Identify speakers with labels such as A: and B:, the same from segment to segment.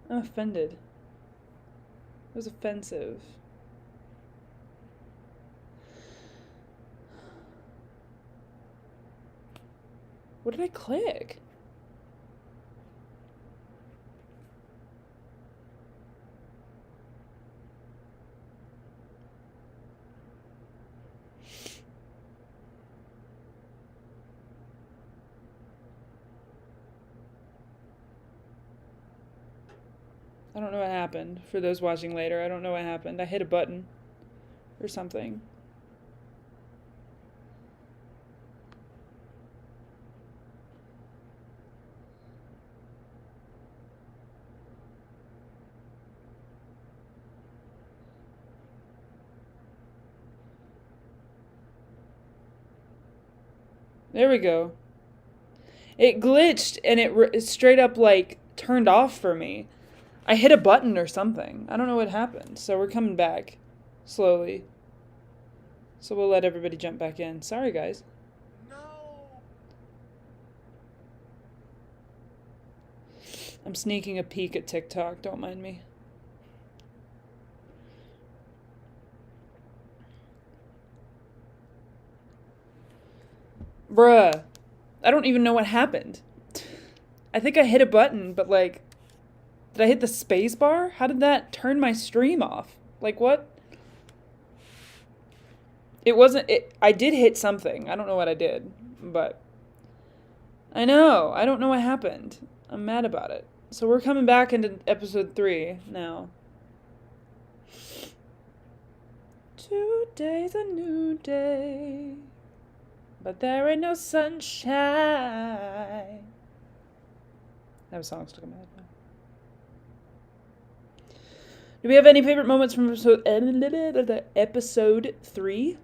A: I'm offended. It was offensive. What did I click? I don't know what happened. For those watching later, I don't know what happened. I hit a button or something. There we go. It glitched and it straight up like turned off for me. I hit a button or something. I don't know what happened. So we're coming back slowly. So we'll let everybody jump back in. Sorry, guys.
B: No.
A: I'm sneaking a peek at TikTok. Don't mind me. Bruh. I don't even know what happened. I think I hit a button, but like, did I hit the space bar? How did that turn my stream off? Like, what? It wasn't. I did hit something. I don't know what I did, but I know. I don't know what happened. I'm mad about it. So we're coming back into episode 3 now. Today's a new day, but there ain't no sunshine. I have a song stuck in my head now. Do we have any favorite moments from episode 3?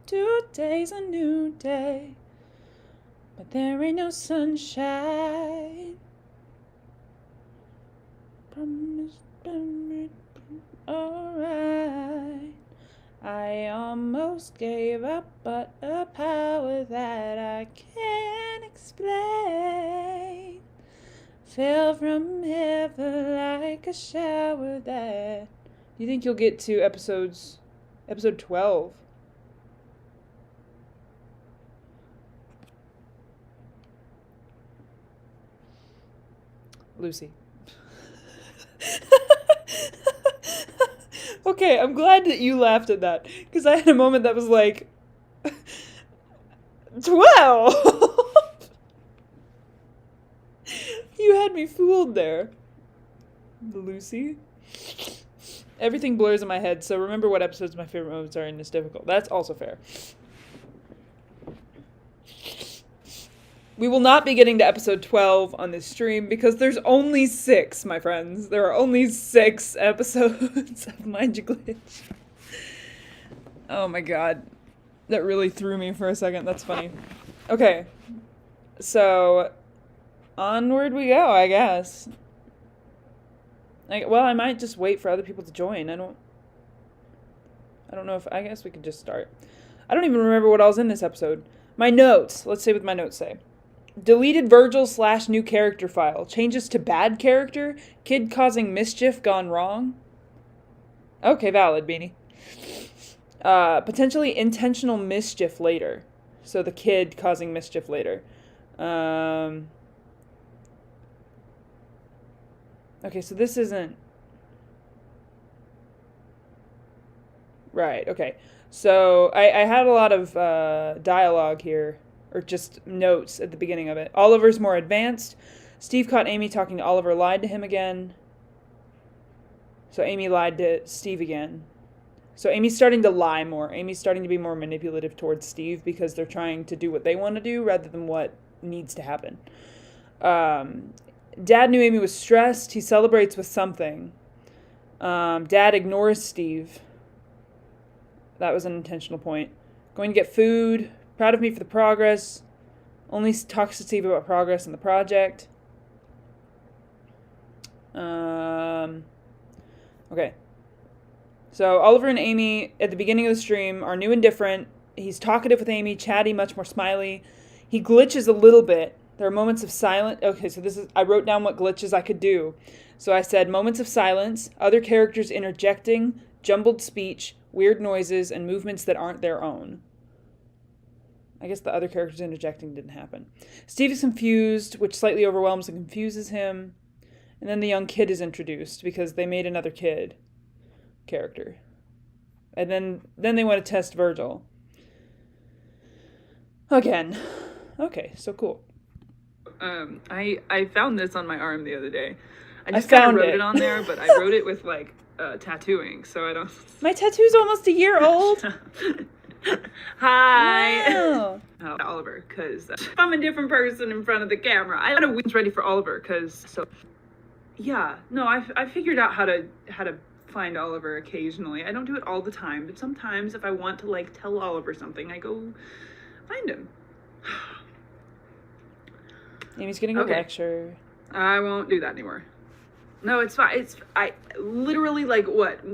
A: Today's a new day, but there ain't no sunshine. Alright. I almost gave up, but a power that I can't explain fell from heaven like a shower that... Do you think you'll get to episode 12? Lucy. Okay, I'm glad that you laughed at that, because I had a moment that was like, 12! You had me fooled there. Lucy. Everything blurs in my head, so remember what episodes my favorite moments are, and it's difficult. That's also fair. We will not be getting to episode 12 on this stream because there's only 6, my friends. There are only 6 episodes of Mind You Glitch. Oh my god. That really threw me for a second. That's funny. Okay. So, onward we go, I guess. Well, I might just wait for other people to join. I don't know if... I guess we could just start. I don't even remember what I was in this episode. My notes. Let's see what my notes say. Deleted Virgil / new character file. Changes to bad character. Kid causing mischief gone wrong. Okay, valid, Beanie. Potentially intentional mischief later. So the kid causing mischief later. Okay, so this isn't... Right, okay. So I had a lot of dialogue here, or just notes at the beginning of it. Oliver's more advanced. Steve caught Amy talking to Oliver, lied to him again. So Amy lied to Steve again. So Amy's starting to lie more. Amy's starting to be more manipulative towards Steve because they're trying to do what they want to do rather than what needs to happen. Dad knew Amy was stressed. He celebrates with something. Dad ignores Steve. That was an intentional point. Going to get food. Proud of me for the progress. Only talks to Steve about progress in the project. Okay. So Oliver and Amy at the beginning of the stream are new and different. He's talkative with Amy, chatty, much more smiley. He glitches a little bit. There are moments of silence. Okay, so I wrote down what glitches I could do. So I said moments of silence, other characters interjecting, jumbled speech, weird noises, and movements that aren't their own. I guess the other characters interjecting didn't happen. Steve is confused, which slightly overwhelms and confuses him. And then the young kid is introduced because they made another kid character. And then they want to test Virgil. Again. Okay, so cool.
B: I found this on my arm the other day. I just
A: found
B: wrote
A: it
B: it on there, but I wrote it with like tattooing, so I don't.
A: My tattoo's almost a year old.
B: Hi.
A: Wow.
B: Oliver, because I'm a different person in front of the camera. I had a wings ready for Oliver, I figured out how to find Oliver occasionally. I don't do it all the time, but sometimes if I want to like tell Oliver something, I go find him.
A: Amy's getting a lecture.
B: I won't do that anymore. No, it's fine. I literally like what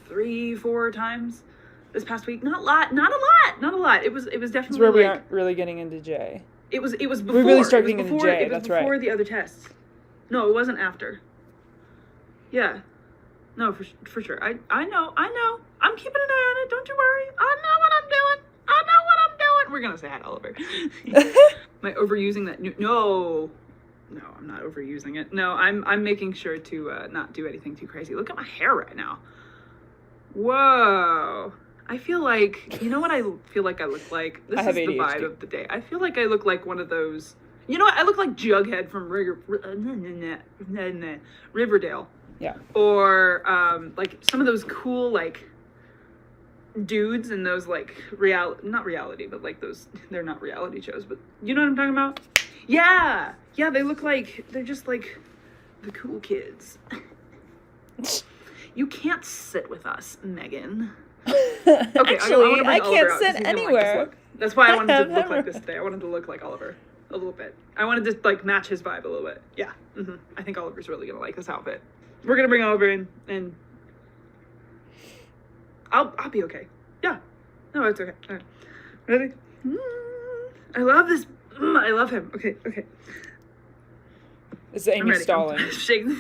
B: 3-4 times this past week. Not a lot. It was definitely.
A: It's where we aren't really getting into J.
B: It was before.
A: We really start getting into J.
B: It was
A: that's right.
B: Before the other tests. No, it wasn't after. Yeah. No, for sure. I know. I'm keeping an eye on it. Don't you worry. I know what I'm doing. We're gonna say hi to Oliver. Am I overusing that? No, I'm not overusing it. No, I'm making sure to not do anything too crazy. Look at my hair right now. Whoa. I feel like, you know what I feel like I look like? This is the vibe of the day. I feel like I look like one of those, you know what? I look like Jughead from Riverdale.
A: Yeah.
B: Or like some of those cool like dudes in those like not reality, but like those, they're not reality shows, but you know what I'm talking about? Yeah, they look like they're just like the cool kids. You can't sit with us, Megan. Okay,
A: actually, I can't sit anywhere.
B: Like that's why I wanted to look like this today. I wanted to look like Oliver a little bit. I wanted to like match his vibe a little bit. Yeah, I think Oliver's really gonna like this outfit. We're gonna bring Oliver in, and I'll be okay. Yeah, no, it's okay. All right. Ready? I love this. I love him. Okay.
A: This is Amy stalling.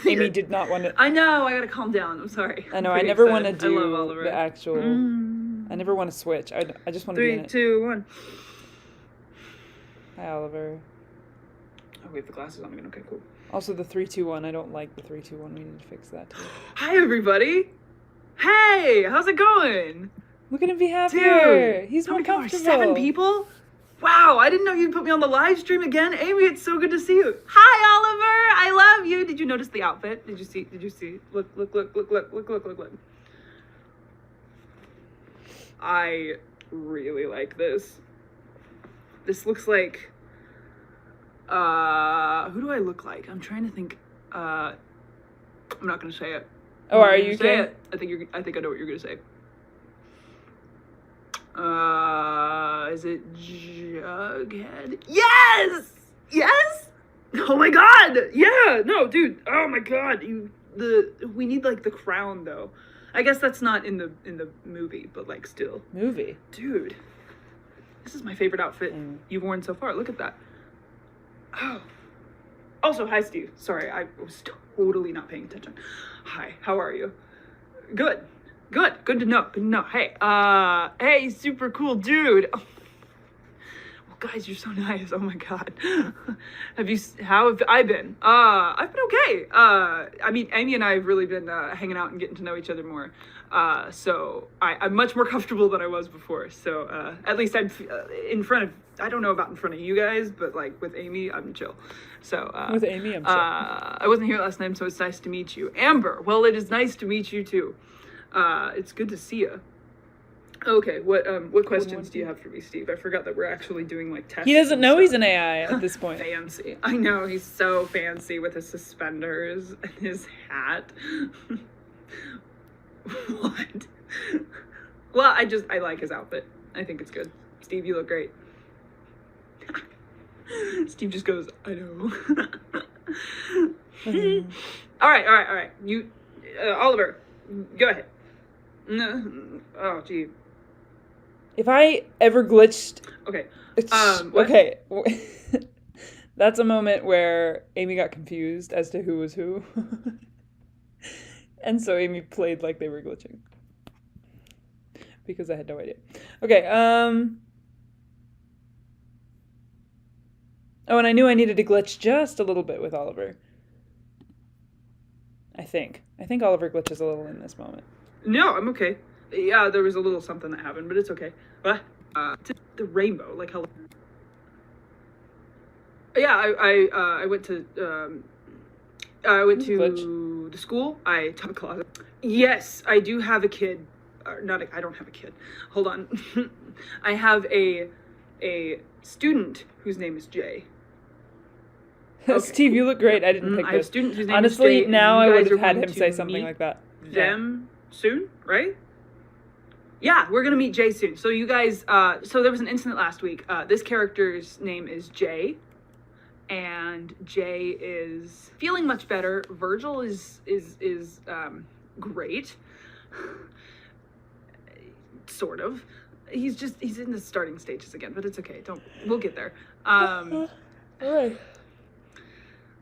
A: Amy did not want to.
B: I know. I gotta calm down. I'm sorry.
A: I know. I never want to do the actual. I never want to switch. I just want to be in it.
B: 3, 2, 1.
A: Hi, Oliver.
B: Oh, we have the glasses on again. Okay, cool.
A: Also, the 3, 2, 1. I don't like the 3, 2, 1. We need to fix that too.
B: Hi, everybody. Hey, how's it going?
A: Look at him be happier.
B: Dude,
A: He's more comfortable.
B: 7 people? Wow, I didn't know you'd put me on the live stream again. Amy, it's so good to see you. Hi, Oliver. I love you. Did you notice the outfit? Did you see? Look. I really like this. This looks like, who do I look like? I'm trying to think. I'm not going to say it.
A: Oh, are you
B: say it? I think I know what you're going to say. Is it Jughead? Yes! Oh my god! Yeah! No, dude. Oh my god. We need like the crown though. I guess that's not in the movie, but like still.
A: Movie?
B: Dude. This is my favorite outfit you've worn so far. Look at that. Oh. Also, hi Steve. Sorry, I was totally not paying attention. Hi, how are you? Good to know. Hey, super cool dude. Oh. Well, guys, you're so nice. Oh my god. How have I been? I've been okay. I mean, Amy and I have really been hanging out and getting to know each other more. So I'm much more comfortable than I was before. So at least I'm in front of, I don't know about in front of you guys, but like with Amy, I'm chill. So
A: with Amy, I'm chill.
B: I wasn't here last time, so it's nice to meet you. Amber, well, it is nice to meet you too. It's good to see you. Okay, what questions do you have for me, Steve? I forgot that we're actually doing like tests.
A: He doesn't know he's an AI at this point.
B: Fancy. I know, he's so fancy with his suspenders and his hat. What? Well, I like his outfit. I think it's good. Steve, you look great. Steve just goes, I know. All right. You, Oliver, go ahead. No. Oh, gee.
A: If I ever glitched...
B: Okay. What?
A: Okay. That's a moment where Amy got confused as to who was who. And so Amy played like they were glitching. Because I had no idea. Okay, Oh, and I knew I needed to glitch just a little bit with Oliver. I think. I think Oliver glitches a little in this moment.
B: No, I'm okay. Yeah, there was a little something that happened, but it's okay. What? The rainbow, like how... Yeah, I went to the school. I taught a closet. Yes, I do have a kid. I don't have a kid. Hold on. I have a student whose name is Jay.
A: Okay. Steve, you look great. I didn't pick
B: I have a
A: this.
B: student whose name
A: Honestly,
B: is Jay.
A: now I would have had him say something like that.
B: Them soon, right? Yeah, we're gonna meet Jay soon. So you guys, so there was an incident last week. This character's name is Jay, and Jay is feeling much better. Virgil is great, sort of. He's in the starting stages again, but it's okay. We'll get there.
A: All right.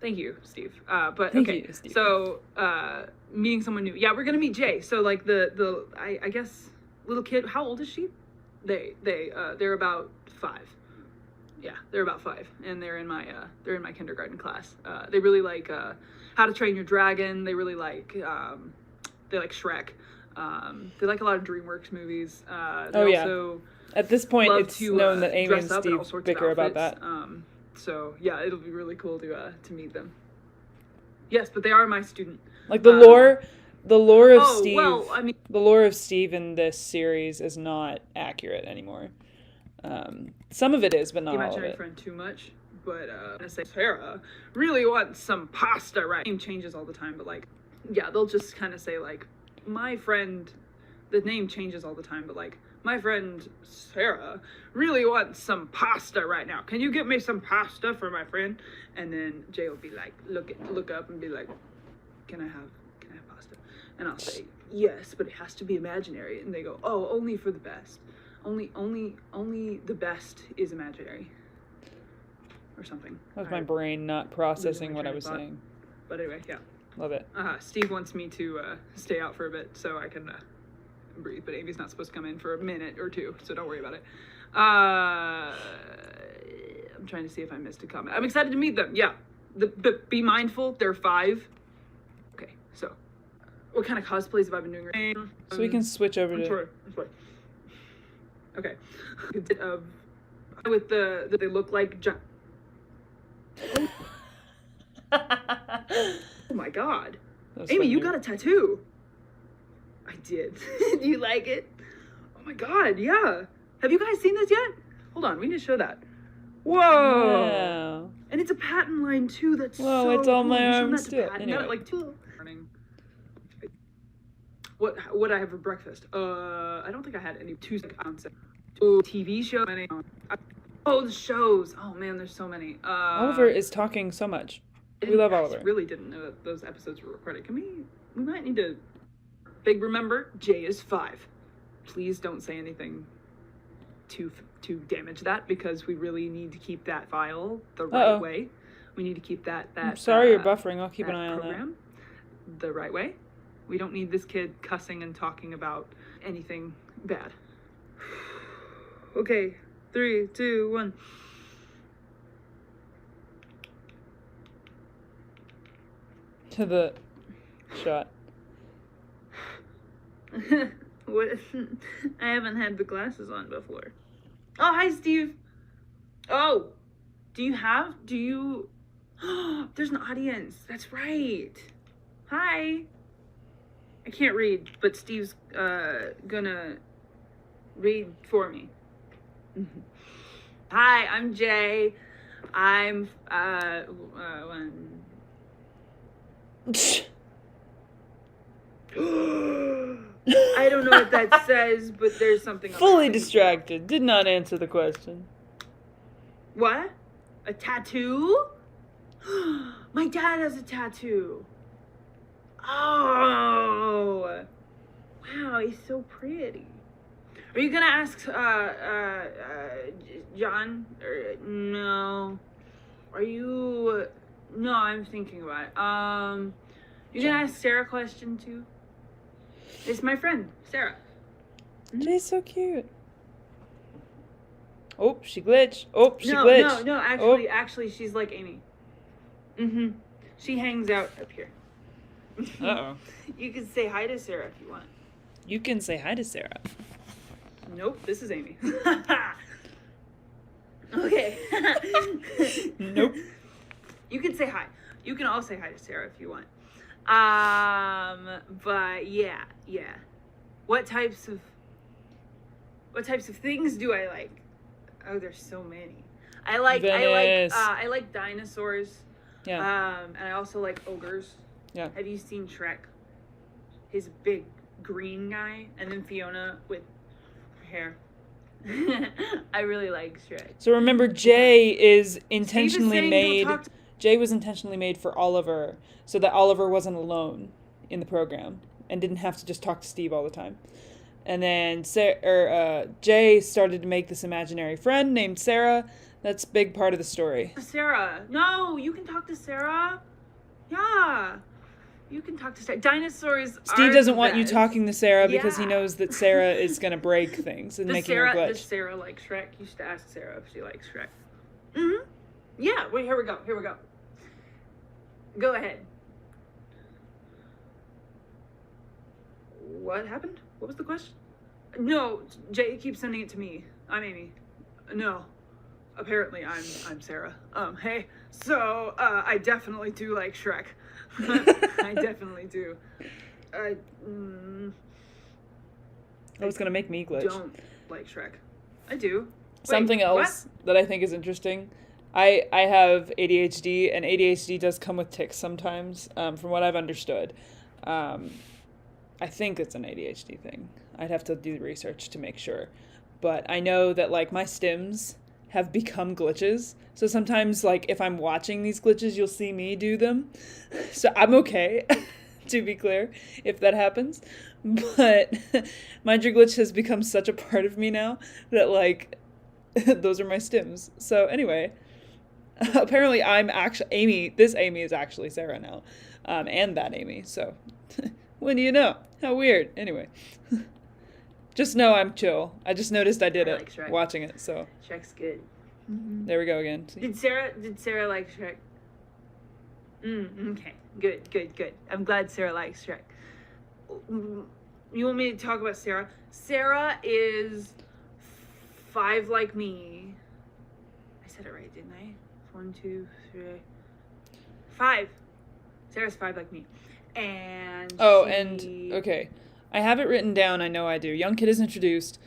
B: Thank you, Steve. But
A: Thank
B: okay,
A: you, Steve.
B: So meeting someone new. Yeah, we're gonna meet Jay. So like I guess little kid. How old is she? They're about 5. Yeah, they're about 5, and they're in my kindergarten class. They really like How to Train Your Dragon. They really like they like Shrek. They like a lot of DreamWorks movies. They also
A: at this point, it's known that Amy and Steve bicker about that.
B: So yeah, it'll be really cool to meet them. Yes, but they are my student.
A: Like the lore of Steve.
B: Well, I mean,
A: the lore of Steve in this series is not accurate anymore. Some of it is, but not all of
B: imaginary
A: it.
B: friend too much. But I say Sarah really wants some pasta, right? Name changes all the time, but like, yeah, they'll just kind of say like, my friend. The name changes all the time, but like, my friend Sarah really wants some pasta right now. Can you get me some pasta for my friend? And then Jay will be like, look up and be like, can I have pasta? And I'll say, yes, but it has to be imaginary. And they go, oh, only for the best. Only the best is imaginary. Or something.
A: That was my brain not processing what I was saying.
B: But anyway, yeah.
A: Love it.
B: Steve wants me to stay out for a bit so I can breathe, but Amy's not supposed to come in for a minute or 2, so don't worry about it. I'm trying to see if I missed a comment. I'm excited to meet them. Yeah, but be mindful, they're 5. Okay, so what kind of cosplays have I been doing?
A: So we can switch over to.
B: Sorry. Okay, with they look like. Oh my God, Amy, you got a tattoo. I did. Do you like it? Oh my God, yeah. Have you guys seen this yet? Hold on, we need to show that. Whoa!
A: Yeah.
B: And it's a patent line too. That's
A: well,
B: so
A: it's on
B: cool.
A: my arms too. Anyway.
B: Like 2. What I have for breakfast? I don't think I had any Tuesday. TV show. Oh, the shows. Oh man, there's so many.
A: Oliver is talking so much. We love Oliver.
B: I really didn't know that those episodes were recorded. We might need to. Big remember, Jay is 5. Please don't say anything to damage that, because we really need to keep that file the right way. We need to keep that.
A: I'm sorry, you're buffering. I'll keep an eye on that.
B: The right way. We don't need this kid cussing and talking about anything bad. Okay, 3, 2, 1.
A: To the shot.
B: What? I haven't had the glasses on before. Oh, hi, Steve. Oh, do you? There's an audience. That's right. Hi. I can't read, but Steve's gonna read for me. Hi, I'm Jay. I'm I don't know what that says, but there's something.
A: Fully distracted. Did not answer the question.
B: What? A tattoo? My dad has a tattoo. Oh. Wow, he's so pretty. Are you gonna ask John? Or no? Are you? No, I'm thinking about it. You gonna ask Sarah a question too? It's my friend Sarah.
A: Jay's so cute. Oh, she glitched. Oh, she
B: No,
A: glitched.
B: no. Actually, she's like Amy. She hangs out up here.
A: Uh-oh.
B: You can say hi to Sarah if you want.
A: You can say hi to Sarah.
B: Nope, this is Amy. Okay.
A: Nope.
B: You can say hi. You can all say hi to Sarah if you want. But yeah. What types of things do I like? Oh, there's so many. I like dinosaurs.
A: Yeah.
B: And I also like ogres.
A: Yeah.
B: Have you seen Shrek? His big green guy, and then Fiona with hair. I really like Shrek.
A: So remember, Jay is intentionally
B: saying
A: made.
B: he'll talk to-
A: Jay was intentionally made for Oliver, so that Oliver wasn't alone in the program and didn't have to just talk to Steve all the time. And then Jay started to make this imaginary friend named Sarah. That's a big part of the story.
B: Sarah. No, you can talk to Sarah. Yeah. You can talk to Sarah. Dinosaurs
A: Steve doesn't want you
B: best.
A: talking to Sarah because he
B: Yeah.
A: knows that Sarah is going to break things and making her glitch.
B: Does Sarah like Shrek? You should ask Sarah if she likes Shrek. Mm-hmm. Yeah, wait, here we go. Go ahead. What happened? What was the question? No, Jay keeps sending it to me. I'm Amy. No. Apparently I'm Sarah. Hey. So, I definitely do like Shrek. I definitely do.
A: That was going to make me glitch.
B: Don't like Shrek. I do.
A: Something else that I think is interesting. I have ADHD, and ADHD does come with tics sometimes, from what I've understood. I think it's an ADHD thing. I'd have to do the research to make sure. But I know that, like, my stims have become glitches. So sometimes, like, if I'm watching these glitches, you'll see me do them. So I'm okay, to be clear, if that happens. But Mind Your Glitch has become such a part of me now that, like, those are my stims. So anyway, apparently I'm actually Amy. This Amy is actually Sarah now, and that Amy. So when do you know? How weird. Anyway, just know I'm chill. I just noticed I did it
B: like
A: watching it. So
B: Shrek's good.
A: there we go again. See?
B: Did Sarah like Shrek? Okay. Good. I'm glad Sarah likes Shrek. You want me to talk about Sarah? Sarah is 5 like me. I said it right, didn't I? 1, 2, 3, 5. Sarah's 5 like me. And
A: okay. I have it written down. I know I do. Young kid is introduced.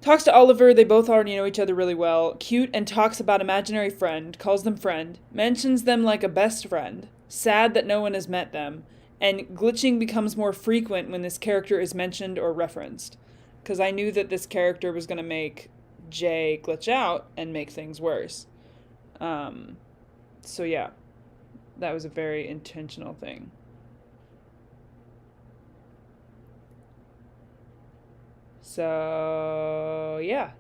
A: Talks to Oliver. They both already know each other really well. Cute and talks about imaginary friend. Calls them friend. Mentions them like a best friend. Sad that no one has met them. And glitching becomes more frequent when this character is mentioned or referenced. Because I knew that this character was going to make Jay glitch out and make things worse. So yeah. That was a very intentional thing. So, yeah.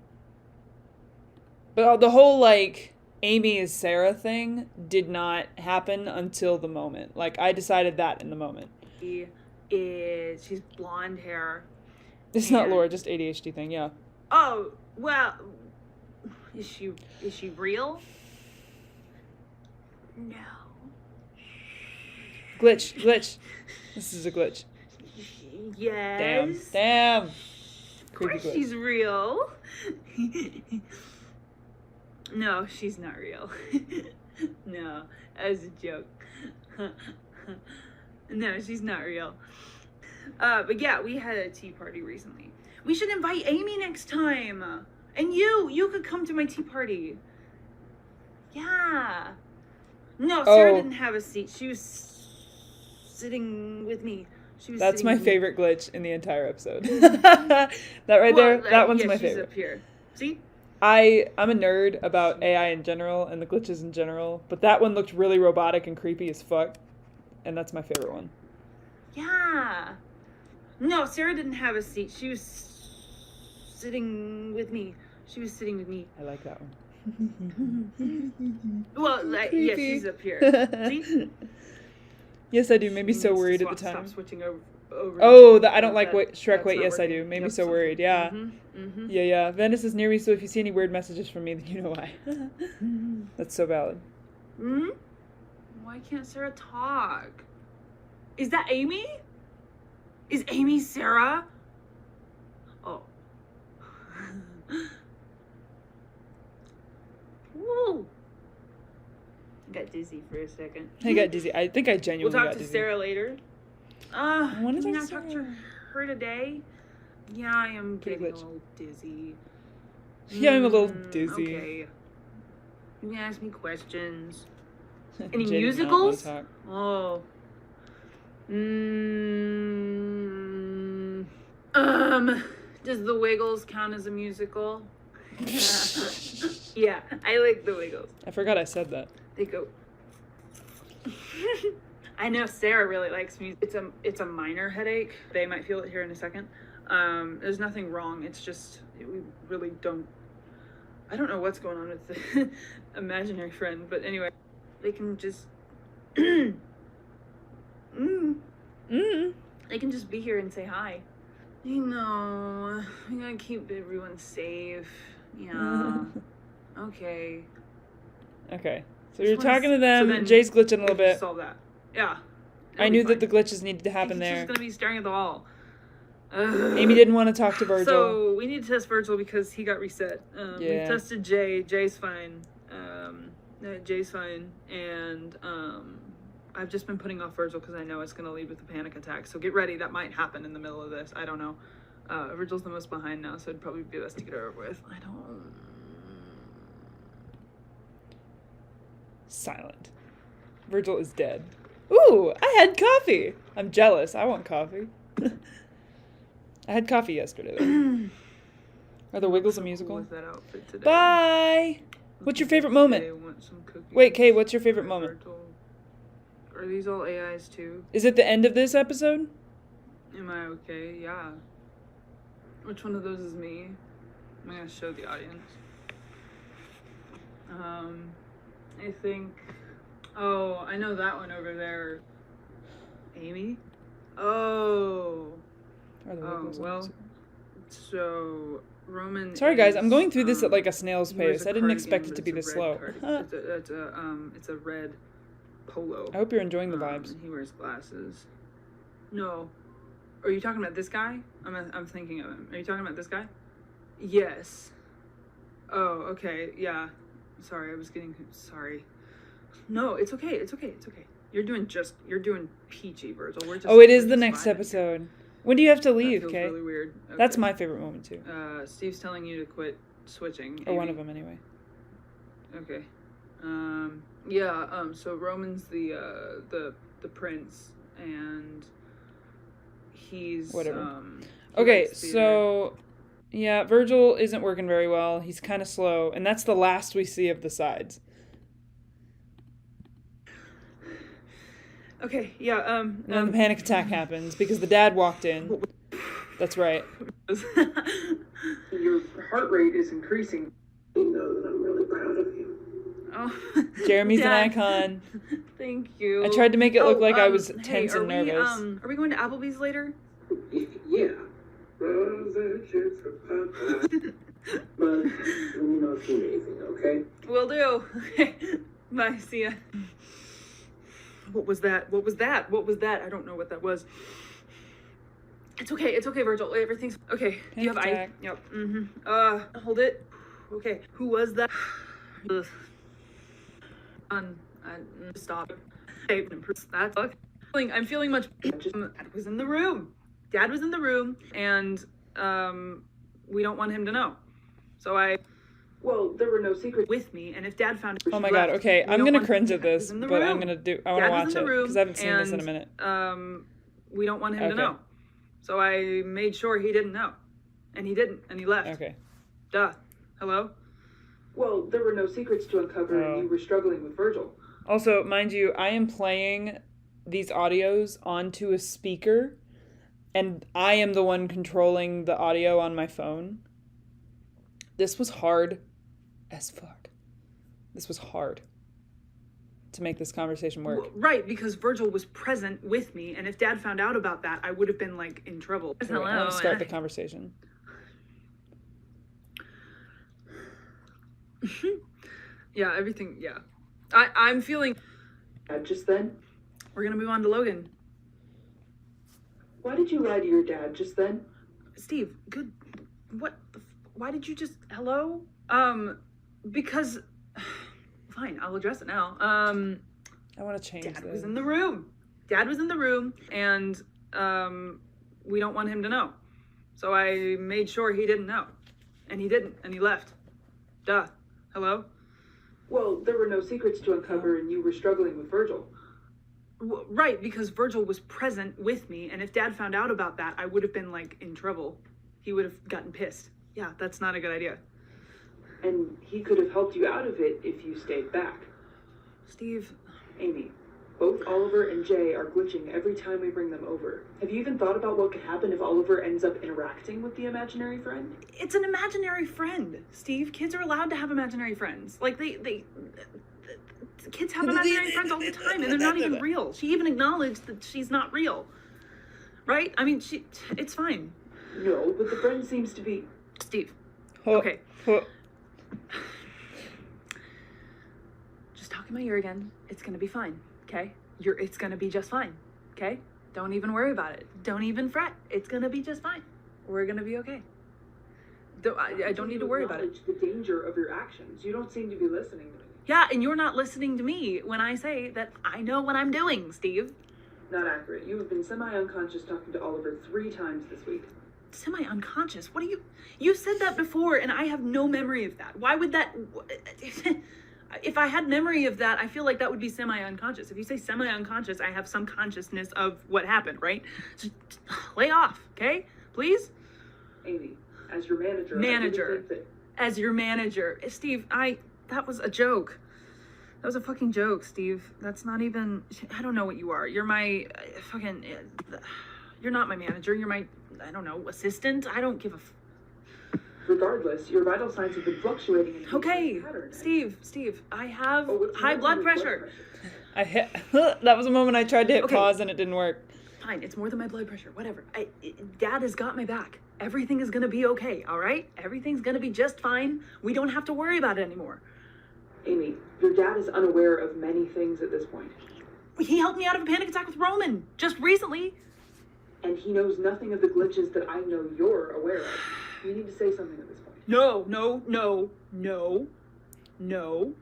A: But the whole, like, Amy is Sarah thing did not happen until the moment. Like, I decided that in the moment.
B: She's blonde hair.
A: It's not Laura, just ADHD thing, yeah.
B: Oh, well, is she real? No.
A: Glitch. This is a glitch.
B: Yes.
A: Damn.
B: Of course she's real. No, she's not real. No, that was a joke. No, she's not real. But yeah, we had a tea party recently. We should invite Amy next time. And you could come to my tea party. Yeah. No, Sarah didn't have a seat. She was sitting with me.
A: That's my favorite glitch in the entire episode. That right there, that one's my favorite.
B: Up here. See?
A: I'm a nerd about AI in general and the glitches in general, but that one looked really robotic and creepy as fuck, and that's my favorite one.
B: Yeah. No, Sarah didn't have a seat. She was sitting with me. She was sitting with me.
A: I like that one.
B: Well, yeah, she's up here. See?
A: Yes, I do. Made me so worried at the time.
B: Stop switching over.
A: Oh, I don't like Shrek. Wait, yes, I
B: working.
A: do. Made me so worried. Yeah. Yeah. Venice is near me, so if you see any weird messages from me, then you know why. That's so valid.
B: Why can't Sarah talk? Is that Amy? Is Amy Sarah? Oh. Woo! I got dizzy for a second.
A: I got dizzy. I think I genuinely got dizzy.
B: We'll talk to Sarah later.
A: When is
B: can I
A: that
B: talk to her today? Yeah, I am getting a little dizzy.
A: Yeah, I'm a little dizzy.
B: Okay. You can ask me questions. Any musicals? Oh. Does The Wiggles count as a musical? Yeah, I like The Wiggles.
A: I forgot I said that.
B: They go. I know Sarah really likes music. It's a minor headache. They might feel it here in a second. There's nothing wrong. It's just we really don't. I don't know what's going on with the imaginary friend, but anyway, they can just. They can just be here and say hi. You know, we gotta keep everyone safe. Yeah. Okay.
A: Okay. So you're talking to them. So Jay's glitching a little bit.
B: Solve that. Yeah.
A: I knew that the glitches needed to happen there.
B: She's just gonna be staring at the wall.
A: Amy didn't want to talk to Virgil.
B: So we need to test Virgil because he got reset. We tested Jay. Jay's fine. Jay's fine. And I've just been putting off Virgil because I know it's gonna lead with a panic attack. So get ready. That might happen in the middle of this. I don't know. Virgil's the most behind now, so it'd probably be best to get it over with. I don't.
A: Silent. Virgil is dead. Ooh, I had coffee. I'm jealous. I want coffee. I had coffee yesterday, though. Are the Wiggles a musical?
B: With that outfit today.
A: Bye! What's your favorite moment? Wait, Kay, what's your favorite moment?
B: Are these all AIs, too?
A: Is it the end of this episode?
B: Am I okay? Yeah. Which one of those is me? I'm gonna show the audience. I think... Oh, I know that one over there. Amy? Oh. Well. So, Roman.
A: Sorry, guys. I'm going through this at like a snail's pace. I didn't expect it to be this slow.
B: It's a red polo.
A: I hope you're enjoying the vibes.
B: He wears glasses. No. Are you talking about this guy? I'm thinking of him. Are you talking about this guy? Yes. Oh, okay. Yeah. Sorry, I was getting... Sorry. No, it's okay. It's okay. It's okay. You're doing peachy, Virgil.
A: It is the next episode. When do you have to leave,
B: that feels
A: Kay?
B: Really weird. Okay.
A: That's my favorite moment, too.
B: Steve's telling you to quit switching.
A: Or one of them, anyway.
B: Okay. So Roman's the prince, and he's...
A: Whatever. Okay, so... Yeah, Virgil isn't working very well. He's kind of slow, and that's the last we see of the sides.
B: Okay, yeah,
A: and then the panic attack happens because the dad walked in. That's right.
C: Your heart rate is increasing. You know that I'm really proud of you.
B: Oh,
A: Jeremy's
B: Dad,
A: an icon.
B: Thank you.
A: I tried to make it look like I was tense and nervous.
B: Are we going to Applebee's later?
C: Yeah. Chips for Papa. But not too amazing, okay?
B: Will do. Okay. Bye. See ya. What was that? What was that? What was that? I don't know what that was. It's okay. It's okay, Virgil. Everything's okay. Do you have ice? Yep. Hold it. Okay. Who was that? Stop. That's okay. I'm feeling much. Dad was in the room. Dad was in the room, and we don't want him to know. So well, there were no secrets with me, and if Dad found...
A: Oh my God, okay, I'm gonna cringe at this, but I want to watch it, because I haven't seen this in a minute.
B: We don't want him to know. So I made sure he didn't know. And he didn't, and he left.
A: Okay.
B: Duh. Hello? Well, there were no secrets to uncover, and you were struggling with Virgil.
A: Also, mind you, I am playing these audios onto a speaker, and I am the one controlling the audio on my phone. This was hard as fuck. This was hard to make this conversation work.
B: Right, because Virgil was present with me, and if Dad found out about that, I would have been, like, in trouble.
A: Wait, I want to start the conversation.
B: Yeah, everything, yeah. I'm feeling...
C: Just then?
B: We're gonna move on to Logan.
C: Why did you lie to your dad just then?
B: Steve, good... What the why did you just... Hello? Because... Fine, I'll address it now.
A: I want to change
B: Dad
A: this.
B: was in the room. Dad was in the room, and, we don't want him to know. So I made sure he didn't know. And he didn't, and he left. Duh. Hello?
C: Well, there were no secrets to uncover and you were struggling with Virgil.
B: Right, because Virgil was present with me, and if Dad found out about that, I would have been, like, in trouble. He would have gotten pissed. Yeah, that's not a good idea.
C: And he could have helped you out of it if you stayed back.
B: Steve...
C: Amy, both Oliver and Jay are glitching every time we bring them over. Have you even thought about what could happen if Oliver ends up interacting with the imaginary friend?
B: It's an imaginary friend, Steve. Kids are allowed to have imaginary friends. Like, kids have imaginary friends all the time, and they're not even real. She even acknowledged that she's not real. Right? I mean, it's fine.
C: No, but the friend seems to be...
B: Steve.
A: Oh,
B: Okay.
A: oh.
B: Just talk in my ear again. It's gonna be fine, okay? It's gonna be just fine, okay? Don't even worry about it. Don't even fret. It's gonna be just fine. We're gonna be okay. I don't need to worry about it.
C: The danger of your actions. You don't seem to be listening to me.
B: Yeah, and you're not listening to me when I say that I know what I'm doing, Steve.
C: Not accurate. You have been semi-unconscious talking to Oliver 3 times this week.
B: Semi-unconscious? What are you said that before, and I have no memory of that. Why would that... If I had memory of that, I feel like that would be semi-unconscious. If you say semi-unconscious, I have some consciousness of what happened, right? Just lay off, okay? Please?
C: Amy, as your manager...
B: As your manager. Steve, that was a joke. That was a fucking joke, Steve. That's not even... I don't know what you are. You're my fucking... You're not my manager. You're my, I don't know, assistant? I don't give a...
C: Regardless, your vital signs have been fluctuating in
B: Okay,
C: pattern.
B: Steve, I have
C: what's
B: high
C: wrong
B: blood
C: with your
B: pressure.
A: I hit. That was a moment I tried to hit
B: Okay.
A: pause and it didn't work.
B: Fine, it's more than my blood pressure. Whatever. Dad has got my back. Everything is gonna be okay, all right? Everything's gonna be just fine. We don't have to worry about it anymore.
C: Amy, your dad is unaware of many things at this point.
B: He helped me out of a panic attack with Roman just recently.
C: And he knows nothing of the glitches that I know you're aware of. You need to say something at this point.
B: No.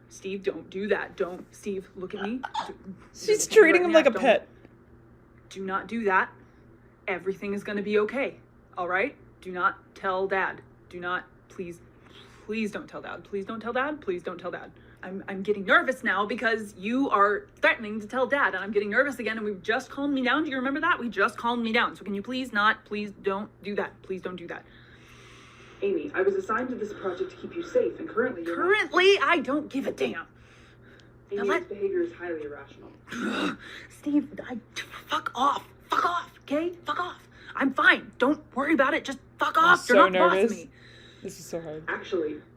B: Steve, don't do that. Don't. Steve, look at me.
A: She's treating him like a pet.
B: Do not do that. Everything is going to be okay. All right? Do not tell Dad. Do not, please don't tell Dad. Please don't tell Dad. Please don't tell Dad. I'm getting nervous now because you are threatening to tell Dad, and I'm getting nervous again, and we've just calmed me down. Do you remember that? We just calmed me down. So can you please don't do that. Please don't do that.
C: Amy, I was assigned to this project to keep you safe, and currently you're
B: Currently, I don't give a damn.
C: Amy, this behavior is highly irrational.
B: Steve, fuck off, okay? Fuck off. I'm fine. Don't worry about it. Just fuck off.
A: I'm
B: You're
A: so
B: not
A: nervous.
B: bossing me.
A: This is so hard.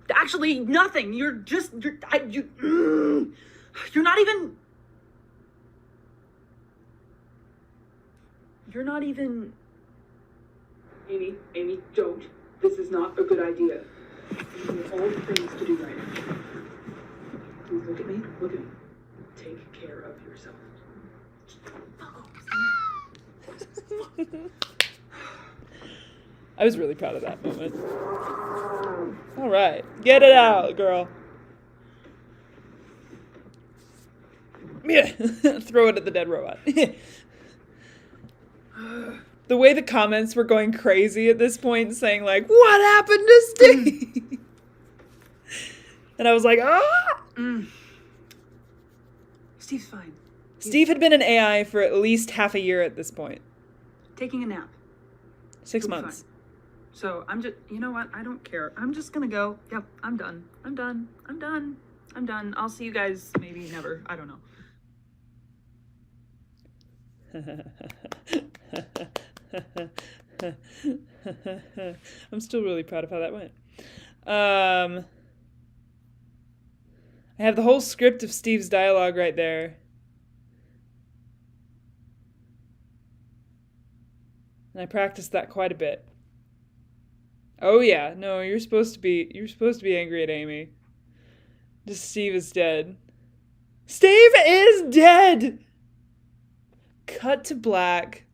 B: Actually, nothing. You're not even.
C: Amy, don't. This is not a good idea. You have all the things to do right now. Please look at me. Take care of yourself.
A: I was really proud of that moment. All right. Get it out, girl. Yeah. Throw it at the dead robot. The way the comments were going crazy at this point, saying like, what happened to Steve? And I was like, ah!
B: Steve's fine.
A: Steve had been an AI for at least half a year at this point.
B: Taking a nap.
A: 6
B: He'll be
A: months.
B: fine. So I'm just, you know what? I don't care. I'm just gonna go. Yep, I'm done. I'll see you guys maybe never. I don't know.
A: I'm still really proud of how that went. I have the whole script of Steve's dialogue right there. And I practiced that quite a bit. Oh yeah, no, you're supposed to be angry at Amy. Just Steve is dead. Steve is dead. Cut to black.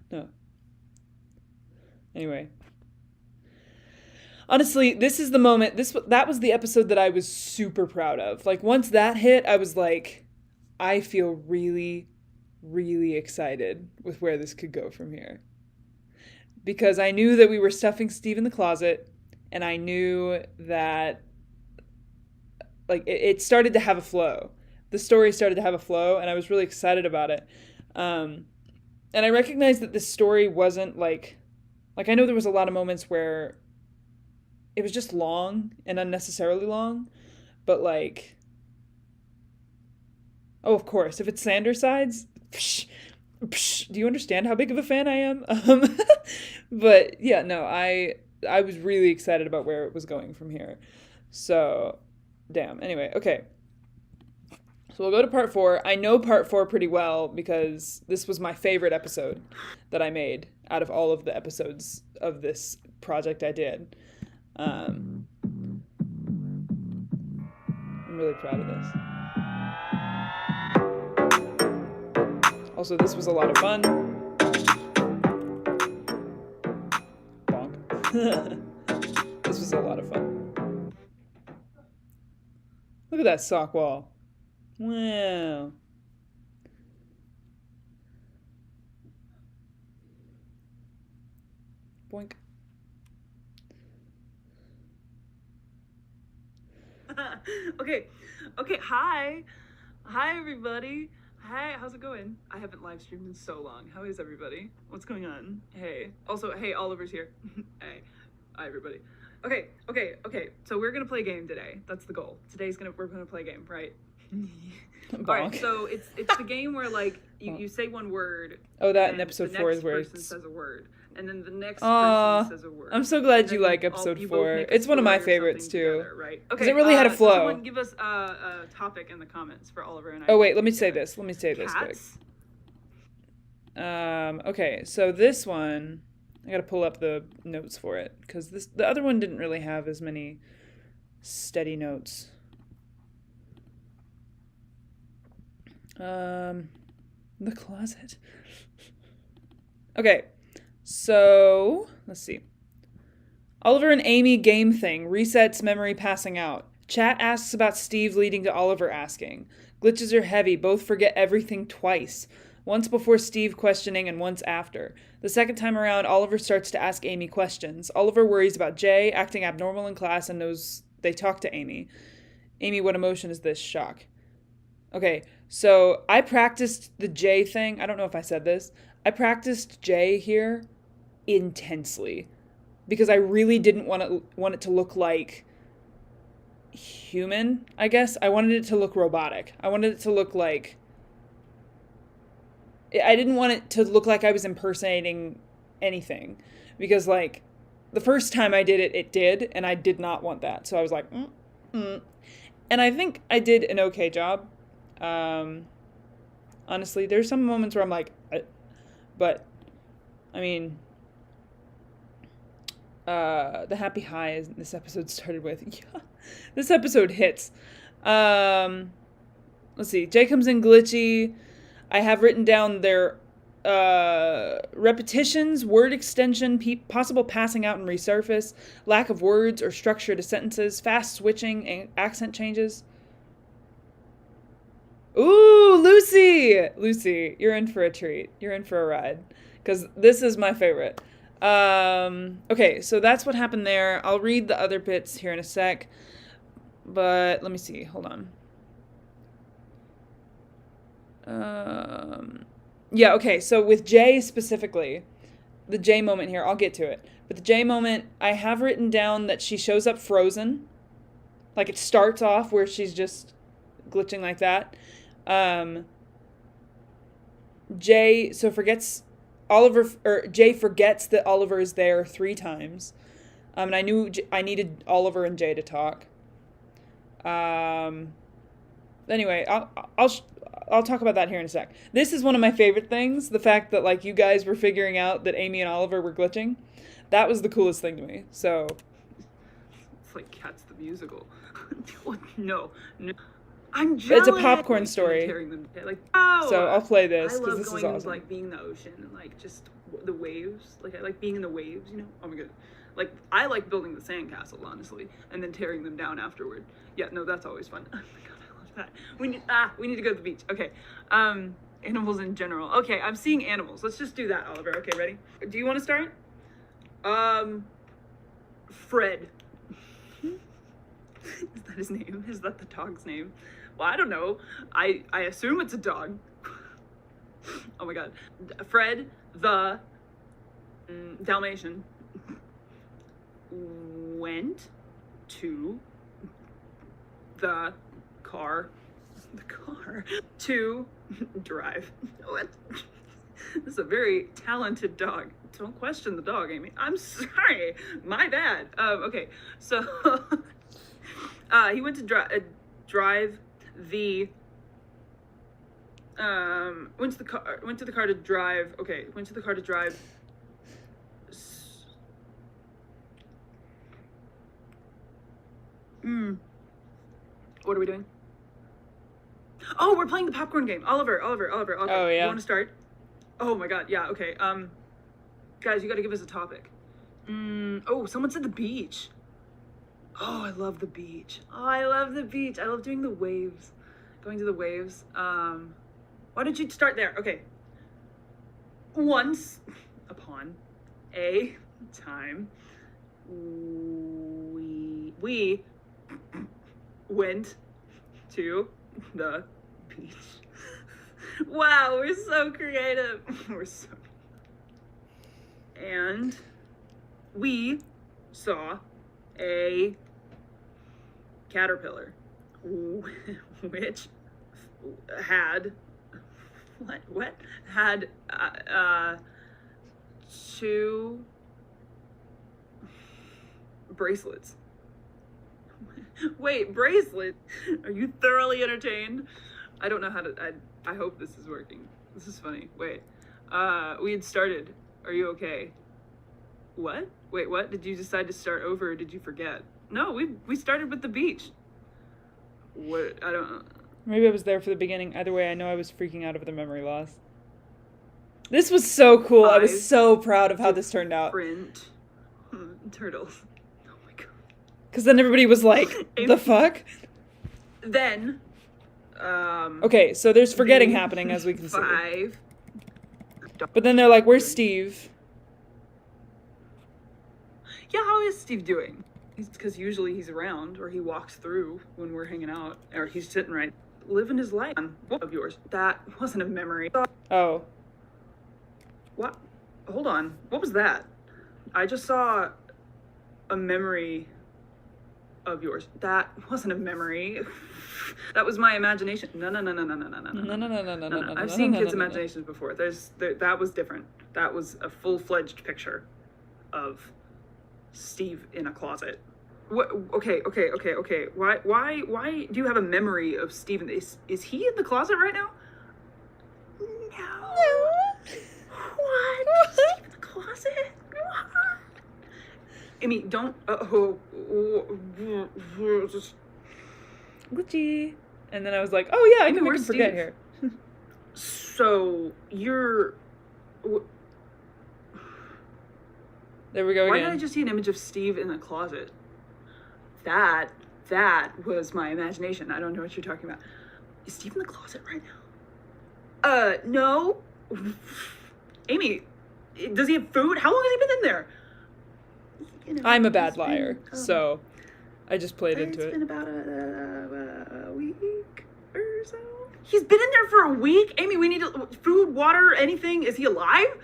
A: No. Anyway. Honestly, this is the moment. That was the episode that I was super proud of. Like once that hit, I was like, I feel really, really excited with where this could go from here. Because I knew that we were stuffing Steve in the closet, and I knew that like it started to have a flow. The story started to have a flow, and I was really excited about it. And I recognized that this story wasn't like I know there was a lot of moments where it was just long and unnecessarily long, but like, oh, of course, if it's Sanders sides, psh, do you understand how big of a fan I am? But yeah, no, I was really excited about where it was going from here. So, damn. Anyway, okay. So we'll go to part 4. I know part 4 pretty well because this was my favorite episode that I made out of all of the episodes of this project I did. I'm really proud of this. Also, this was a lot of fun. Bonk. This was a lot of fun. Look at that sock wall. Wow. Boink.
B: Okay, hi everybody. Hi, how's it going? I haven't live streamed in so long. How is everybody? What's going on? Hey. Also, hey, Oliver's here. Hey. Hi, everybody. Okay. So we're gonna play a game today. That's the goal. We're gonna play a game, right? Alright, so it's the game where like you say one word.
A: Oh, that in episode 4 is where
B: the next person says a word. And then the next person says a word.
A: I'm so glad you like episode 4. It's one of my favorites too.
B: Together, right? Okay.
A: Because it really had a flow.
B: Someone give us a topic in the comments for Oliver and I.
A: Oh wait, let me say this quick. Okay, so this one, I gotta pull up the notes for it because the other one didn't really have as many steady notes. The closet. Okay. So, let's see. Oliver and Amy game thing. Resets memory passing out. Chat asks about Steve leading to Oliver asking. Glitches are heavy. Both forget everything twice. Once before Steve questioning and once after. The second time around, Oliver starts to ask Amy questions. Oliver worries about Jay acting abnormal in class and knows they talk to Amy. Amy, what emotion is this? Shock. Okay, so I practiced the Jay thing. I don't know if I said this. I practiced Jay here intensely because I really didn't want it to look like human, I guess. I wanted it to look robotic. I wanted it to look like I didn't want it to look like I was impersonating anything because like the first time I did it, it did, and I did not want that. So I was like, And I think I did an okay job. Honestly, there's some moments where I'm like, but I mean, the happy high is this episode started with. Yeah, this episode hits. Let's see. Jay comes in glitchy. I have written down their repetitions, word extension, possible passing out and resurface, lack of words or structure to sentences, fast switching, and accent changes. Ooh, Lucy! Lucy, you're in for a treat. You're in for a ride. Because this is my favorite. Okay, so that's what happened there. I'll read the other bits here in a sec. But let me see. Hold on. Yeah, okay, so with Jay specifically, the Jay moment here, I'll get to it. But the Jay moment, I have written down that she shows up frozen. Like it starts off where she's just glitching like that. Jay forgets that Oliver is there 3 times. And I knew I needed Oliver and Jay to talk. Anyway, I'll talk about that here in a sec. This is one of my favorite things, the fact that like you guys were figuring out that Amy and Oliver were glitching. That was the coolest thing to me. So
B: It's like Cats the musical. No. I'm jealous.
A: it's a popcorn story.
B: Like, oh,
A: So I'll play this
B: I
A: because
B: love
A: this is
B: going
A: awesome.
B: like being in the ocean and like just the waves. Like I like being in the waves, you know. Oh my god. Like I like building the sandcastle, honestly, and then tearing them down afterward. Yeah, no, that's always fun. Oh my god, I love that. We need to go to the beach. Okay. Animals in general. Okay, I'm seeing animals. Let's just do that, Oliver. Okay, ready? Do you want to start? Fred. Is that his name? Is that the dog's name? Well, I don't know. I assume it's a dog. Oh my god. Fred the Dalmatian went to the car to drive. What? This is a very talented dog. Don't question the dog, Amy. I'm sorry. My bad. Okay. So he went to drive the went to the car to drive. Okay, went to the car to drive. What are we doing? Oh, we're playing the popcorn game. Oliver.
A: Oh, yeah.
B: You want to start? Oh my god. Yeah. Okay. Guys, you got to give us a topic. Oh, someone said the beach. Oh, I love the beach. Oh, I love the beach. I love doing the waves. Going to the waves. Why don't you start there? Okay. Once upon a time, we went to the beach. Wow, we're so creative. And we saw a caterpillar, which had had two bracelets. Wait, bracelet? Are you thoroughly entertained? I don't know how to. I hope this is working. This is funny. Wait. We had started. Are you okay? What? Wait, what? Did you decide to start over or did you forget? No, we started with the beach. What? I don't know.
A: Maybe I was there for the beginning. Either way, I know I was freaking out over the memory loss. This was so cool. I was so proud of how this turned out.
B: Print turtles. Oh my god.
A: Because then everybody was like, the fuck?
B: Then,
A: okay, so there's forgetting happening, as we can see. But then they're like, where's Steve?
B: Yeah, how is Steve doing? Because usually he's around, or he walks through when we're hanging out, or he's sitting right, living his life. What of yours? That wasn't a memory.
A: Oh.
B: What? Hold on. What was that? I just saw a memory of yours. That wasn't a memory. That was my imagination. No. I've seen kids' imaginations before. That was different. That was a full-fledged picture of Steve in a closet. What? Okay. Why do you have a memory of Steven? Is he in the closet right now? No. What? Steve in the closet? What? Amy, don't.
A: Glitchy. And then I was like, oh yeah, I can make him forget here.
B: So you're.
A: There we go again.
B: Why did I just see an image of Steve in the closet? That was my imagination. I don't know what you're talking about. Is Steve in the closet right now? No. Amy, does he have food? How long has he been in there? You know,
A: I'm a bad liar, so I just played into it.
B: It's been about a week or so. He's been in there for a week? Amy, we need food, water, anything. Is he alive?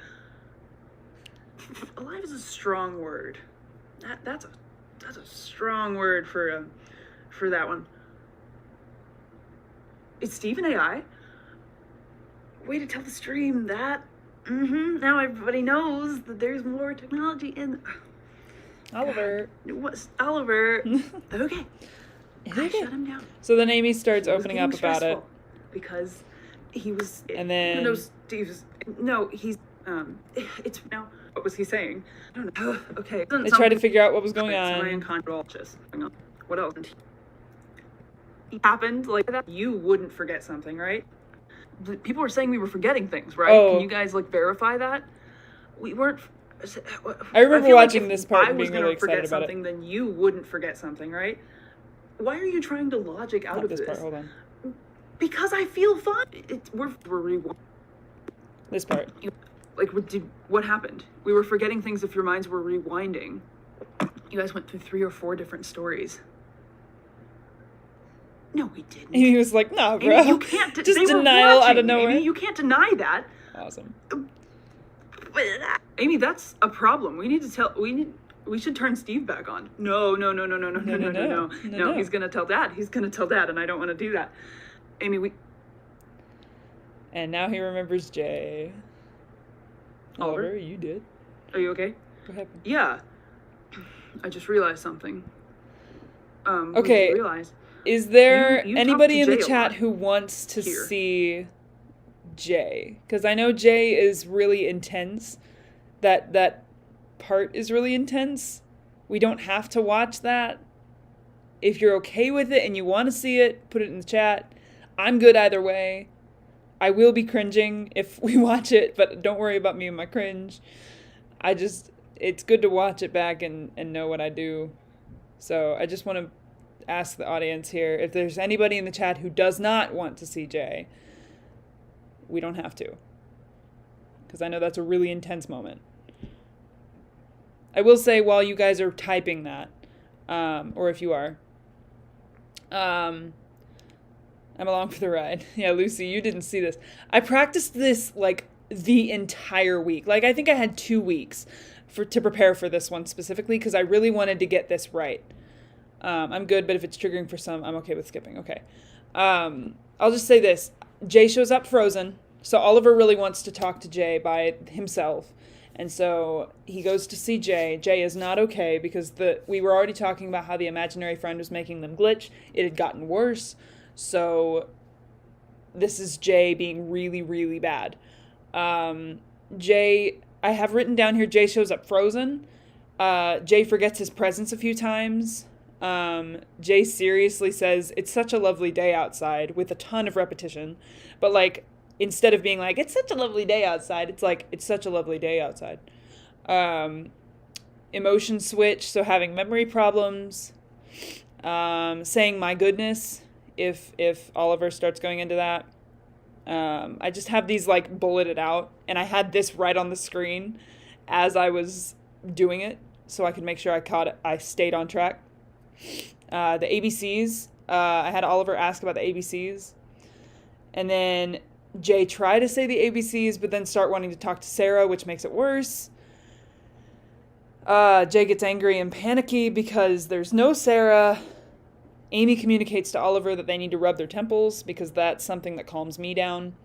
B: Alive is a strong word. That's a strong word for that one. Is Steve an AI? Way to tell the stream that. Now everybody knows that there's more technology in.
A: Oliver.
B: What's Oliver? Okay. I shut him down.
A: So then Amy starts
B: It was
A: opening up
B: getting
A: about it.
B: stressful because he was.
A: And then-
B: No, Steve's. No, he's. It's now. What was he saying? I don't know. Okay.
A: They tried to figure out what was going
B: It's my
A: on.
B: unconscious. What else? It happened like that. You wouldn't forget something, right? People were saying we were forgetting things, right?
A: Oh.
B: Can you guys like verify that? We weren't.
A: I remember
B: feel like
A: watching
B: if
A: this part
B: I
A: and
B: was
A: being
B: gonna
A: really
B: forget
A: excited about it.
B: something, then you wouldn't forget something, right? Why are you trying to logic out
A: Not
B: of
A: this
B: this?
A: part, hold on.
B: Because I feel fine. We're
A: This part.
B: like what happened? We were forgetting things if your minds were rewinding. You guys went through 3 or 4 different stories. No, we didn't.
A: He was like, nah, bro.
B: Amy, you can't.
A: Just
B: they were
A: denial out
B: watching,
A: of nowhere.
B: Amy, you can't deny that.
A: Awesome.
B: Amy, that's a problem. We should turn Steve back on. No.
A: No.
B: He's gonna tell Dad. And I don't want to do that. Amy,
A: And now he remembers Jay.
B: Oliver?
A: You did.
B: are you okay?
A: What happened?
B: Yeah. I just realized something. What did
A: Okay.
B: you realize?
A: Is there
B: You talk
A: anybody
B: to
A: in the
B: Jay a
A: chat
B: lot
A: who wants to
B: here.
A: see Jay? Because I know Jay is really intense. That part is really intense. We don't have to watch that. If you're okay with it and you want to see it, put it in the chat. I'm good either way. I will be cringing if we watch it, but don't worry about me and my cringe. It's good to watch it back and know what I do. So I just want to ask the audience here, if there's anybody in the chat who does not want to see Jay, we don't have to. Because I know that's a really intense moment. I will say while you guys are typing that, or if you are, I'm along for the ride. Yeah, Lucy, you didn't see this. I practiced this like the entire week. Like I think I had 2 weeks to prepare for this one specifically because I really wanted to get this right. I'm good, but if it's triggering for some, I'm okay with skipping. Okay. I'll just say this. Jay shows up frozen. So Oliver really wants to talk to Jay by himself. And so he goes to see Jay. Jay is not okay because we were already talking about how the imaginary friend was making them glitch. It had gotten worse. So this is Jay being really, really bad. Jay, I have written down here, Jay shows up frozen. Jay forgets his presence a few times. Jay seriously says, it's such a lovely day outside, with a ton of repetition. But like, instead of being like, it's such a lovely day outside, it's like, it's such a lovely day outside. Emotion switch, so having memory problems. Saying my goodness, if Oliver starts going into that. I just have these like bulleted out, and I had this right on the screen as I was doing it, so I could make sure I stayed on track. The ABCs, I had Oliver ask about the ABCs, and then Jay try to say the ABCs, but then start wanting to talk to Sarah, which makes it worse. Jay gets angry and panicky because there's no Sarah. Amy communicates to Oliver that they need to rub their temples because that's something that calms me down.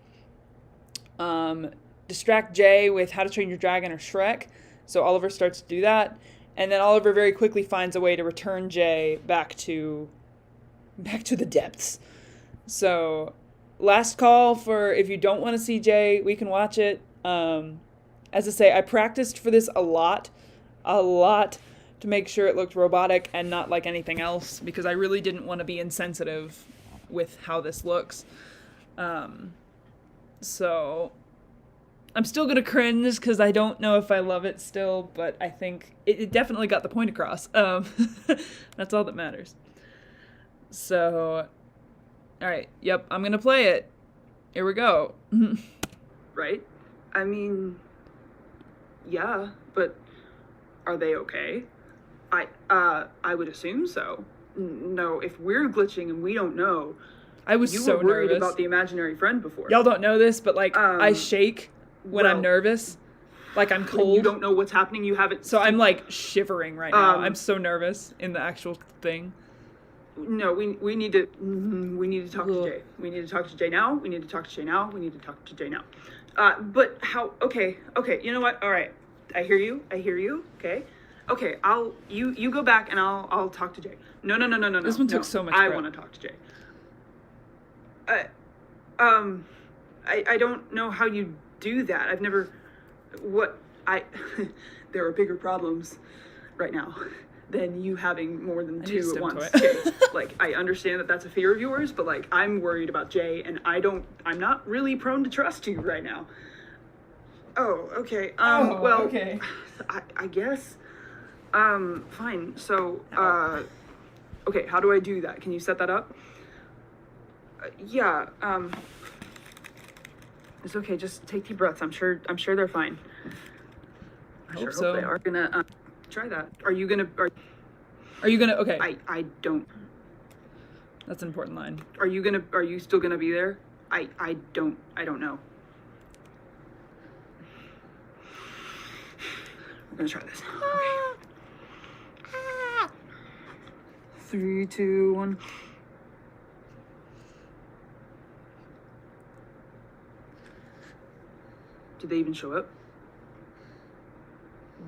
A: Distract Jay with How to Train Your Dragon or Shrek. So Oliver starts to do that. And then Oliver very quickly finds a way to return Jay back to the depths. So last call for if you don't want to see Jay, we can watch it. As I say, I practiced for this a lot to make sure it looked robotic and not like anything else because I really didn't want to be insensitive with how this looks. So I'm still going to cringe because I don't know if I love it still, but I think it definitely got the point across. That's all that matters. So, all right. Yep, I'm going to play it. Here we go.
B: Right? I mean, yeah, but are they okay? I would assume so. No, if we're glitching and we don't know,
A: I was
B: you
A: so
B: were worried
A: nervous.
B: about the imaginary friend before.
A: Y'all don't know this, but like I shake when I'm nervous. Like I'm cold.
B: You don't know what's happening. You haven't.
A: So I'm like shivering right now. I'm so nervous in the actual thing.
B: No, we need to talk to Jay. We need to talk to Jay now. We need to talk to Jay now. We need to talk to Jay now. But how? Okay. You know what? All right. I hear you. Okay. Okay, you go back and I'll talk to Jay. No.
A: This one took
B: no.
A: so much
B: I
A: prep.
B: want to talk to Jay. I don't know how you do that. I've never, there are bigger problems right now than you having more than
A: I need a
B: two at
A: stem
B: once.
A: toy.
B: Jay. Like, I understand that that's a fear of yours, but like, I'm worried about Jay, and I'm not really prone to trust you right now. Oh, okay. Well,
A: okay.
B: I guess. Fine. So, okay, how do I do that? Can you set that up? Yeah, it's okay, just take deep breaths. I'm sure they're fine. I
A: Hope
B: sure
A: so.
B: hope they are gonna try that. Are you gonna
A: Okay.
B: I don't.
A: That's an important line.
B: Are you still gonna be there? I don't know. We're gonna try this. Okay. 3, 2, 1. Did they even show up?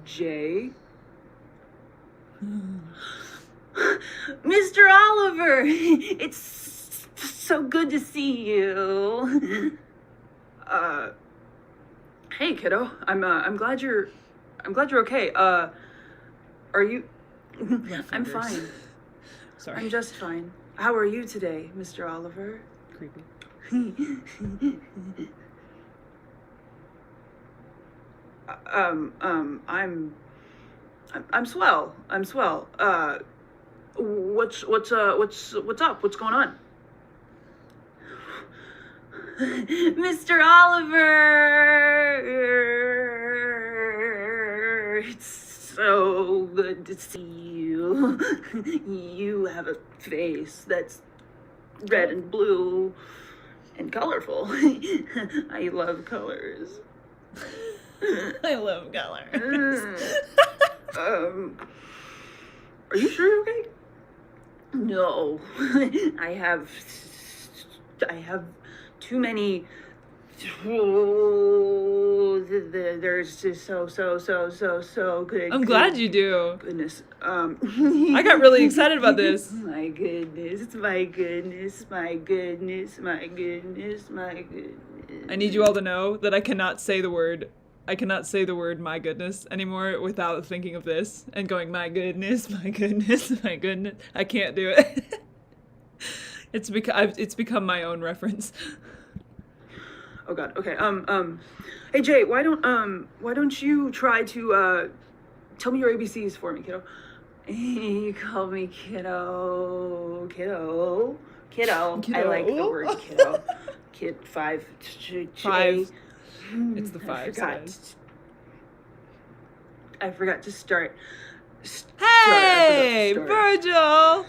B: Jay?
D: Mr. Oliver, it's so good to see you.
B: Hey kiddo. I'm glad you're okay. Are you I'm
A: fingers.
B: fine.
A: Sorry.
B: I'm just fine. How are you today, Mr. Oliver?
A: Creepy.
B: I'm swell. I'm swell. What's up? What's going on?
D: Mr. Oliver, it's so good to see you.
B: You have a face that's red and blue and colorful. I love colors.
A: I love colors.
B: Are you sure you're okay?
D: No,
B: I have too many. There's just so good.
A: I'm glad you do.
B: Goodness.
A: I got really excited about this.
B: My goodness, my goodness, my goodness, my goodness, my goodness.
A: I need you all to know that I cannot say the word my goodness anymore without thinking of this and going, my goodness, my goodness, my goodness. I can't do it. It's become my own reference.
B: Oh God. Okay. Hey Jay, why don't you try to tell me your ABCs for me, kiddo?
D: you call me kiddo. I like the word kiddo. Kid 5.
A: Five. It's the 5.
B: I forgot to start.
A: Hey,
B: Start.
A: Virgil!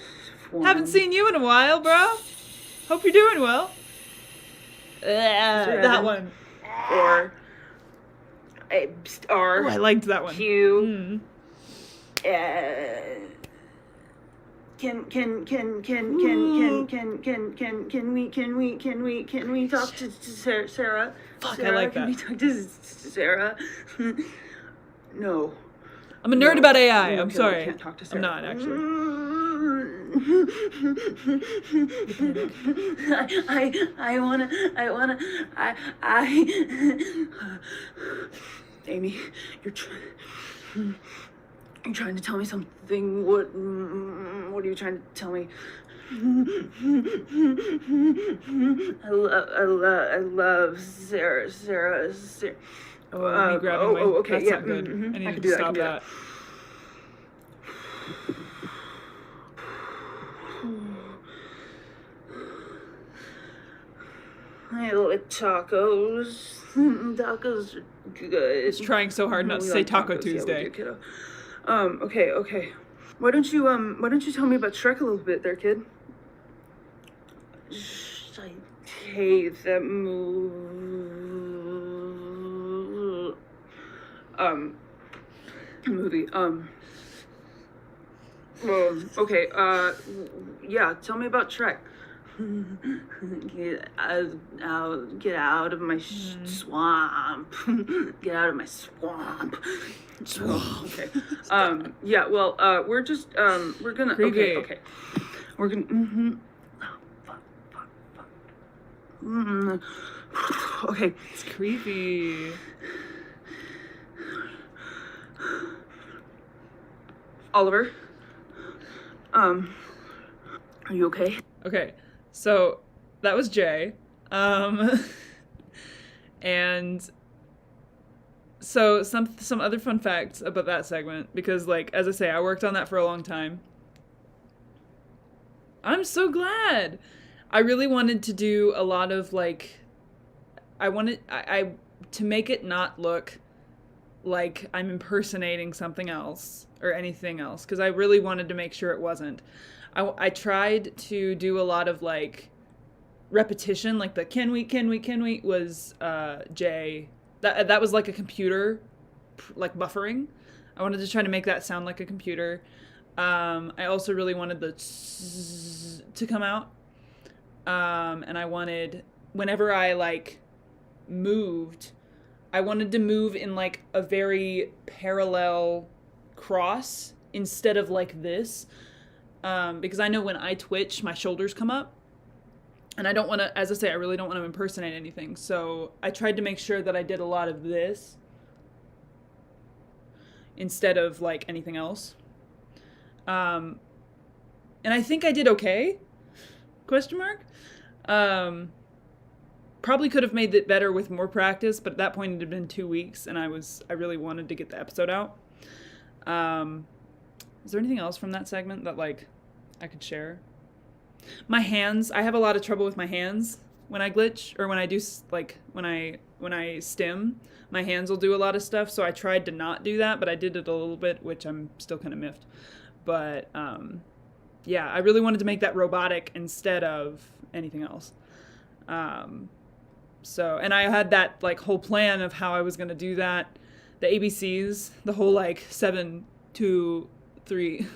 A: Haven't seen you in a while, bro. Hope you're doing well. That one.
B: Or
A: Oh, I liked that one.
D: Q.
B: Can we talk to Sarah?
A: Fuck,
B: Sarah,
A: I like
B: can
A: that.
B: we talk to Sarah? No.
A: I'm a nerd about AI.
B: No,
A: I'm
B: kiddo,
A: sorry.
B: I can't talk to Sarah.
A: I'm not, actually.
B: I wanna, Amy, you're trying to tell me something. What are you trying to tell me? I love Sarah.
A: Oh, me grabbing my...
B: okay,
A: That's
B: yeah.
A: not good.
B: Mm-hmm.
A: I need
B: I
A: to
B: can do that, I
A: stop
B: can do
A: that.
B: I like tacos. Tacos are good.
A: He's trying so hard not to
B: We
A: say
B: like
A: Taco
B: tacos. Yeah, we
A: Tuesday.
B: do, kiddo. Okay. Why don't you tell me about Shrek a little bit there, kid? I hate that movie. Okay, yeah, tell me about Shrek.
D: Get out of my swamp. Get out of my swamp.
B: Okay. Yeah, well, we're just, we're gonna,
A: Creepy.
B: okay. We're gonna, okay.
A: It's creepy.
B: Oliver, are you okay?
A: Okay, so that was Jay. And so some other fun facts about that segment, because like as I say, I worked on that for a long time. I'm so glad. I really wanted to do a lot of like I to make it not look like I'm impersonating something else or anything else, because I really wanted to make sure it wasn't. I tried to do a lot of like repetition, like the can we was Jay. That was like a computer, like buffering. I wanted to try to make that sound like a computer. I also really wanted the to come out. And I wanted, whenever I like moved, I wanted to move in like a very parallel cross instead of like this. Because I know when I twitch, my shoulders come up. And I don't want to, as I say, I really don't want to impersonate anything. So I tried to make sure that I did a lot of this instead of like anything else. And I think I did okay? Question mark? Probably could have made it better with more practice, but at that point it had been 2 weeks, and I really wanted to get the episode out. Is there anything else from that segment that like I could share? My hands, I have a lot of trouble with my hands when I glitch, or when I do like when I stim. My hands will do a lot of stuff, so I tried to not do that, but I did it a little bit, which I'm still kind of miffed. But yeah, I really wanted to make that robotic instead of anything else. So, and I had that like whole plan of how I was going to do that. The ABCs, the whole like 7, 2, 3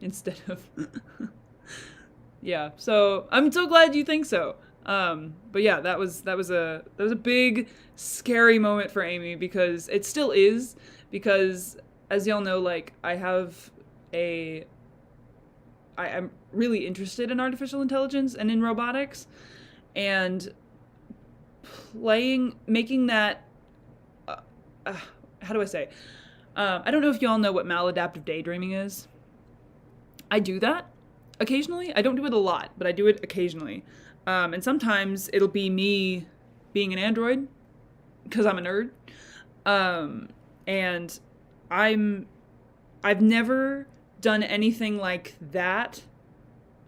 A: instead of yeah. So I'm so glad you think so. But yeah, that was a big scary moment for Amy, because it still is, because as y'all know, like I'm really interested in artificial intelligence and in robotics, and making that, how do I say? I don't know if y'all know what maladaptive daydreaming is. I do that occasionally. I don't do it a lot, but I do it occasionally. And sometimes it'll be me being an android, because I'm a nerd. And I've never done anything like that.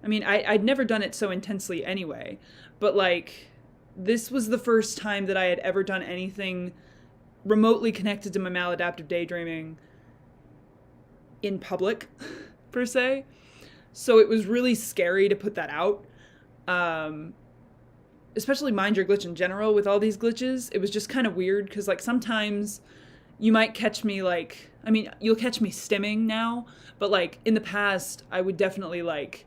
A: I mean, I'd never done it so intensely anyway, but like, this was the first time that I had ever done anything remotely connected to my maladaptive daydreaming in public, per se. So it was really scary to put that out. Especially Mind Your Glitch in general, with all these glitches. It was just kind of weird, because like sometimes you might catch me like, I mean, you'll catch me stimming now, but like in the past, I would definitely like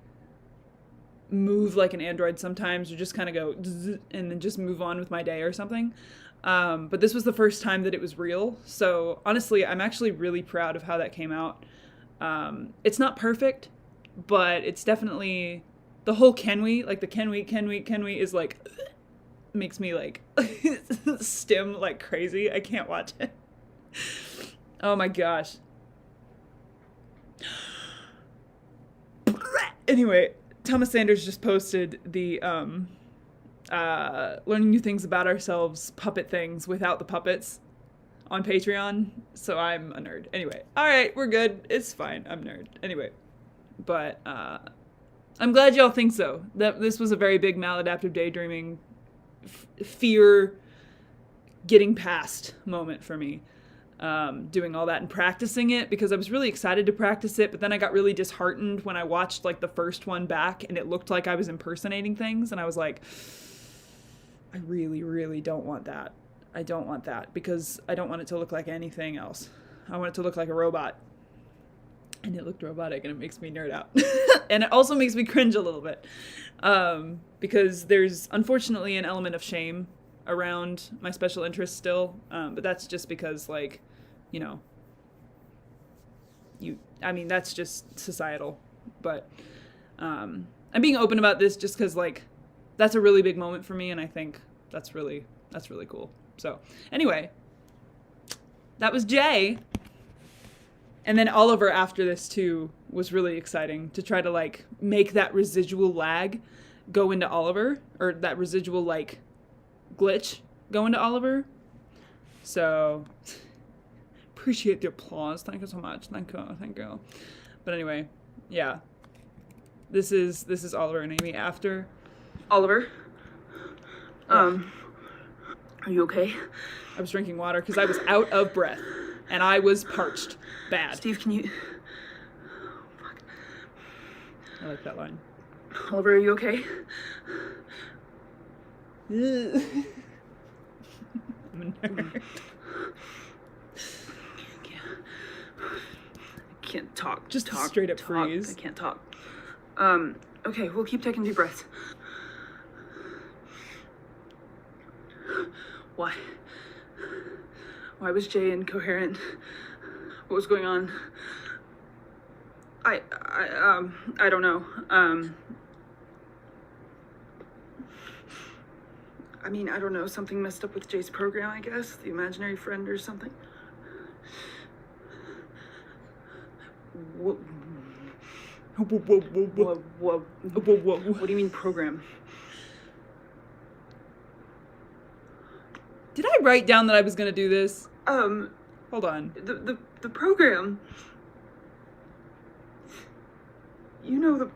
A: move like an android sometimes, or just kind of go and then just move on with my day or something. But this was the first time that it was real. So honestly, I'm actually really proud of how that came out. It's not perfect, but it's definitely, the whole can we is like, makes me like stim like crazy. I can't watch it. Oh my gosh. Anyway, Thomas Sanders just posted the learning new things about ourselves puppet things without the puppets on Patreon. So I'm a nerd. Anyway, all right, we're good. It's fine. I'm a nerd. Anyway, but I'm glad y'all think so. That this was a very big maladaptive daydreaming fear getting past moment for me. Doing all that and practicing it, because I was really excited to practice it, but then I got really disheartened when I watched like the first one back and it looked like I was impersonating things, and I was like, I really, really don't want that. I don't want that, because I don't want it to look like anything else. I want it to look like a robot. and it looked robotic, and it makes me nerd out. And it also makes me cringe a little bit, because there's unfortunately an element of shame around my special interests still, but that's just because, like, you know, that's just societal. But I'm being open about this just because, like, that's a really big moment for me, and I think that's really cool. So anyway, that was Jay. And then Oliver after this too was really exciting to try to, like, make that residual lag go into Oliver, or that residual, like, glitch go into Oliver. So appreciate the applause. Thank you so much. Thank you. But anyway, yeah. This is Oliver and Amy after.
B: Oliver? Are you okay?
A: I was drinking water because I was out of breath and I was parched bad.
B: Steve, can you... Fuck.
A: I like that line.
B: Oliver, are you okay?
A: I'm a nerd.
B: I can't talk.
A: Just
B: talk,
A: straight up
B: talk.
A: freeze.
B: I can't talk. Okay, we'll keep taking deep breaths. Why? Why was Jay incoherent? What was going on? I don't know. I mean, I don't know. Something messed up with Jay's program, I guess. The imaginary friend or something. What do you mean program?
A: Did I write down that I was gonna do this?
B: Hold
A: on.
B: The program. You know the...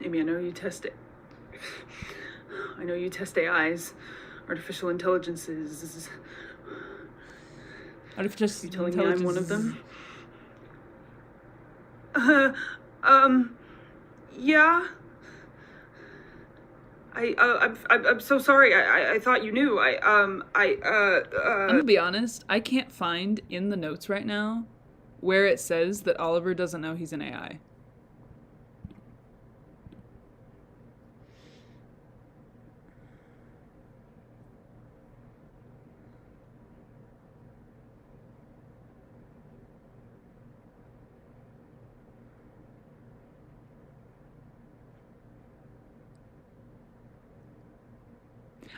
B: Amy, I know you test it. I know you test AIs, artificial intelligences.
A: Artificial
B: You telling me I'm one of them? Yeah. I'm so sorry. I thought you knew.
A: I'm gonna be honest. I can't find in the notes right now where it says that Oliver doesn't know he's an AI.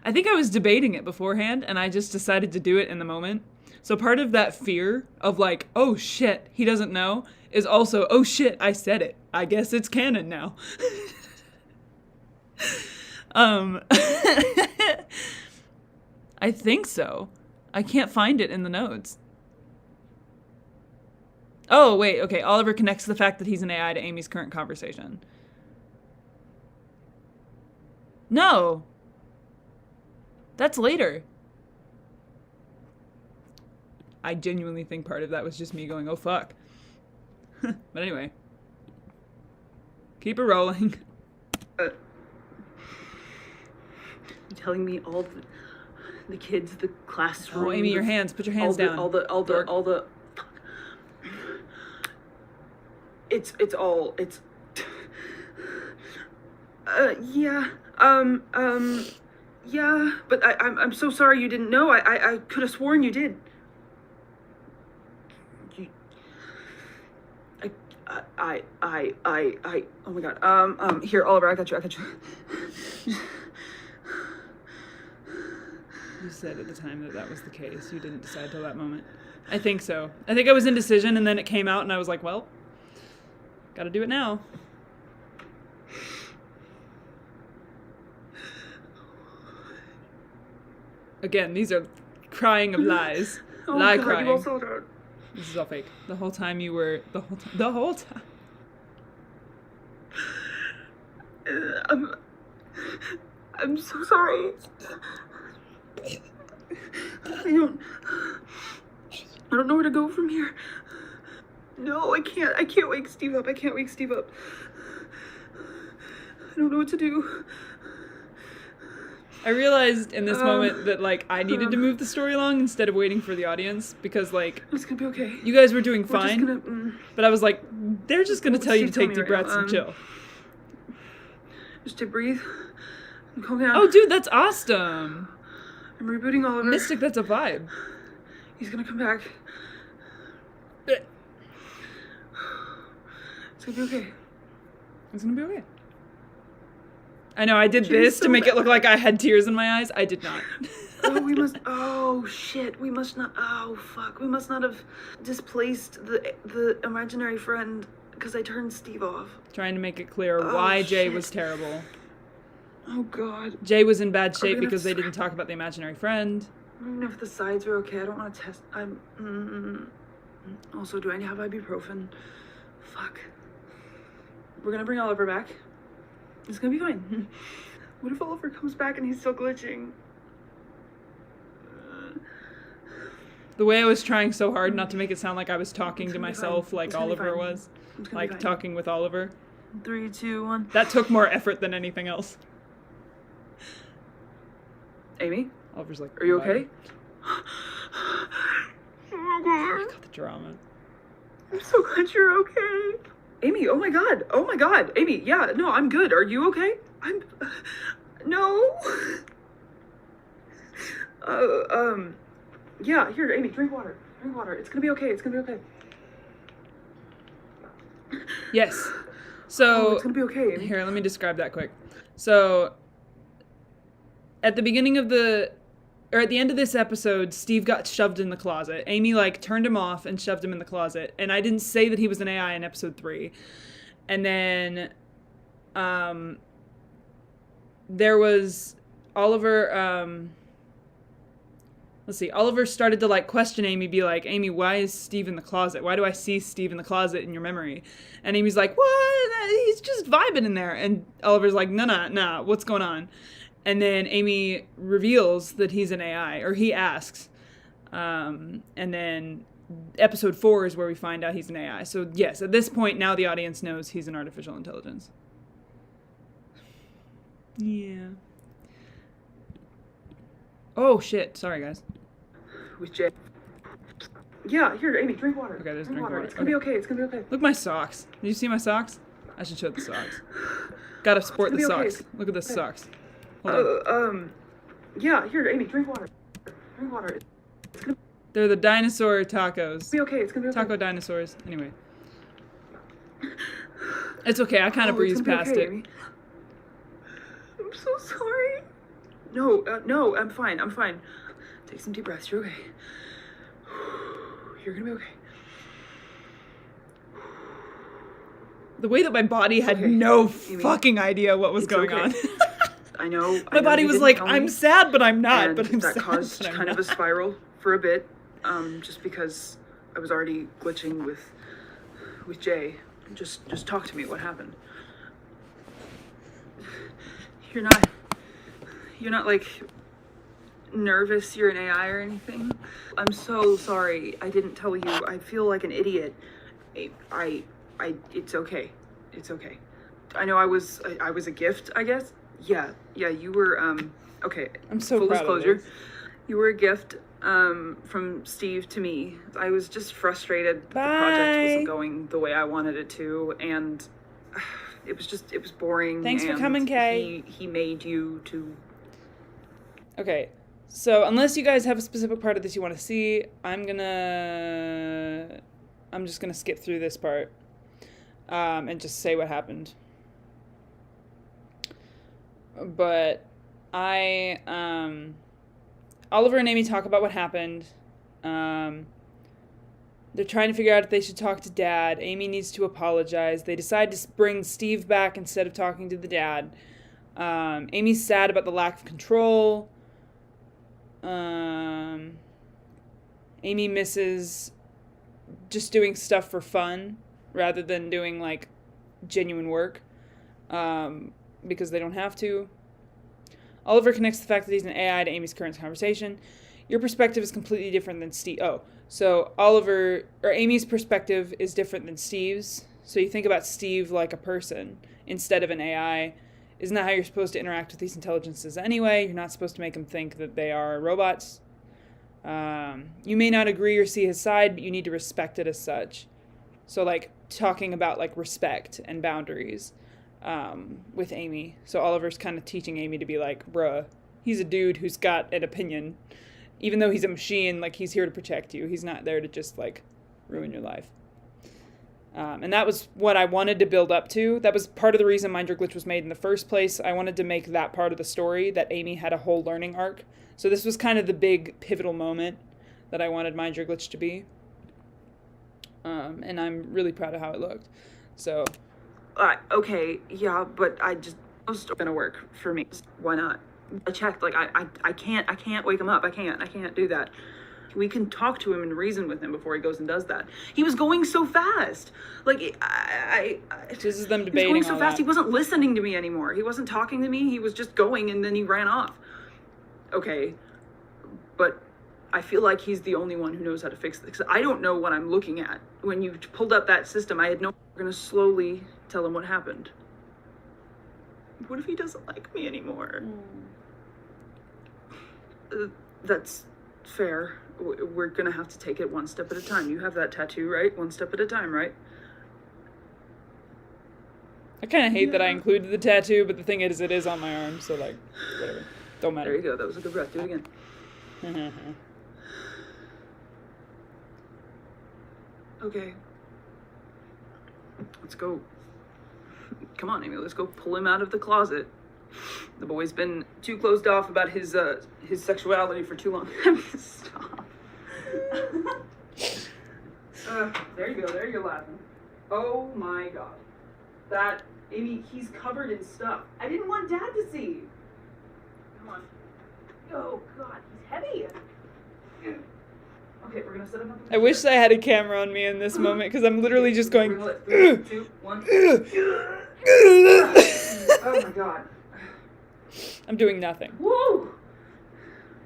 A: I think I was debating it beforehand, and I just decided to do it in the moment. So part of that fear of, like, oh shit, he doesn't know, is also, oh shit, I said it. I guess it's canon now. I think so. I can't find it in the notes. Oh, wait, okay. Oliver connects the fact that he's an AI to Amy's current conversation. No. That's later. I genuinely think part of that was just me going, oh fuck. But anyway. Keep it rolling.
B: You telling me all the kids, the classroom...
A: Oh, Amy, your hands. Put your hands down.
B: All the... It's all... Yeah. Yeah, but I'm so sorry you didn't know. I could have sworn you did. Oh my god. Here, Oliver, I got you.
A: You said at the time that was the case. You didn't decide till that moment. I think so. I think I was indecision, and then it came out, and I was like, well, gotta do it now. Again, these are crying of lies. Lie crying.
B: You also don't.
A: This is all fake. The whole time you were... The whole time.
B: I'm so sorry. I don't know where to go from here. No, I can't wake Steve up. I don't know what to do.
A: I realized in this moment that, like, I needed to move the story along instead of waiting for the audience because, like,
B: It's gonna be okay.
A: you guys were doing
B: We're just
A: fine,
B: gonna,
A: but I was like, they're just gonna
B: What
A: tell you to
B: Steve
A: take
B: told
A: deep
B: me right
A: breaths
B: now,
A: and chill.
B: just to breathe and calm down.
A: Oh, dude, that's awesome.
B: I'm rebooting Oliver.
A: Mystic, that's a vibe.
B: He's gonna come back.
A: Eh.
B: It's gonna be okay.
A: It's gonna be okay. I know, I did
B: She's
A: this to
B: so
A: make it look
B: bad.
A: like I had tears in my eyes. I did not.
B: Oh, we must. Oh shit. We must not. Oh fuck. We must not have displaced the imaginary friend because I turned Steve off.
A: Trying to make it clear
B: Oh,
A: why Jay
B: shit.
A: was terrible.
B: Oh god.
A: Jay was in bad
B: we
A: shape
B: gonna
A: because they
B: have to
A: didn't talk about the imaginary friend.
B: I don't even know if the sides are okay. I don't want to test. Also, do I have ibuprofen? Fuck. We're gonna bring Oliver back. It's gonna be fine. What if Oliver comes back and he's still glitching?
A: The way I was trying so hard not to make it sound like I was talking
B: It's
A: to
B: gonna be
A: myself
B: fine.
A: like
B: It's gonna be
A: Oliver
B: fine.
A: was.
B: It's gonna be
A: Like
B: fine.
A: talking with Oliver.
B: 3, 2, 1.
A: That took more effort than anything else.
B: Amy,
A: Oliver's like,
B: are you
A: "Bye."
B: okay? Oh god.
A: Got the drama.
B: I'm so glad you're okay. Amy, oh my god. Oh my god. Amy, yeah, no, I'm good. Are you okay? I'm no. Yeah, here, Amy, drink water. Drink water. It's gonna be okay. It's gonna be okay.
A: Yes.
B: Oh,
A: So
B: it's gonna be okay, Amy.
A: here, let me describe that quick. So at the beginning of at the end of this episode, Steve got shoved in the closet. Amy, like, turned him off and shoved him in the closet. And I didn't say that he was an AI in episode 3. And then, there was Oliver, let's see, Oliver started to, like, question Amy, be like, Amy, why is Steve in the closet? Why do I see Steve in the closet in your memory? And Amy's like, what? He's just vibing in there. And Oliver's like, nah, what's going on? And then Amy reveals that he's an AI, or he asks. And then episode 4 is where we find out he's an AI. So yes, at this point, now the audience knows he's an artificial intelligence. Yeah. Oh, shit. Sorry, guys.
B: With Jay. Yeah, here, Amy, drink water.
A: Okay, there's
B: drink
A: drink water.
B: It's gonna be okay. It's gonna be okay.
A: Look at my socks. Did you see my socks? I should show the socks. Gotta sport the
B: It's gonna be okay.
A: socks. Look at the
B: Okay.
A: socks. Hold on.
B: Yeah, here, Amy, drink water. Drink water. It's gonna
A: They're the dinosaur tacos.
B: be okay. It's gonna be okay.
A: Taco dinosaurs. Anyway. It's okay. I kind of
B: Oh, it's
A: breezed
B: gonna be
A: past
B: okay,
A: it.
B: Amy. I'm so sorry. No, I'm fine. I'm fine. Take some deep breaths. You're okay. You're gonna be okay.
A: The way that my body had
B: Okay,
A: no
B: Amy,
A: fucking idea what was
B: it's
A: going
B: okay.
A: on.
B: I know.
A: My body was like, I'm sad, but I'm not.
B: And
A: But I'm
B: that
A: sad,
B: caused
A: but I'm
B: kind
A: not.
B: of a spiral for a bit, just because I was already glitching with Jay. Just talk to me. What happened? You're not like nervous. You're an AI or anything. I'm so sorry. I didn't tell you. I feel like an idiot. I it's okay. It's okay. I know I was a gift, I guess. Yeah, you were, okay.
A: I'm so
B: full
A: proud of
B: disclosure.
A: this.
B: You were a gift, from Steve to me. I was just frustrated that the project
A: Bye.
B: wasn't going the way I wanted it to, and it was boring.
A: Thanks for
B: and
A: coming, Kay.
B: He made you to.
A: Okay, so unless you guys have a specific part of this you want to see, I'm just gonna skip through this part, and just say what happened. But Oliver and Amy talk about what happened. They're trying to figure out if they should talk to Dad. Amy needs to apologize. They decide to bring Steve back instead of talking to the dad. Amy's sad about the lack of control. Amy misses just doing stuff for fun rather than doing, like, genuine work, because they don't have to. Oliver connects the fact that he's an AI to Amy's current conversation. Your perspective is completely different than Steve. Oh, so Amy's perspective is different than Steve's. So you think about Steve like a person instead of an AI. Isn't that how you're supposed to interact with these intelligences anyway? You're not supposed to make them think that they are robots. You may not agree or see his side, but you need to respect it as such. So, like, talking about, like, respect and boundaries with Amy. So Oliver's kind of teaching Amy to be like, bruh, he's a dude who's got an opinion. Even though he's a machine, like, he's here to protect you. He's not there to just, like, ruin your life. And that was what I wanted to build up to. That was part of the reason Mind Your Glitch was made in the first place. I wanted to make that part of the story, that Amy had a whole learning arc. So this was kind of the big pivotal moment that I wanted Mind Your Glitch to be. And I'm really proud of how it looked. So.
D: Okay, yeah, but it's gonna work for me. Why not? I checked, like, I can't wake him up. I can't do that. We can talk to him and reason with him before he goes and does that. He was going so fast. Like,
A: This is them
D: he was
A: debating
D: going so
A: all
D: fast,
A: that.
D: he wasn't listening to me anymore. He wasn't talking to me. He was just going, and then he ran off. Okay, but I feel like he's the only one who knows how to fix this. I don't know what I'm looking at. When you pulled up that system, I had no... We're gonna slowly tell him what happened. What if he doesn't like me anymore? That's fair. We're gonna have to take it one step at a time. You have that tattoo, right? One step at a time, right?
A: I kind of hate that I included the tattoo, but the thing is, it is on my arm, so, like, whatever. Don't matter.
D: There you go. That was a good breath. Do it again. Okay. Let's go. Come on, Amy. Let's go pull him out of the closet. The boy's been too closed off about his sexuality for too long. Stop. There you go. There you're laughing. Oh my God. That, Amy, he's covered in stuff. I didn't want Dad to see. Come on. Oh God, he's heavy. Okay, we're gonna set him up.
A: I wish I had a camera on me in this moment, because I'm literally just going...
D: 3, 2, 1. Oh my God.
A: I'm doing nothing.
D: Woo!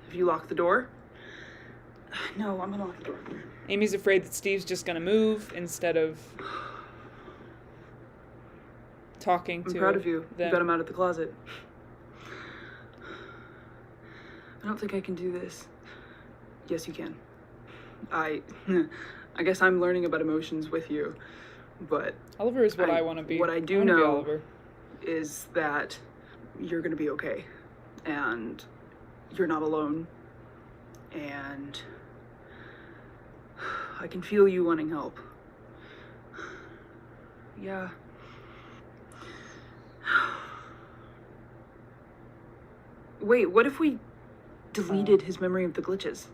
D: Have you locked the door? No, I'm gonna lock the door.
A: Amy's afraid that Steve's just gonna move instead of talking to
D: I'm proud of you.
A: them.
D: You got him out of the closet. I don't think I can do this. Yes, you can. I guess I'm learning about emotions with you, but
A: Oliver is what I want to be.
D: What I do
A: wanna be
D: know
A: Oliver.
D: is that you're gonna be okay, and you're not alone, and I can feel you wanting help. Yeah. Wait, what if we deleted his memory of the glitches?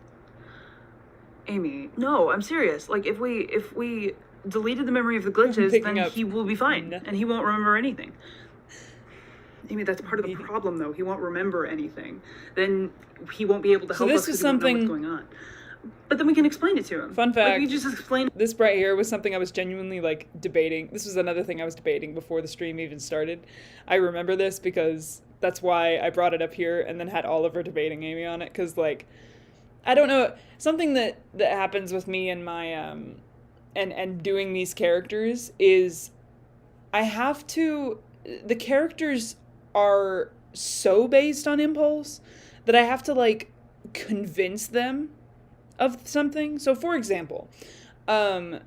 D: Amy, no, I'm serious. Like, if we deleted the memory of the glitches,
A: Picking
D: then
A: up
D: he will be fine,
A: nothing.
D: and he won't remember anything. Amy, that's part of the problem, though. He won't remember anything. Then he won't be able to
A: So
D: help
A: this
D: us
A: was
D: because he won't know
A: something-
D: what's going on. But then we can explain it to him.
A: Fun
D: Like,
A: fact.
D: we just explain.
A: This right here was something I was genuinely, like, debating. This was another thing I was debating before the stream even started. I remember this because that's why I brought it up here and then had Oliver debating Amy on it. Because, like, I don't know. Something that happens with me and my, and doing these characters is I have to, the characters are so based on impulse that I have to, like, convince them of something. So, for example, the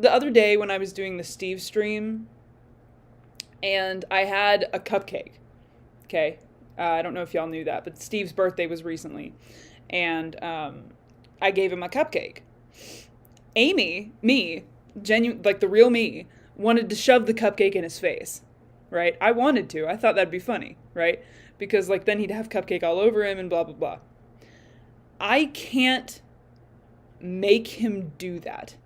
A: other day when I was doing the Steve stream, and I had a cupcake, okay? I don't know if y'all knew that, but Steve's birthday was recently, and I gave him a cupcake. Amy, me, like the real me, wanted to shove the cupcake in his face, right? I wanted to. I thought that'd be funny, right? Because, like, then he'd have cupcake all over him and blah, blah, blah. I can't make him do that.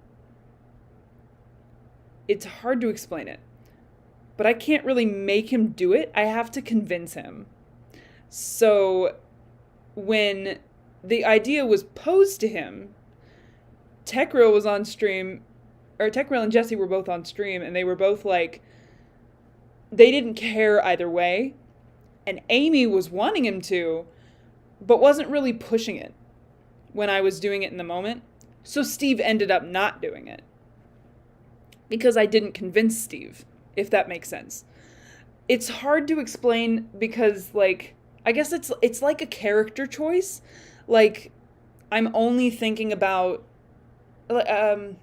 A: It's hard to explain it, but I can't really make him do it. I have to convince him. So when the idea was posed to him, TechReal was on stream, or TechReal and Jesse were both on stream, and they were both like, they didn't care either way, and Amy was wanting him to, but wasn't really pushing it when I was doing it in the moment. So Steve ended up not doing it. Because I didn't convince Steve, if that makes sense. it's hard to explain because, like, I guess it's like a character choice. Like, I'm only thinking about, when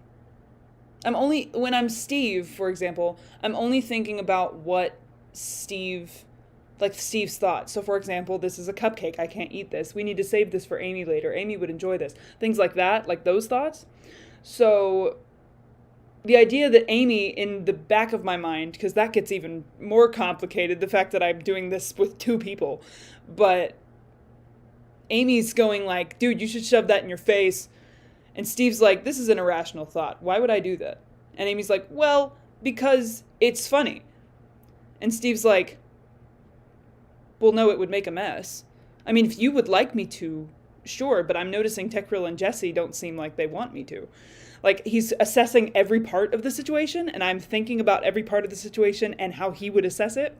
A: I'm Steve, for example, I'm only thinking about what Steve's thoughts. So, for example, this is a cupcake. I can't eat this. We need to save this for Amy later. Amy would enjoy this. Things like that, like those thoughts. So, the idea that Amy, in the back of my mind, because that gets even more complicated, the fact that I'm doing this with two people, but Amy's going like, dude, you should shove that in your face. And Steve's like, this is an irrational thought. Why would I do that? And Amy's like, well, because it's funny. And Steve's like, well, no, it would make a mess. I mean, if you would like me to, sure, but I'm noticing Tekril and Jesse don't seem like they want me to. Like, he's assessing every part of the situation, and I'm thinking about every part of the situation and how he would assess it.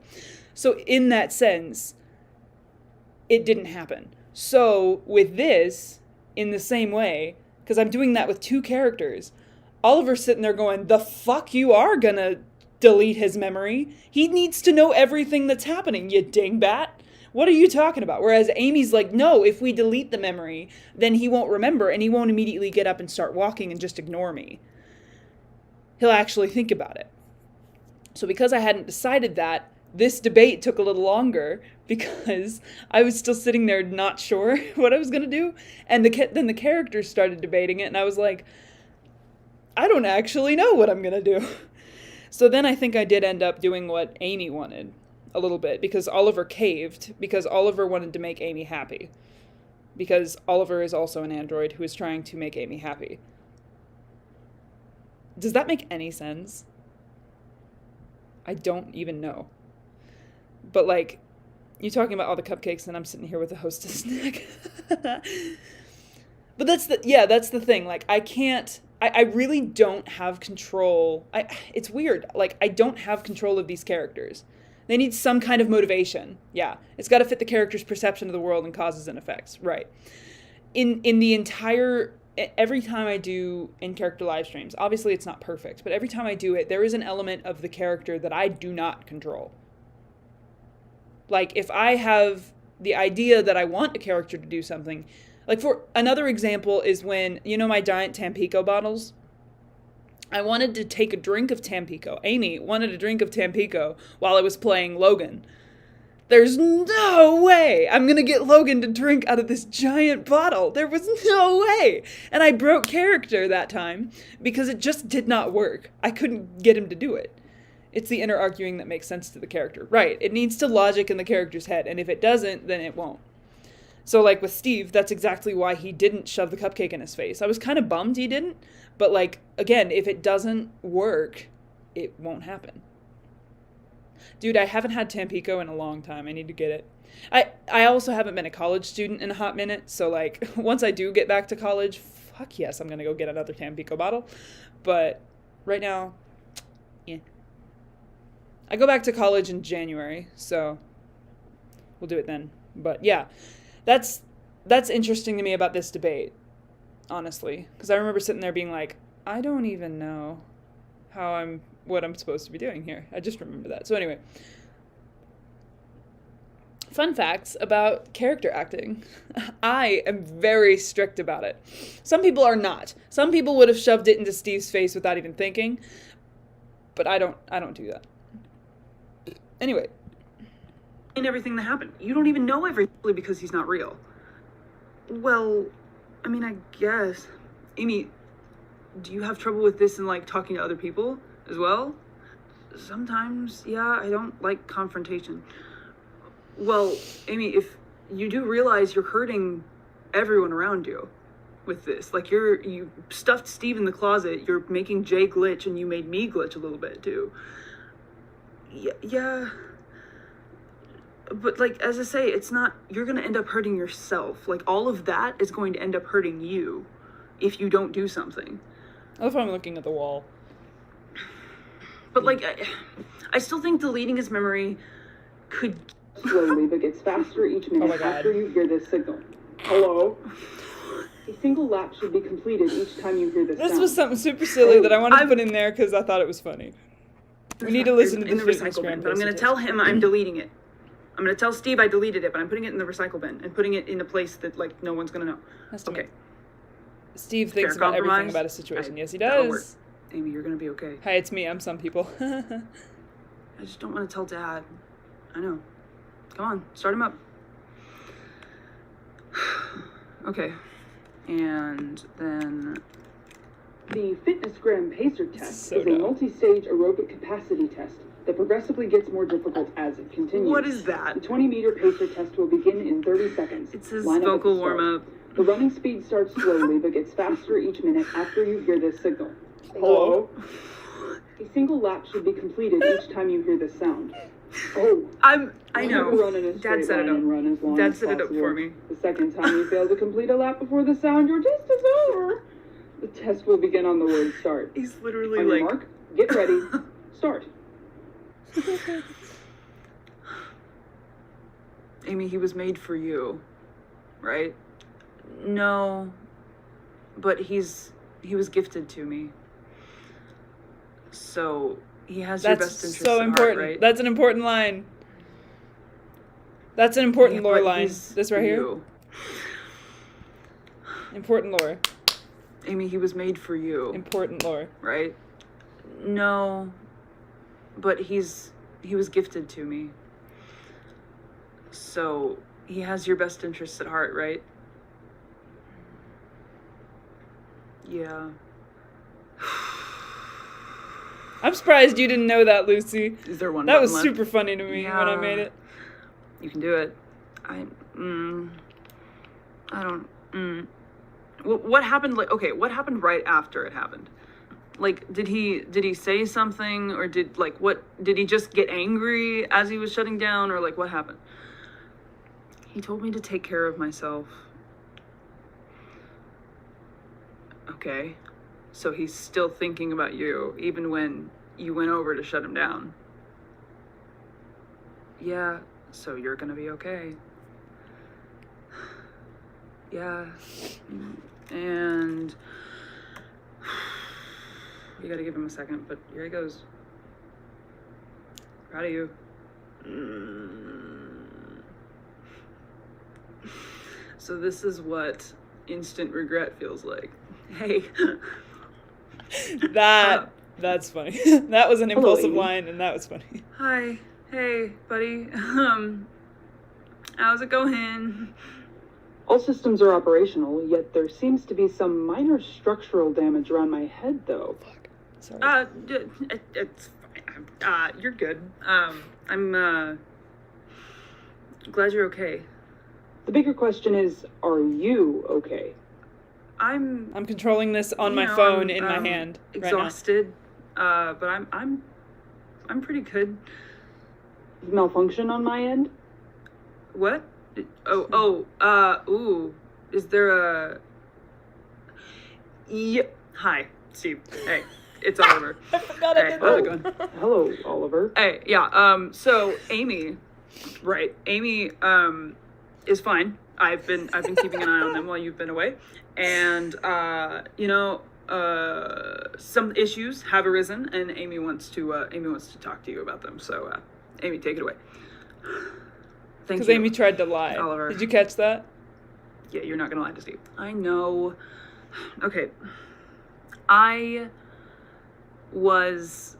A: So in that sense, it didn't happen. So with this, in the same way, because I'm doing that with two characters, Oliver's sitting there going, the fuck you are gonna delete his memory? He needs to know everything that's happening, you dingbat. What are you talking about? Whereas Amy's like, no, if we delete the memory, then he won't remember and he won't immediately get up and start walking and just ignore me. He'll actually think about it. So because I hadn't decided that, this debate took a little longer because I was still sitting there not sure what I was going to do. And then the characters started debating it and I was like, I don't actually know what I'm going to do. So then I think I did end up doing what Amy wanted. A little bit, because Oliver caved, because Oliver wanted to make Amy happy. Because Oliver is also an android who is trying to make Amy happy. Does that make any sense? I don't even know. But, like, you're talking about all the cupcakes and I'm sitting here with a Hostess neck. But that's the thing. Like, I really don't have control. It's weird. Like, I don't have control of these characters. They need some kind of motivation. Yeah. It's got to fit the character's perception of the world and causes and effects. Right. In the entire, every time I do in-character live streams, obviously it's not perfect, but every time I do it, there is an element of the character that I do not control. Like, if I have the idea that I want a character to do something, like, for another example is when, you know, my giant Tampico bottles? I wanted to take a drink of Tampico. Amy wanted a drink of Tampico while I was playing Logan. There's no way I'm going to get Logan to drink out of this giant bottle. There was no way. And I broke character that time because it just did not work. I couldn't get him to do it. It's the inner arguing that makes sense to the character. Right. It needs to logic in the character's head. And if it doesn't, then it won't. So, like, with Steve, that's exactly why he didn't shove the cupcake in his face. I was kind of bummed he didn't. But, like, again, if it doesn't work, it won't happen. Dude, I haven't had Tampico in a long time. I need to get it. I also haven't been a college student in a hot minute. So, like, once I do get back to college, fuck yes, I'm going to go get another Tampico bottle. But right now, yeah. I go back to college in January, so we'll do it then. But, yeah. That's interesting to me about this debate, honestly, because I remember sitting there being like, I don't even know what I'm supposed to be doing here. I just remember that. So anyway, fun facts about character acting. I am very strict about it. Some people are not. Some people would have shoved it into Steve's face without even thinking, but I don't do that. Anyway.
D: And everything that happened. You don't even know everything because he's not real. Well, I mean, I guess. Amy, do you have trouble with this and, like, talking to other people as well? Sometimes, yeah, I don't like confrontation. Well, Amy, if you do realize you're hurting everyone around you with this, like, you stuffed Steve in the closet, you're making Jay glitch, and you made me glitch a little bit too. Yeah. But, like, as I say, it's not, you're going to end up hurting yourself. Like, all of that is going to end up hurting you if you don't do something.
A: I love how I'm looking at the wall.
D: But, like, I still think deleting his memory could...
C: Slowly, but gets faster each minute
A: Oh my God.
C: after you hear this signal. Hello? A single lap should be completed each time you hear this sound.
A: This was something super silly that I wanted to put in there because I thought it was funny. We need to listen to
D: in
A: the
D: the
A: fitness
D: recycle bin,
A: gram
D: but I'm gonna
A: post-it
D: tell
A: test.
D: him I'm deleting it. I'm gonna tell Steve I deleted it, but I'm putting it in the recycle bin and putting it in a place that like no one's gonna know.
A: Has to
D: Okay.
A: make- Steve thinks
D: Fair
A: about everything
D: compromise?
A: about a situation. Yes, he
D: That'll work.
A: does.
D: Amy, you're gonna be okay.
A: Hi, it's me. I'm some people.
D: I just don't want to tell Dad. I know. Come on, start him up. Okay. And then
C: The FitnessGram Pacer test
A: So
C: is a
A: dumb.
C: multi-stage aerobic capacity test that progressively gets more difficult as it continues.
D: what is
C: The
D: that?
C: 20-meter pacer test will begin in 30 seconds.
D: It's his
C: Line up at
D: vocal
C: the start.
D: warm-up.
C: The running speed starts slowly but gets faster each minute after you hear this signal.
A: Hello?
C: A single lap should be completed each time you hear this sound. Oh,
D: I
C: never
D: know.
C: run in a
D: Dad
C: straight
D: set it
C: line
D: up.
C: and run as long
D: Dad
C: as
D: set it up
C: possible.
D: for me.
C: The second time you fail to complete a lap before the sound, your test is over. The test will begin on the word start.
D: He's literally
C: On your
D: like
C: mark, get ready, start.
D: Amy, he was made for you, right? No, but he was gifted to me. So he has your best
A: That's
D: interest
A: so
D: at
A: important.
D: heart, right?
A: That's an important line. That's an important lore
D: but
A: line.
D: he's
A: This right here.
D: you.
A: Important lore.
D: Amy, he was made for you,
A: Important lore.
D: right? No, but he was gifted to me. So he has your best interests at heart, right? Yeah.
A: I'm surprised you didn't know that, Lucy.
D: Is there one
A: That was
D: button left?
A: super funny to me when I
D: Yeah.
A: made it.
D: You can do it. I don't. What happened? Like, okay, what happened right after it happened? Like, did he say something, or did he just get angry as he was shutting down, or like what happened? He told me to take care of myself. Okay, so he's still thinking about you, even when you went over to shut him down. Yeah, so you're gonna be okay. Yeah. And you gotta give him a second, but here he goes. Proud of you. So this is what instant regret feels like. Hey.
A: That's funny. That was an
C: Hello,
A: impulsive
C: Amy.
A: line, and that was funny.
D: Hi. Hey, buddy. How's it going?
C: All systems are operational, yet there seems to be some minor structural damage around my head, though.
A: Sorry.
D: It's fine. You're good. I'm glad you're okay.
C: The bigger question is, are you okay?
D: I'm
A: I'm controlling this on my
D: you know,
A: phone
D: I'm,
A: in my hand right now.
D: exhausted. But I'm pretty good.
C: Malfunction on my end?
D: What? Ooh. Is there a... Yeah. Hi, Steve. Hey, it's Oliver.
A: I forgot
D: Hey,
A: I did
D: how's it
A: that.
D: going?
C: Hello, Oliver.
D: Hey, yeah, so Amy, right, Amy, is fine. I've been keeping an eye on them while you've been away. And, some issues have arisen, and Amy wants to talk to you about them. So, Amy, take it away. Thank
A: Because
D: you.
A: Amy tried to lie.
D: Oliver.
A: Did you catch that?
D: Yeah, you're not gonna lie to Steve. I know. Okay. I was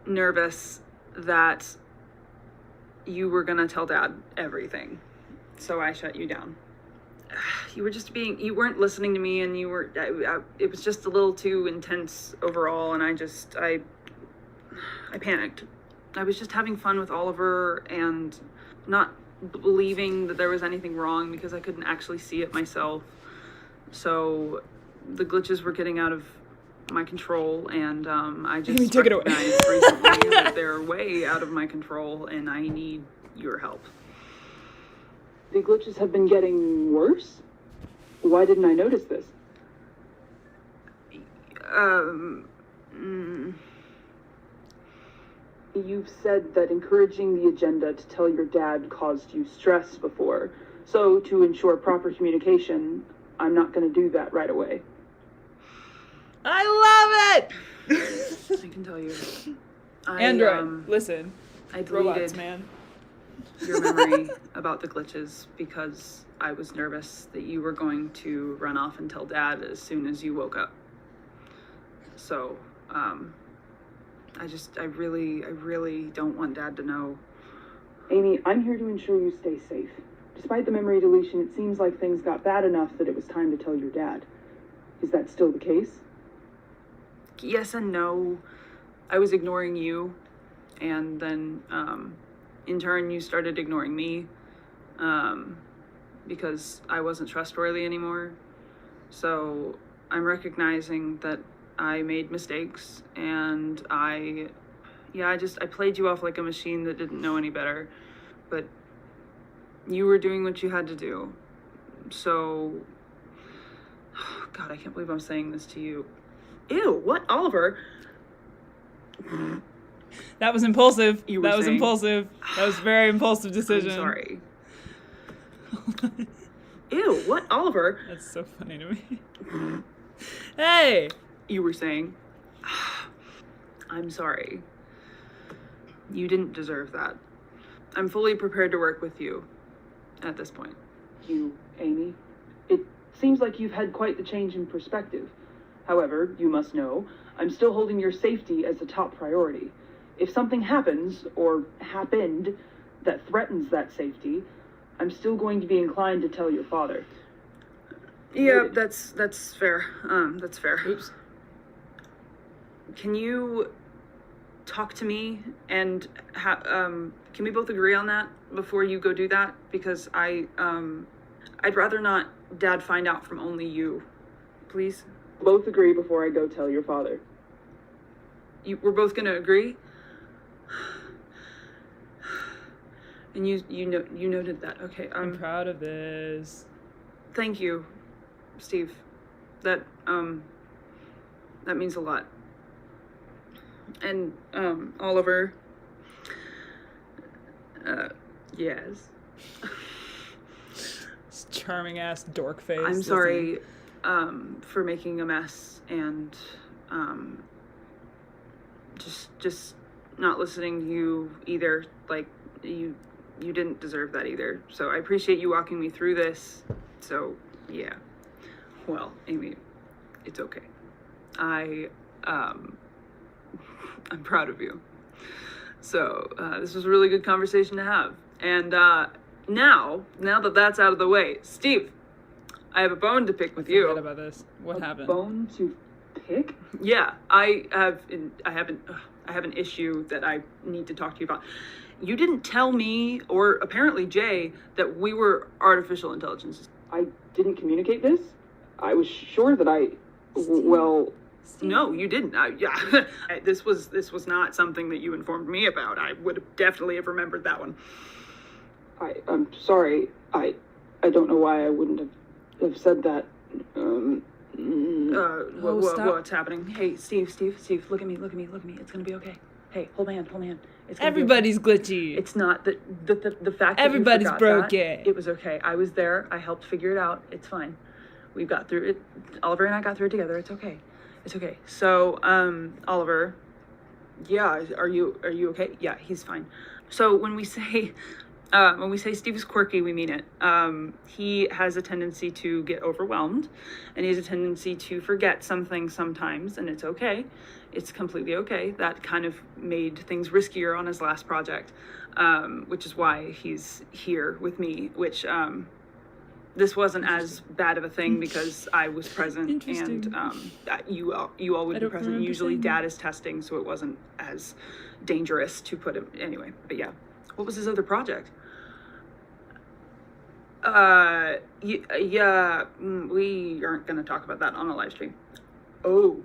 D: nervous that you were gonna tell Dad everything, so I shut you down. You weren't listening to me, and it was just a little too intense overall, and I panicked. I was just having fun with Oliver and not believing that there was anything wrong because I couldn't actually see it myself. So the glitches were getting out of my control, and I
A: Amy,
D: just
A: take it away.
D: recognized recently that they're way out of my control, and I need your help.
C: The glitches have been getting worse? Why didn't I notice this? You've said that encouraging the agenda to tell your dad caused you stress before. So, to ensure proper communication, I'm not going to do that right away.
A: I love it!
D: I can tell you.
A: Android, listen.
D: I
A: Robots,
D: deleted
A: man.
D: your memory about the glitches because I was nervous that you were going to run off and tell Dad as soon as you woke up. So, I really don't want Dad to know.
C: Amy, I'm here to ensure you stay safe. Despite the memory deletion, it seems like things got bad enough that it was time to tell your dad. Is that still the case?
D: Yes and no. I was ignoring you, and then, in turn, you started ignoring me, because I wasn't trustworthy anymore. So, I'm recognizing that I made mistakes, and I played you off like a machine that didn't know any better, but you were doing what you had to do. So, God, I can't believe I'm saying this to you. Ew, what, Oliver?
A: That was impulsive.
D: You were
A: That was
D: saying-
A: impulsive. That was a very impulsive decision.
D: I'm sorry. Ew, what, Oliver?
A: That's so funny to me. Hey!
D: You were saying, I'm sorry. You didn't deserve that. I'm fully prepared to work with you at this point.
C: You, Amy? It seems like you've had quite the change in perspective. However, you must know, I'm still holding your safety as a top priority. If something happens, or happened, that threatens that safety, I'm still going to be inclined to tell your father.
D: Yeah, that's fair. That's fair.
A: Oops.
D: Can you talk to me and can we both agree on that before you go do that? Because I'd rather not Dad find out from only you. Please?
C: Both agree before I go tell your father.
D: We're both gonna agree? And you noted that. Okay.
A: I'm proud of this.
D: Thank you, Steve. That means a lot. And Oliver. Yes.
A: This charming ass dork face.
D: I'm sorry for making a mess and just not listening to you either. Like you didn't deserve that either. So I appreciate you walking me through this. So yeah. Well, Amy, it's okay. I'm proud of you. So this was a really good conversation to have. And now that that's out of the way, Steve, I have a bone to pick with you.
A: Forget about this. What happened?
C: Bone to pick?
D: Yeah, I have an issue that I need to talk to you about. You didn't tell me, or apparently Jay, that we were artificial intelligences.
C: I didn't communicate this? I was sure that well...
D: No, you didn't. Yeah, this was not something that you informed me about. I would have definitely have remembered that one.
C: I'm sorry. I don't know why I wouldn't have said that.
A: stop.
D: What's happening? Hey, Steve, look at me. It's gonna be okay. Hey, hold my hand. It's gonna
A: Everybody's
D: be okay.
A: glitchy.
D: It's not the fact that
A: Everybody's
D: you forgot
A: broken.
D: that, it was okay. I was there. I helped figure it out. It's fine. We got through it. Oliver and I got through it together. It's okay. So, Oliver, yeah, are you okay? Yeah, he's fine. So when we say Steve is quirky, we mean it. He has a tendency to get overwhelmed, and he has a tendency to forget some things sometimes, and it's okay. It's completely okay. That kind of made things riskier on his last project, which is why he's here with me, which, this wasn't as bad of a thing because I was present and you all would be present. Usually Dad is testing, so it wasn't as dangerous to put him anyway. But yeah, what was his other project? We aren't gonna talk about that on a live stream. Oh.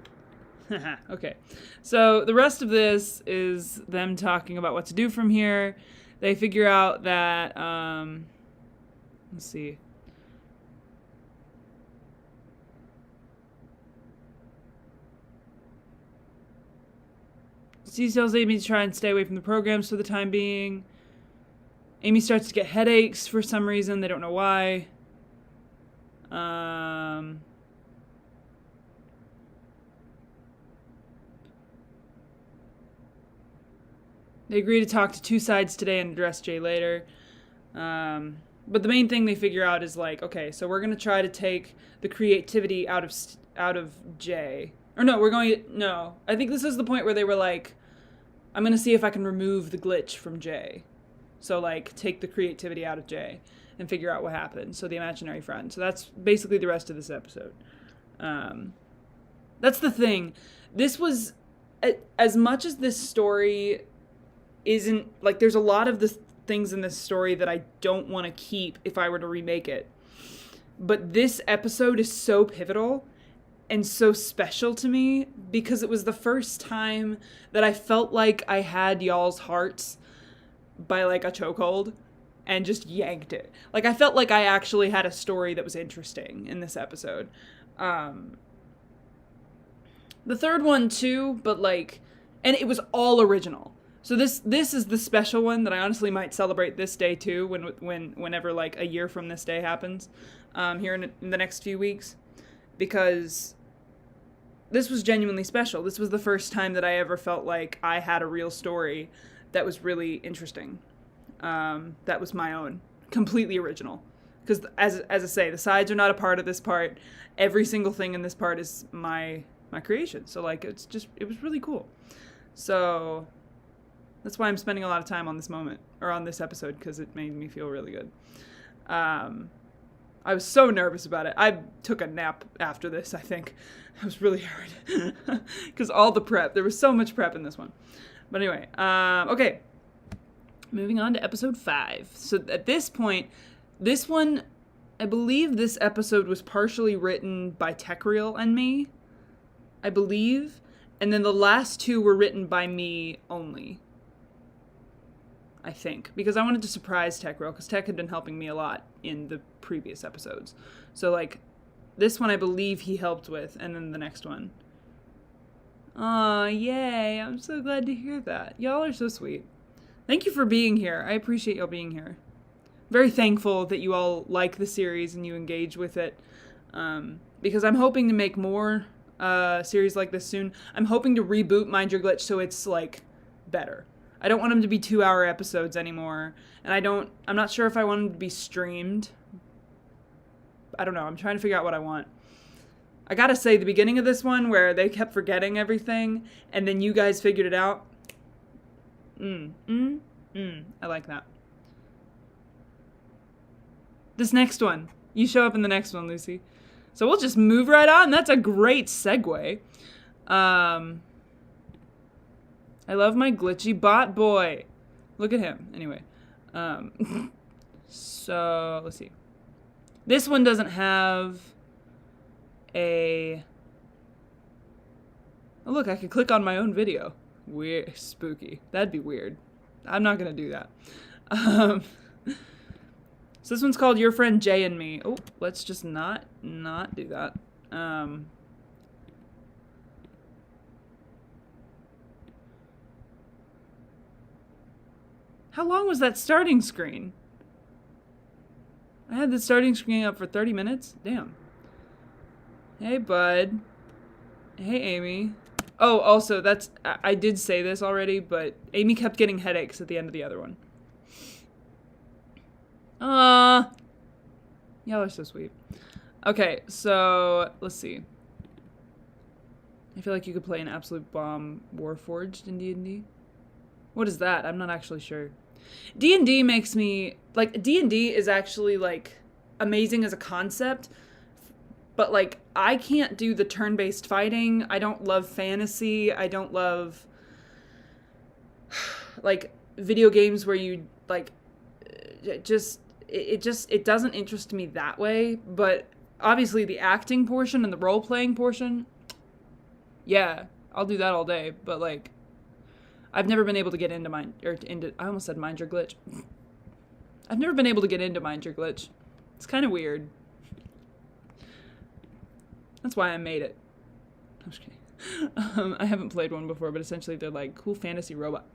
A: Okay. So the rest of this is them talking about what to do from here. They figure out that let's see. Steve tells Amy to try and stay away from the programs for the time being. Amy starts to get headaches for some reason. They don't know why. They agree to talk to two sides today and address Jay later. But the main thing they figure out is like, okay, so we're gonna try to take the creativity out of Jay. Or no. I think this is the point where they were like, I'm gonna see if I can remove the glitch from Jay. So like, take the creativity out of Jay and figure out what happened. So the imaginary friend. So that's basically the rest of this episode. That's the thing. This was, as much as this story isn't, like, there's a lot of the things in this story that I don't want to keep if I were to remake it. But this episode is so pivotal and so special to me because it was the first time that I felt like I had y'all's hearts by, like, a chokehold and just yanked it. Like, I felt like I actually had a story that was interesting in this episode. The third one too, but like, and it was all original. So this is the special one that I honestly might celebrate this day too, whenever like a year from this day happens, here in the next few weeks, because this was genuinely special. This was the first time that I ever felt like I had a real story that was really interesting, that was my own, completely original. Because as I say, the sides are not a part of this part. Every single thing in this part is my creation. So like, it was really cool. So that's why I'm spending a lot of time on this moment, or on this episode, because it made me feel really good. I was so nervous about it. I took a nap after this, I think. It was really hard. Because all the prep, there was so much prep in this one. But anyway, okay. Moving on to episode 5. So at this point, this one, I believe this episode was partially written by TechReal and me, I believe. And then the last 2 were written by me only, I think. Because I wanted to surprise TechReal, because Tech had been helping me a lot in the previous episodes. So, like, this one I believe he helped with, and then the next one. Aw, yay. I'm so glad to hear that. Y'all are so sweet. Thank you for being here. I appreciate y'all being here. Very thankful that you all like the series and you engage with it, because I'm hoping to make more series like this soon. I'm hoping to reboot Mind Your Glitch so it's like better. I don't want them to be 2-hour episodes anymore, and I'm not sure if I want them to be streamed. I don't know. I'm trying to figure out what I want. I gotta say, the beginning of this one where they kept forgetting everything and then you guys figured it out. I like that. This next one. You show up in the next one, Lucy. So we'll just move right on. That's a great segue. I love my glitchy bot boy. Look at him. Anyway. So, let's see. This one doesn't have a... Oh, look, I can click on my own video. Weird. Spooky. That'd be weird. I'm not going to do that. So this one's called Your Friend Jay and Me. Oh, let's just not do that. How long was that starting screen? I had the starting screen up for 30 minutes? Damn. Hey, bud. Hey, Amy. Oh, also, I did say this already, but Amy kept getting headaches at the end of the other one. Y'all are so sweet. Okay, so let's see. I feel like you could play an absolute bomb Warforged in D&D. What is that? I'm not actually sure. D&D makes me, like, D&D is actually, like, amazing as a concept, but, like, I can't do the turn-based fighting. I don't love fantasy. I don't love, like, video games where you, like, it doesn't interest me that way. But obviously the acting portion and the role-playing portion, yeah, I'll do that all day. But, like, I've never been able to get into I almost said Mind Your Glitch. I've never been able to get into Mind Your Glitch. It's kind of weird. That's why I made it. I'm just kidding. I haven't played one before, but essentially they're like cool fantasy robot.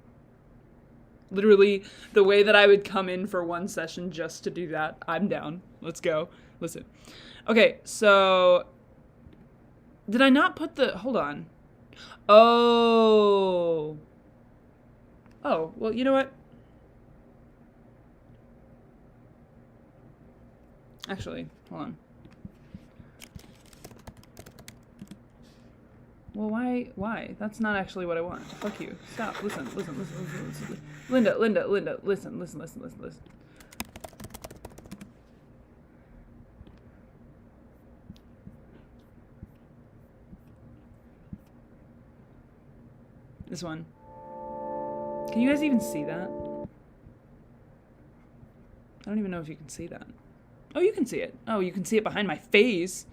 A: Literally, the way that I would come in for one session just to do that, I'm down. Let's go. Listen. Okay, so... Did I not put the... Hold on. Oh... Oh, well, you know what? Actually, hold on. Well, why? That's not actually what I want. Fuck you. Stop. Listen. Linda, listen. This one. Can you guys even see that? I don't even know if you can see that. Oh, you can see it. Oh, you can see it behind my face.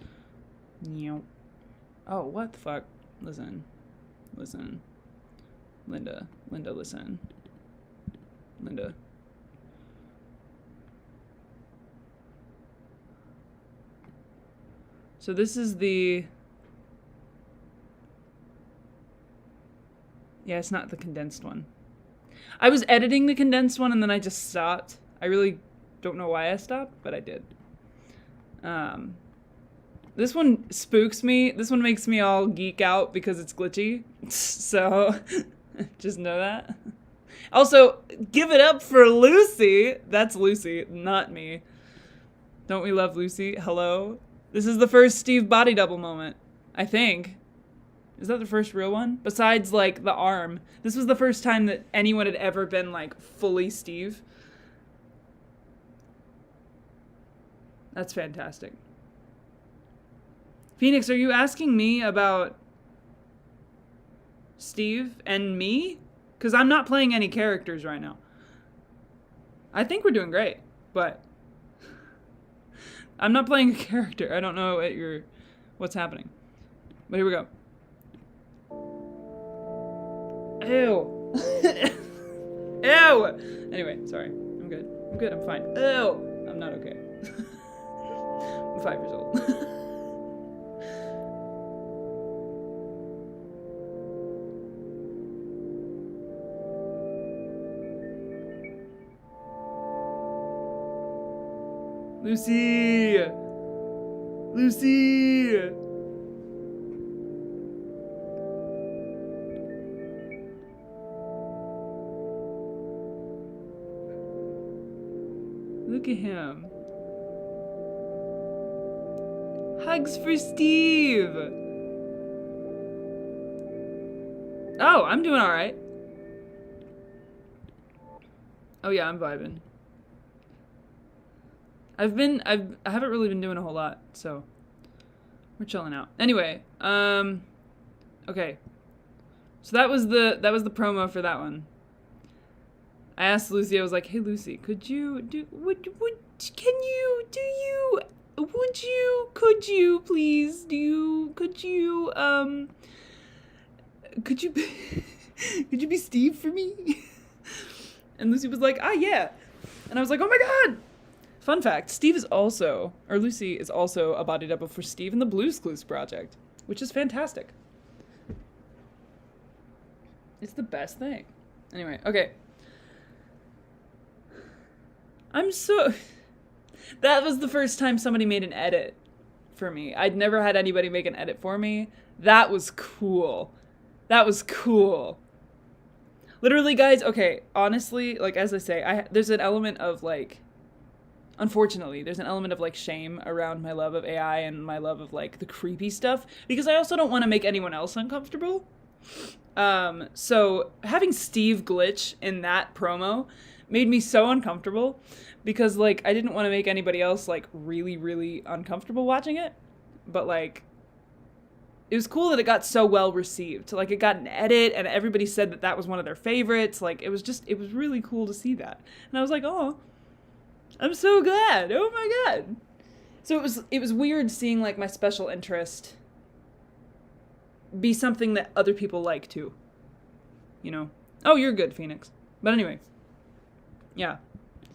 A: Oh, what the fuck? Listen. Linda, listen. Linda. So this is the... Yeah, it's not the condensed one. I was editing the condensed one and then I just stopped. I really don't know why I stopped, but I did. This one spooks me. This one makes me all geek out because it's glitchy. So, just know that. Also, give it up for Lucy. That's Lucy, not me. Don't we love Lucy? Hello? This is the first Steve body double moment, I think. Is that the first real one? Besides, like, the arm. This was the first time that anyone had ever been, like, fully Steve. That's fantastic. Phoenix, are you asking me about Steve and me? Because I'm not playing any characters right now. I think we're doing great, but I'm not playing a character. I don't know what's happening. But here we go. Ew. Ew. Anyway, sorry. I'm good. I'm fine. Ew. I'm not okay. I'm 5 years old. Lucy! Look at him. Hugs for Steve! Oh, I'm doing alright. Oh yeah, I'm vibing. I haven't really been doing a whole lot, so we're chilling out. Anyway, okay. So that was the promo for that one. I asked Lucy, I was like, "Hey Lucy, could you be Steve for me?" And Lucy was like, "Ah, yeah." And I was like, "Oh my god." Fun fact, Lucy is also a body double for Steve in the Blue's Clues project, which is fantastic. It's the best thing. Anyway, okay. That was the first time somebody made an edit for me. I'd never had anybody make an edit for me. That was cool. Literally, guys, okay, honestly, like, as I say, there's an element of, like, unfortunately, there's an element of, like, shame around my love of AI and my love of, like, the creepy stuff, because I also don't want to make anyone else uncomfortable. So having Steve glitch in that promo made me so uncomfortable because, like, I didn't want to make anybody else, like, really, really uncomfortable watching it, but, like, it was cool that it got so well received. Like, it got an edit and everybody said that was one of their favorites. Like, it was really cool to see that. And I was like, oh, I'm so glad. Oh my god. So it was weird seeing, like, my special interest be something that other people like too. You know? Oh, you're good, Phoenix. But anyway. Yeah.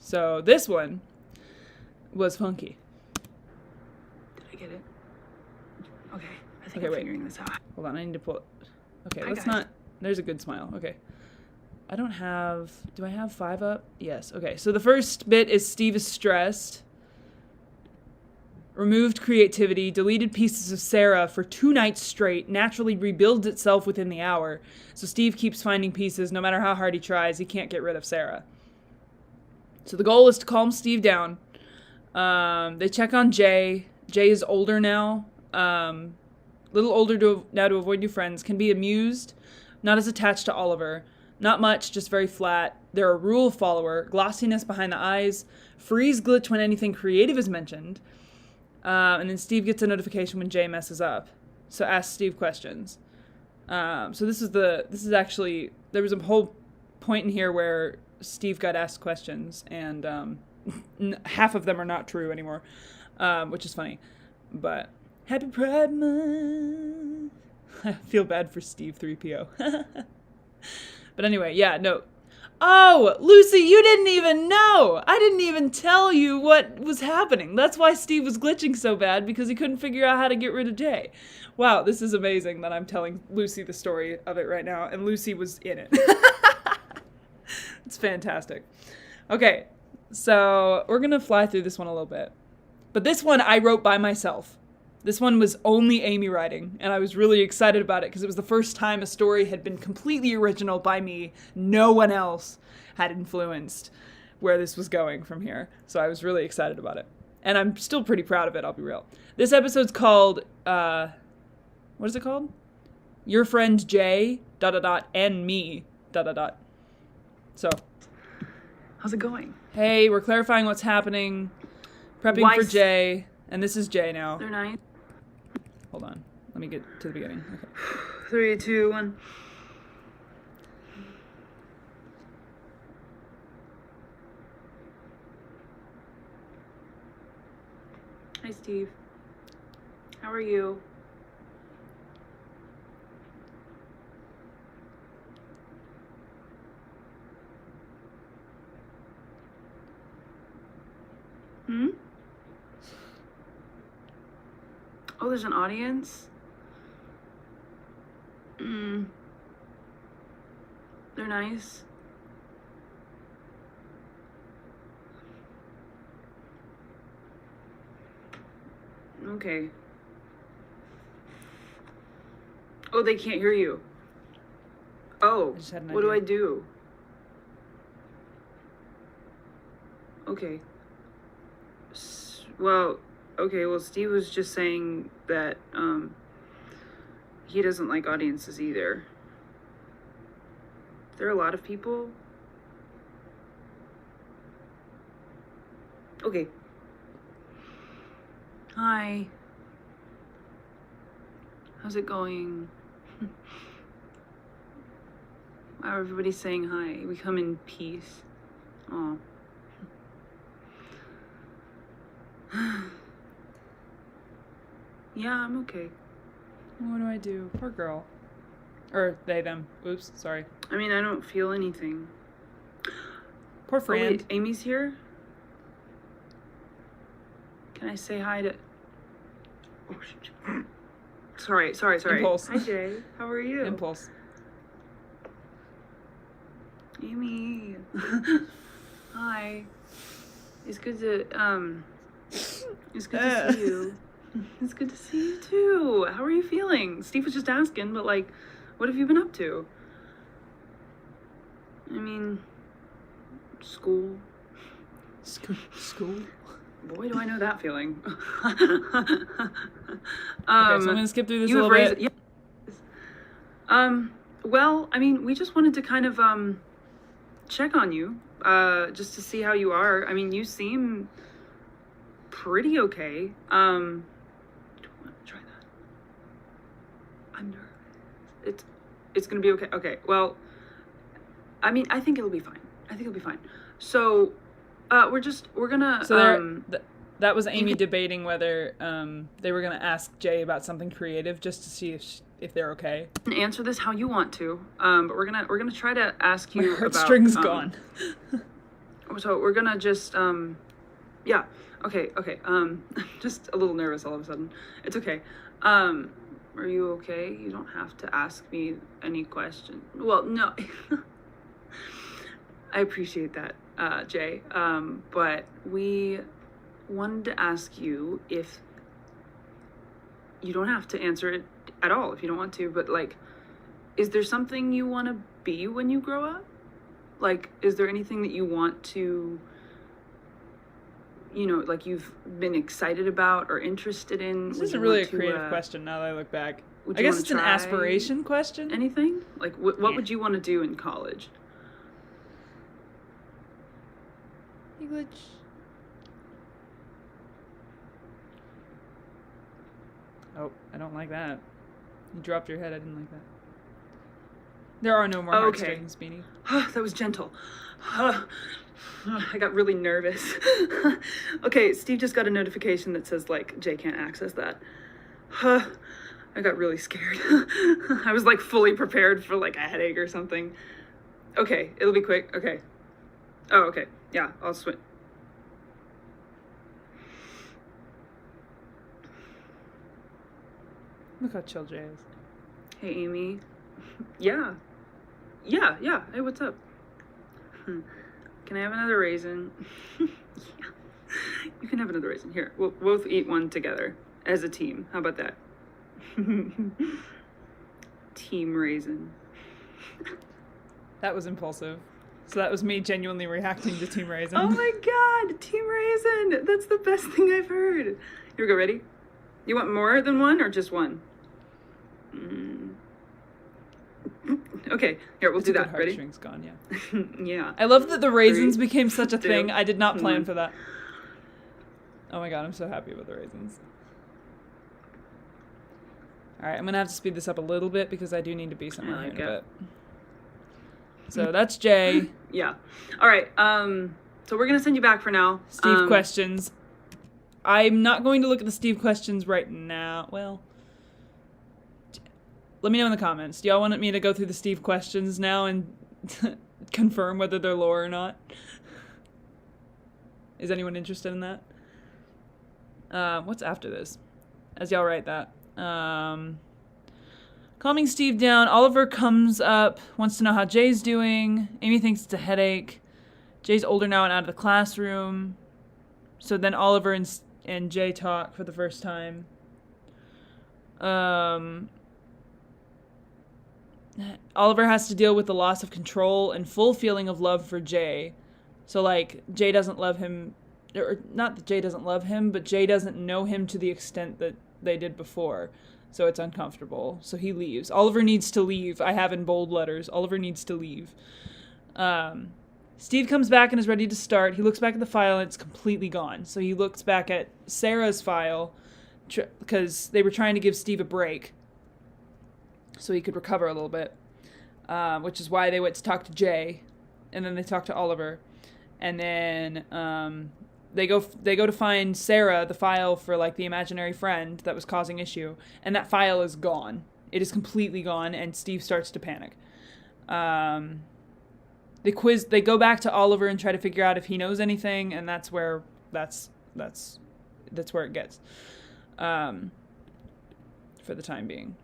A: So this one was funky.
D: Did I get it? Okay. I think
A: Okay,
D: I'm
A: wait.
D: figuring this out.
A: Hold on, I need to pull it. Okay,
D: I
A: let's
D: got
A: not... There's a good smile. Okay. I don't have... Do I have 5 up? Yes. Okay, so the first bit is Steve is stressed. removed creativity, deleted pieces of Sarah for 2 nights straight, naturally rebuilds itself within the hour. So Steve keeps finding pieces. No matter how hard he tries, he can't get rid of Sarah. So the goal is to calm Steve down. They check on Jay. Jay is older now. Little older now to avoid new friends. Can be amused. Not as attached to Oliver. Not much, just very flat. They're a rule follower. Glossiness behind the eyes. Freeze glitch when anything creative is mentioned. And then Steve gets a notification when Jay messes up. So ask Steve questions. So this is actually, there was a whole point in here where Steve got asked questions, and half of them are not true anymore, which is funny. But Happy Pride Month. I feel bad for Steve 3PO. But anyway, yeah, no. Oh, Lucy, you didn't even know. I didn't even tell you what was happening. That's why Steve was glitching so bad, because he couldn't figure out how to get rid of Jay. Wow, this is amazing that I'm telling Lucy the story of it right now, and Lucy was in it. It's fantastic. Okay, so we're going to fly through this one a little bit. But this one I wrote by myself. This one was only Amy writing, and I was really excited about it because it was the first time a story had been completely original by me. No one else had influenced where this was going from here. So I was really excited about it. And I'm still pretty proud of it, I'll be real. This episode's called, what is it called? Your Friend Jay, ... and me, ... So.
D: How's it going?
A: Hey, we're clarifying what's happening, prepping for Jay, and this is Jay now.
D: They're nice.
A: Hold on. Let me get to the beginning. Okay.
D: 3, 2, 1. Hi, Steve. How are you? Hmm? Oh, there's an audience? They're nice. Okay. Oh, they can't hear you. Oh, what do I do? Okay. Well, Steve was just saying that, he doesn't like audiences either. There are a lot of people. Okay. Hi. How's it going? Wow, everybody's saying hi. We come in peace. Aw. Yeah, I'm okay.
A: What do I do? Poor girl. Or they, them. Oops, sorry.
D: I mean, I don't feel anything.
A: Poor friend.
D: Oh, wait, Amy's here? Can I say hi to... Oh, sorry.
A: Impulse.
D: Hi, Jay. How are you?
A: Impulse.
D: Amy. Hi. It's good to see you. It's good to see you too. How are you feeling? Steve was just asking, but like, what have you been up to? I mean, school.
A: School?
D: Boy, do I know that feeling.
A: Okay, so I'm gonna skip through this a little bit.
D: Yeah. Well, I mean, we just wanted to kind of check on you, just to see how you are. I mean, you seem pretty okay. Do you want to try that? I'm nervous. It's gonna be okay. Okay, well, I mean, I think it'll be fine. So, we're gonna.
A: So that was Amy debating whether they were gonna ask Jay about something creative just to see if they're okay.
D: Answer this how you want to, but we're gonna try to ask you
A: My
D: about.
A: heartstrings gone.
D: So we're gonna just yeah. Okay. Just a little nervous all of a sudden. It's okay. Are you okay? You don't have to ask me any question. Well, no. I appreciate that, Jay. But we wanted to ask you if you don't have to answer it at all if you don't want to, but like, is there something you want to be when you grow up? Like, is there anything that you want to, like you've been excited about or interested in?
A: This
D: Would
A: isn't
D: you
A: really a
D: want to,
A: creative question now that I look back.
D: would
A: I
D: you
A: guess
D: wanna
A: it's an
D: try
A: aspiration question.
D: Anything? Like, what
A: Yeah.
D: would you want to do in college?
A: English. Oh, I don't like that. You dropped your head. I didn't like that. There are no more
D: Okay.
A: heartstrings, Beanie.
D: That was gentle. I got really nervous. Okay, Steve just got a notification that says, like, Jay can't access that. I got really scared. I was, like, fully prepared for, like, a headache or something. Okay, it'll be quick. Okay. Oh, okay. Yeah, I'll swim.
A: Look how chill Jay is.
D: Hey, Amy. Yeah. Yeah. Hey, what's up? Can I have another raisin? Yeah. You can have another raisin. Here, we'll both eat one together as a team. How about that? Team raisin.
A: That was impulsive. So that was me genuinely reacting to Team Raisin.
D: Oh my god, Team Raisin! That's the best thing I've heard. Here we go, ready? You want more than one or just one? Okay, here, we'll
A: It's
D: do
A: a good
D: that. Ready?
A: heartstrings gone, yeah.
D: Yeah.
A: I love that the raisins
D: Three,
A: became such a thing.
D: two,
A: I did not plan
D: one.
A: for that. Oh my god, I'm so happy with the raisins. Alright, I'm gonna have to speed this up a little bit because I do need to be somewhere
D: I
A: here
D: like
A: in a
D: it.
A: bit. So that's Jay.
D: Yeah. All right. So we're gonna send you back for now.
A: Steve questions. I'm not going to look at the Steve questions right now. Well, let me know in the comments. Do y'all want me to go through the Steve questions now and confirm whether they're lore or not? Is anyone interested in that? What's after this? As y'all write that. Calming Steve down, Oliver comes up, wants to know how Jay's doing. Amy thinks it's a headache. Jay's older now and out of the classroom. So then Oliver and Jay talk for the first time. Oliver has to deal with the loss of control and full feeling of love for Jay. So, like, Jay doesn't love him, or not that Jay doesn't love him, but Jay doesn't know him to the extent that they did before. So it's uncomfortable. So he leaves. Oliver needs to leave. I have in bold letters. Oliver needs to leave. Steve comes back and is ready to start. He looks back at the file and it's completely gone. So he looks back at Sarah's file because they were trying to give Steve a break so he could recover a little bit, which is why they went to talk to Jay, and then they talk to Oliver, and then they go to find Sarah, the file for like the imaginary friend that was causing issue, and that file is gone. It is completely gone, and Steve starts to panic. They go back to Oliver and try to figure out if he knows anything, and that's where it gets, for the time being.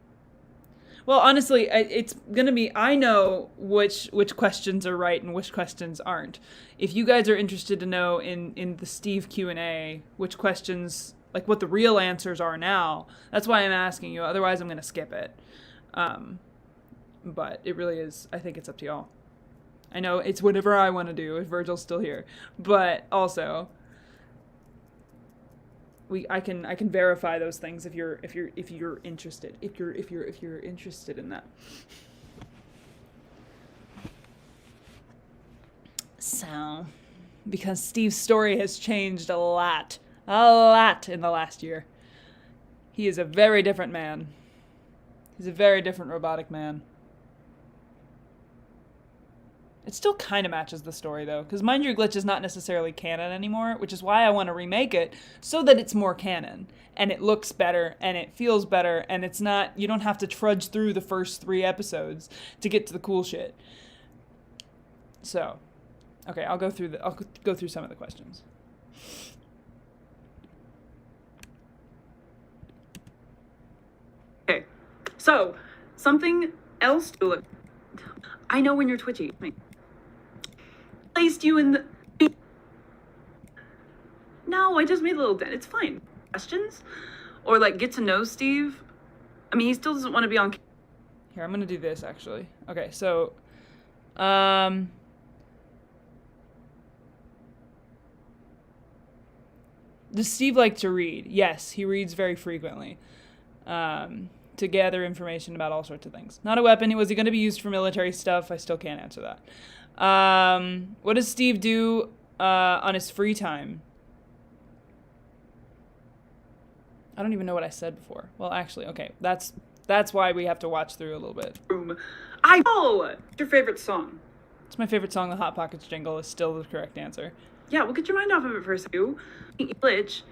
A: Well, honestly, it's gonna be, I know which questions are right and which questions aren't. If you guys are interested to know in the Steve Q&A which questions, like what the real answers are now, that's why I'm asking you. Otherwise, I'm gonna skip it. But it really is, I think it's up to y'all. I know it's whatever I want to do if Virgil's still here, but also I can verify those things if you're interested. If you're interested in that. So, because Steve's story has changed a lot in the last year. He is a very different man. He's a very different robotic man. It still kind of matches the story, though, because Mind Your Glitch is not necessarily canon anymore, which is why I want to remake it, so that it's more canon, and it looks better, and it feels better, and it's not, you don't have to trudge through the first 3 episodes to get to the cool shit. So, okay, I'll go through some of the questions.
D: Okay, so something else to look. I know when you're twitchy. Placed you in the. No, I just made a little dent. It's fine. Questions? Or, like, get to know Steve? I mean, he still doesn't want to be on...
A: Here, I'm gonna do this, actually. Okay, so... Does Steve like to read? Yes, he reads very frequently. To gather information about all sorts of things. Not a weapon. Was he going to be used for military stuff? I still can't answer that. What does Steve do on his free time? I don't even know what I said before. Well, actually, okay. That's why we have to watch through a little bit.
D: I know! What's your favorite song?
A: It's my favorite song, The Hot Pockets Jingle, is still the correct answer.
D: Yeah, well, get your mind off of it for a second. Glitch.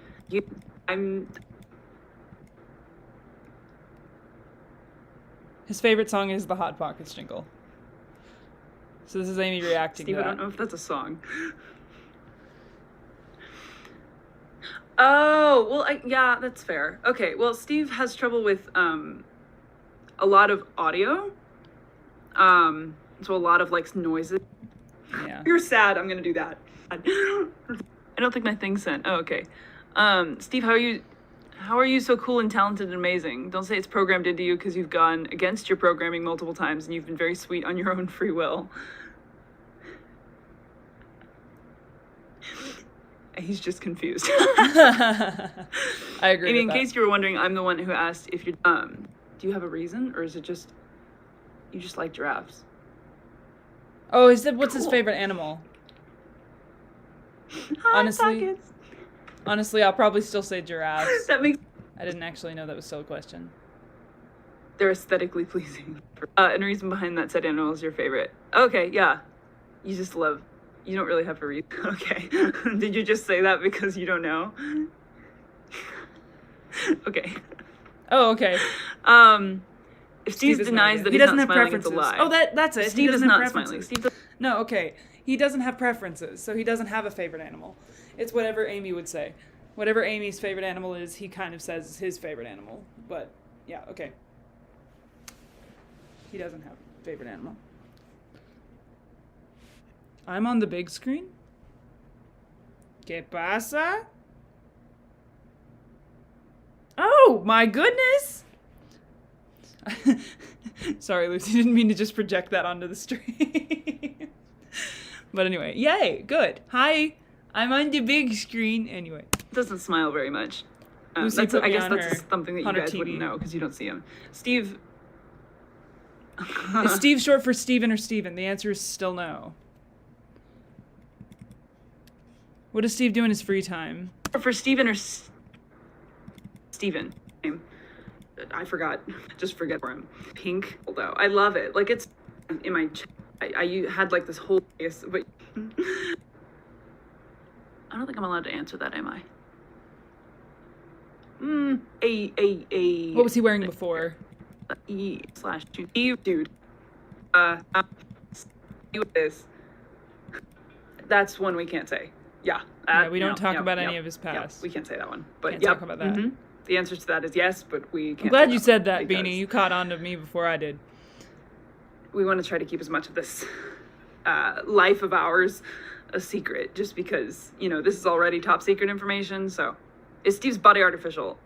A: His favorite song is The Hot Pockets Jingle. So this is Amy reacting
D: Steve,
A: to that.
D: I don't know if that's a song. Oh, well, yeah, that's fair. Okay, well, Steve has trouble with a lot of audio. So a lot of, like, noises.
A: Yeah.
D: You're sad, I'm gonna do that. I don't think my thing's sent. Oh, okay. Steve, how are you so cool and talented and amazing? Don't say it's programmed into you because you've gone against your programming multiple times and you've been very sweet on your own free will. He's just confused.
A: I agree.
D: Amy,
A: with
D: in
A: that.
D: case you were wondering, I'm the one who asked if you do you have a reason, or is it just you just like giraffes?
A: Oh, he said, what's his
D: Cool.
A: favorite animal?
D: Hot pockets.
A: Honestly, I'll probably still say giraffes.
D: That makes
A: I didn't actually know that was still a question.
D: they're aesthetically pleasing. And reason behind that said animal is your favorite. Okay, yeah. You just love. You don't really have a reason. Okay. Did you just say that because you don't know? Okay.
A: Oh, okay.
D: If Steve
A: has no
D: denies
A: idea.
D: that
A: He
D: he's
A: doesn't
D: not
A: have
D: smiling,
A: preferences.
D: it's a lie.
A: Oh, that's it.
D: Steve
A: he
D: is
A: doesn't have
D: not
A: preferences.
D: smiling. Steve does-
A: No, okay. He doesn't have preferences, so he doesn't have a favorite animal. It's whatever Amy would say. Whatever Amy's favorite animal is, he kind of says is his favorite animal. But, yeah, okay. He doesn't have a favorite animal. I'm on the big screen? ¿Qué pasa? Oh, my goodness! Sorry, Lucy, didn't mean to just project that onto the stream. But anyway, yay, good. Hi, I'm on the big screen. Anyway.
D: doesn't smile very much.
A: Lucy put
D: I
A: me
D: guess
A: on
D: that's
A: her-
D: something that you
A: on her
D: guys
A: TV.
D: wouldn't know because you don't see him. Steve.
A: Is Steve short for Steven or Steven? The answer is still no. What does Steve do in his free time?
D: For Steven or Steven. I forgot. Just forget for him. Pink, although I love it. Like it's in my. I had like this whole face, but I don't think I'm allowed to answer that, am I? A.
A: What was he wearing before?
D: E/2. Dude. With this. That's one we can't say. Yeah.
A: Yeah, we don't
D: no,
A: talk
D: no,
A: about
D: no,
A: any of his
D: no,
A: past.
D: we can't say that one. But
A: Can't
D: yep,
A: talk about that.
D: mhm. The answer to that is yes, but we can't.
A: I'm glad
D: say
A: you said that,
D: because
A: Beanie. You caught on to me before I did.
D: we want to try to keep as much of this life of ours a secret, just because this is already top secret information. So, is Steve's body artificial?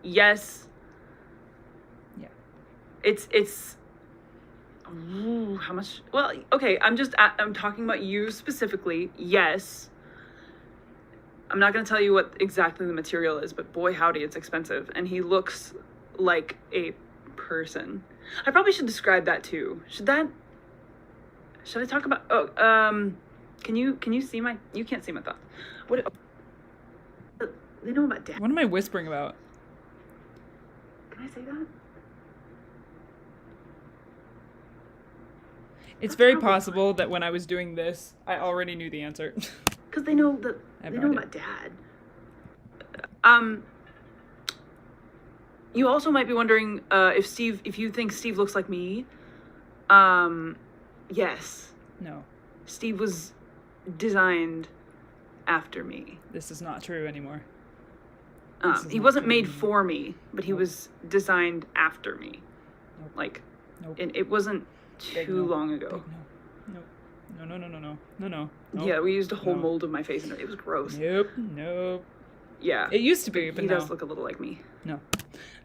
D: Yes.
A: Yeah.
D: It's. Ooh, how much? Well, okay. I'm talking about you specifically. Yes. I'm not going to tell you what exactly the material is, but boy howdy, it's expensive. And he looks like a person. I probably should describe that too. Should I talk about, can you see you can't see my thoughts. What, they know about dad.
A: What am I whispering about?
D: Can I say that?
A: It's very possible that when I was doing this, I already knew the answer.
D: Because they know
A: I have
D: they
A: no
D: know
A: idea.
D: about dad. You also might be wondering if you think Steve looks like me. Yes.
A: No,
D: Steve was designed after me.
A: this is not true anymore. This is
D: He
A: not
D: wasn't
A: true
D: made
A: anymore.
D: for me, but he
A: Nope.
D: was designed after me.
A: Nope.
D: Like,
A: Nope.
D: and it wasn't
A: Big
D: too
A: no.
D: long ago.
A: Big no. Nope. No.
B: Yeah, we used a whole
A: No.
B: mold of my face and it was gross.
A: Nope.
B: Yeah.
A: It used to be, but
B: he
A: no.
B: does look a little like me.
A: No.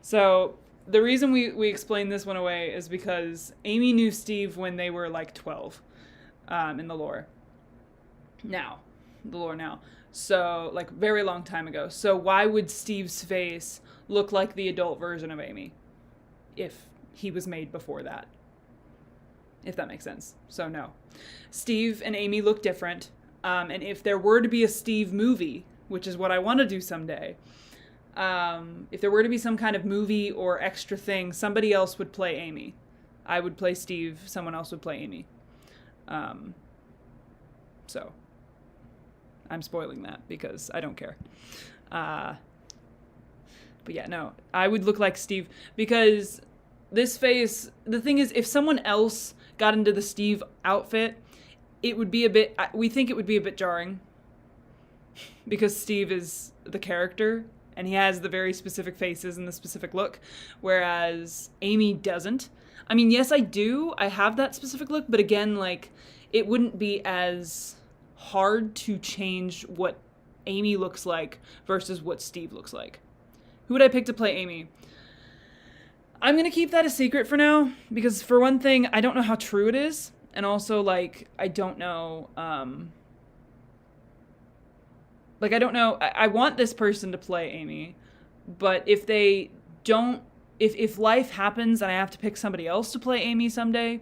A: So the reason we explained this one away is because Amy knew Steve when they were like 12, in the lore. Now. So, like, very long time ago. So why would Steve's face look like the adult version of Amy if he was made before that? If that makes sense. So, no. Steve and Amy look different. And if there were to be a Steve movie, which is what I want to do someday, if there were to be some kind of movie or extra thing, somebody else would play Amy. I would play Steve, someone else would play Amy. So, I'm spoiling that because I don't care. But yeah, no, I would look like Steve because this face, the thing is, if someone else got into the Steve outfit, it would be we think it would be a bit jarring because Steve is the character and he has the very specific faces and the specific look, whereas Amy doesn't. I mean, yes, I do. I have that specific look, but again, like, it wouldn't be as hard to change what Amy looks like versus what Steve looks like. Who would I pick to play Amy? I'm going to keep that a secret for now, because for one thing, I don't know how true it is, and also, like, I don't know, I don't know, I want this person to play Amy, but if they don't, if life happens and I have to pick somebody else to play Amy someday,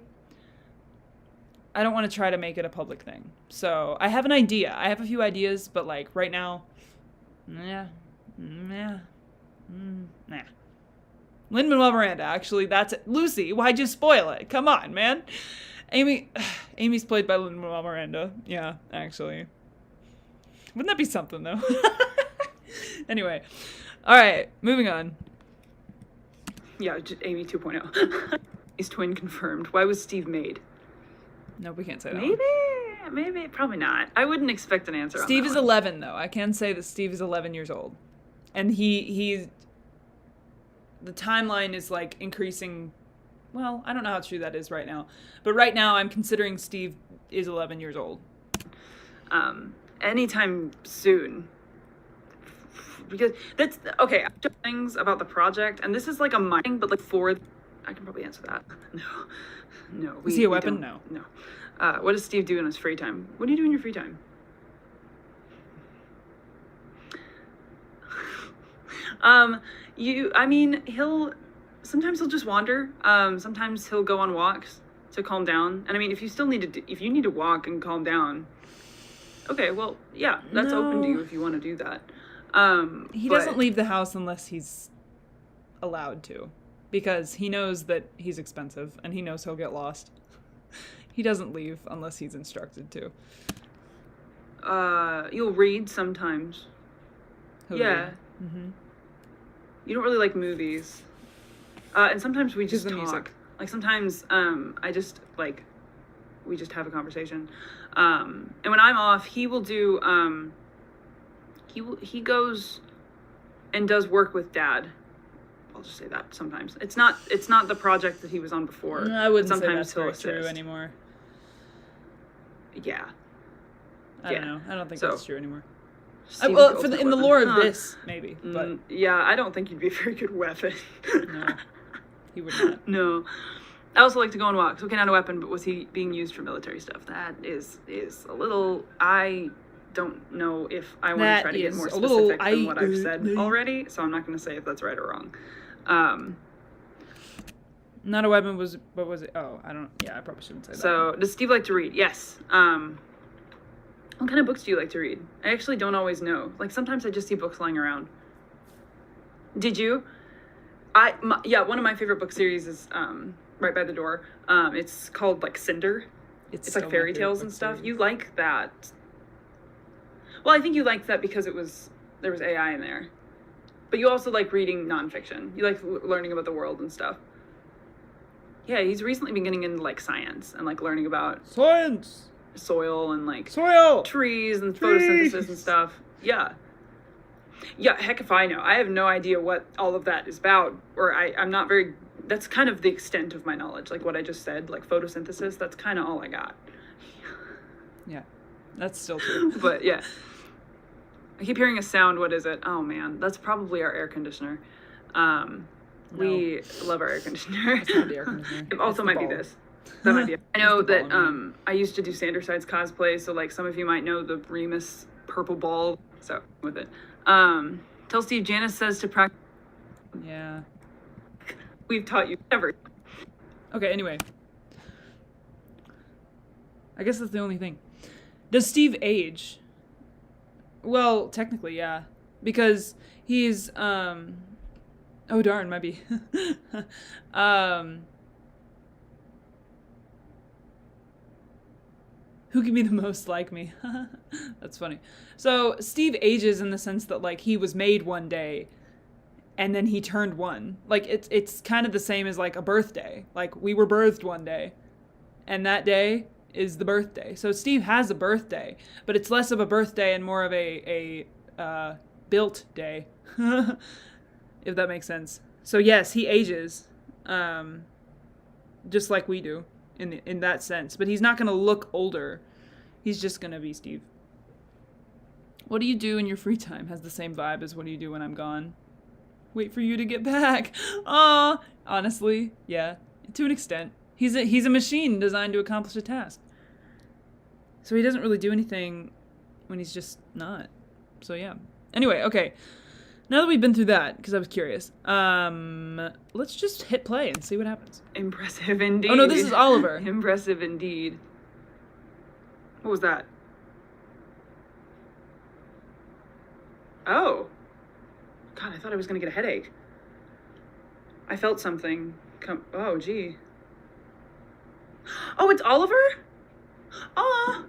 A: I don't want to try to make it a public thing. So, I have an idea. I have a few ideas, but, like, right now, nah. Lin-Manuel Miranda, actually, that's it. Lucy, why'd you spoil it? Come on, man. Amy's played by Lin-Manuel Miranda. Yeah, actually. Wouldn't that be something, though? Anyway. All right, moving on.
B: Yeah, just Amy 2.0. Is twin confirmed. Why was Steve made?
A: No, we can't say that.
B: Maybe, probably not. I wouldn't expect an answer.
A: Steve
B: on that
A: is
B: one.
A: 11, though. I can say that Steve is 11 years old. And the timeline is, like, increasing. Well, I don't know how true that is right now. But right now, I'm considering Steve is 11 years old.
B: Anytime soon. Because that's, okay, things about the project, and this is like a mining, but like I can probably answer that. No.
A: Is he a weapon? No.
B: What does Steve do in his free time? What do you do in your free time? Sometimes he'll just wander. Sometimes he'll go on walks to calm down. And I mean, if you need to walk and calm down, okay, well, yeah, that's open to you if you want to do that.
A: He doesn't leave the house unless he's allowed to, because he knows that he's expensive and he knows he'll get lost. He doesn't leave unless he's instructed to.
B: You'll read sometimes.
A: He'll
B: Yeah.
A: read. Mm-hmm.
B: You don't really like movies. And sometimes we just
A: the
B: talk.
A: music.
B: Like sometimes we just have a conversation. And when I'm off, he will do he goes and does work with Dad. I'll just say that sometimes. It's not the project that he was on before.
A: I wouldn't
B: sometimes
A: say that's very true anymore.
B: Yeah.
A: I don't know. I don't think
B: So,
A: that's true anymore.
B: Steve's
A: Well,
B: the
A: in the
B: ultimate
A: lore of
B: weapon.
A: this, maybe, but
B: yeah, I don't think you'd be a very good weapon.
A: no, he would not.
B: No. I also like to go on walks. Okay, not a weapon, but was he being used for military stuff? That is a little. I don't know if I want to try to get more specific than what I've said already, so I'm not going to say if that's right or wrong.
A: Not a weapon was, what was it? Oh, I don't. Yeah, I probably shouldn't say that.
B: So, does Steve like to read? Yes. What kind of books do you like to read? I actually don't always know. Like sometimes I just see books lying around. Did you? One of my favorite book series is Right by the Door. It's called like Cinder. It's like fairy tales and stuff. You like that? Well, I think you liked that because there was AI in there. But you also like reading nonfiction. You like learning about the world and stuff. Yeah, he's recently been getting into like science and like learning about
A: Science!
B: soil and like
A: Soil!
B: trees and photosynthesis and stuff. Yeah, heck if I know. I have no idea what all of that is about, or I'm not very, that's kind of the extent of my knowledge, like what I just said, like photosynthesis, that's kind of all I got.
A: Yeah, that's still true.
D: But yeah. I keep hearing a sound. What is it? Oh man, that's probably our air conditioner. We love our air conditioner.
A: It's not the air conditioner.
D: It also
A: It's the
D: might
A: bulb.
D: be this. That might be it. I know
A: It's the
D: that
A: bulb,
D: I used to do Sanderside's cosplay, so like some of you might know the Remus purple ball. So with it. Tell Steve Janice says to practice.
A: Yeah.
D: We've taught you everything.
A: Okay, anyway. I guess that's the only thing. Does Steve age? Well, technically, yeah. Because he's, oh darn, might be. Who can be the most like me? That's funny. So, Steve ages in the sense that, like, he was made one day, and then he turned one. Like, it's kind of the same as, like, a birthday. Like, we were birthed one day, and that day is the birthday. So Steve has a birthday, but it's less of a birthday and more of a built day, if that makes sense. So yes, he ages, just like we do in that sense. But he's not going to look older. He's just going to be Steve. What do you do in your free time? Has the same vibe as what do you do when I'm gone? Wait for you to get back. Aw, honestly, yeah, to an extent. He's a machine designed to accomplish a task. So he doesn't really do anything when he's just not. So yeah. Anyway, okay. Now that we've been through that, because I was curious, let's just hit play and see what happens.
D: Impressive indeed.
A: Oh no, this is Oliver.
D: Impressive indeed. What was that? Oh. God, I thought I was gonna get a headache. I felt something come. Oh, gee. Oh, it's Oliver? Aw.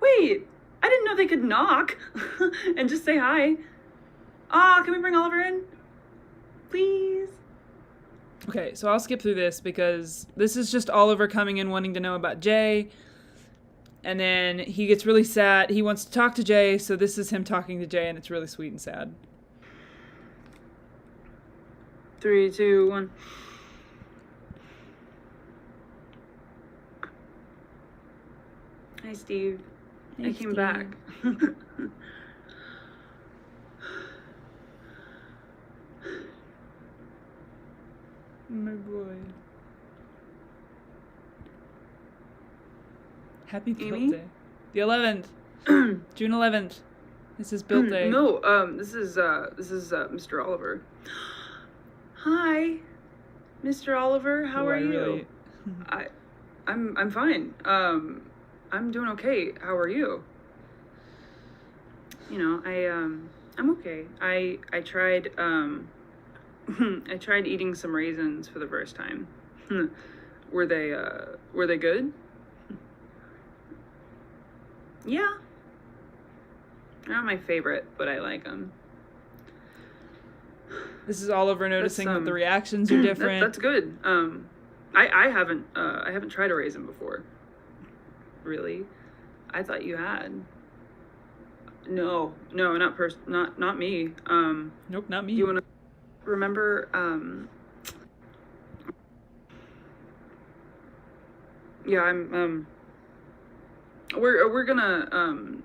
D: Wait, I didn't know they could knock and just say hi. Aw, can we bring Oliver in? Please?
A: Okay, so I'll skip through this because this is just Oliver coming in wanting to know about Jay. And then he gets really sad. He wants to talk to Jay, so this is him talking to Jay, and it's really sweet and sad.
D: 3, 2, 1. Hi, Steve.
A: Hey,
D: I came
A: Steve.
D: back.
A: My boy. Happy build
D: Amy?
A: day. The 11th. June 11th. This is build day.
D: No, this is Mr. Oliver. Hi, Mr. Oliver. How are you? I'm fine. I'm doing okay. How are you? You know, I'm okay. I tried I tried eating some raisins for the first time. Were they good? Yeah. They're not my favorite, but I like them.
A: This is Oliver noticing that the reactions are different.
D: That's good. I haven't tried a raisin before. Really? I thought you had. No, not me.
A: Nope, not me.
D: Do you want to remember? Yeah, we're gonna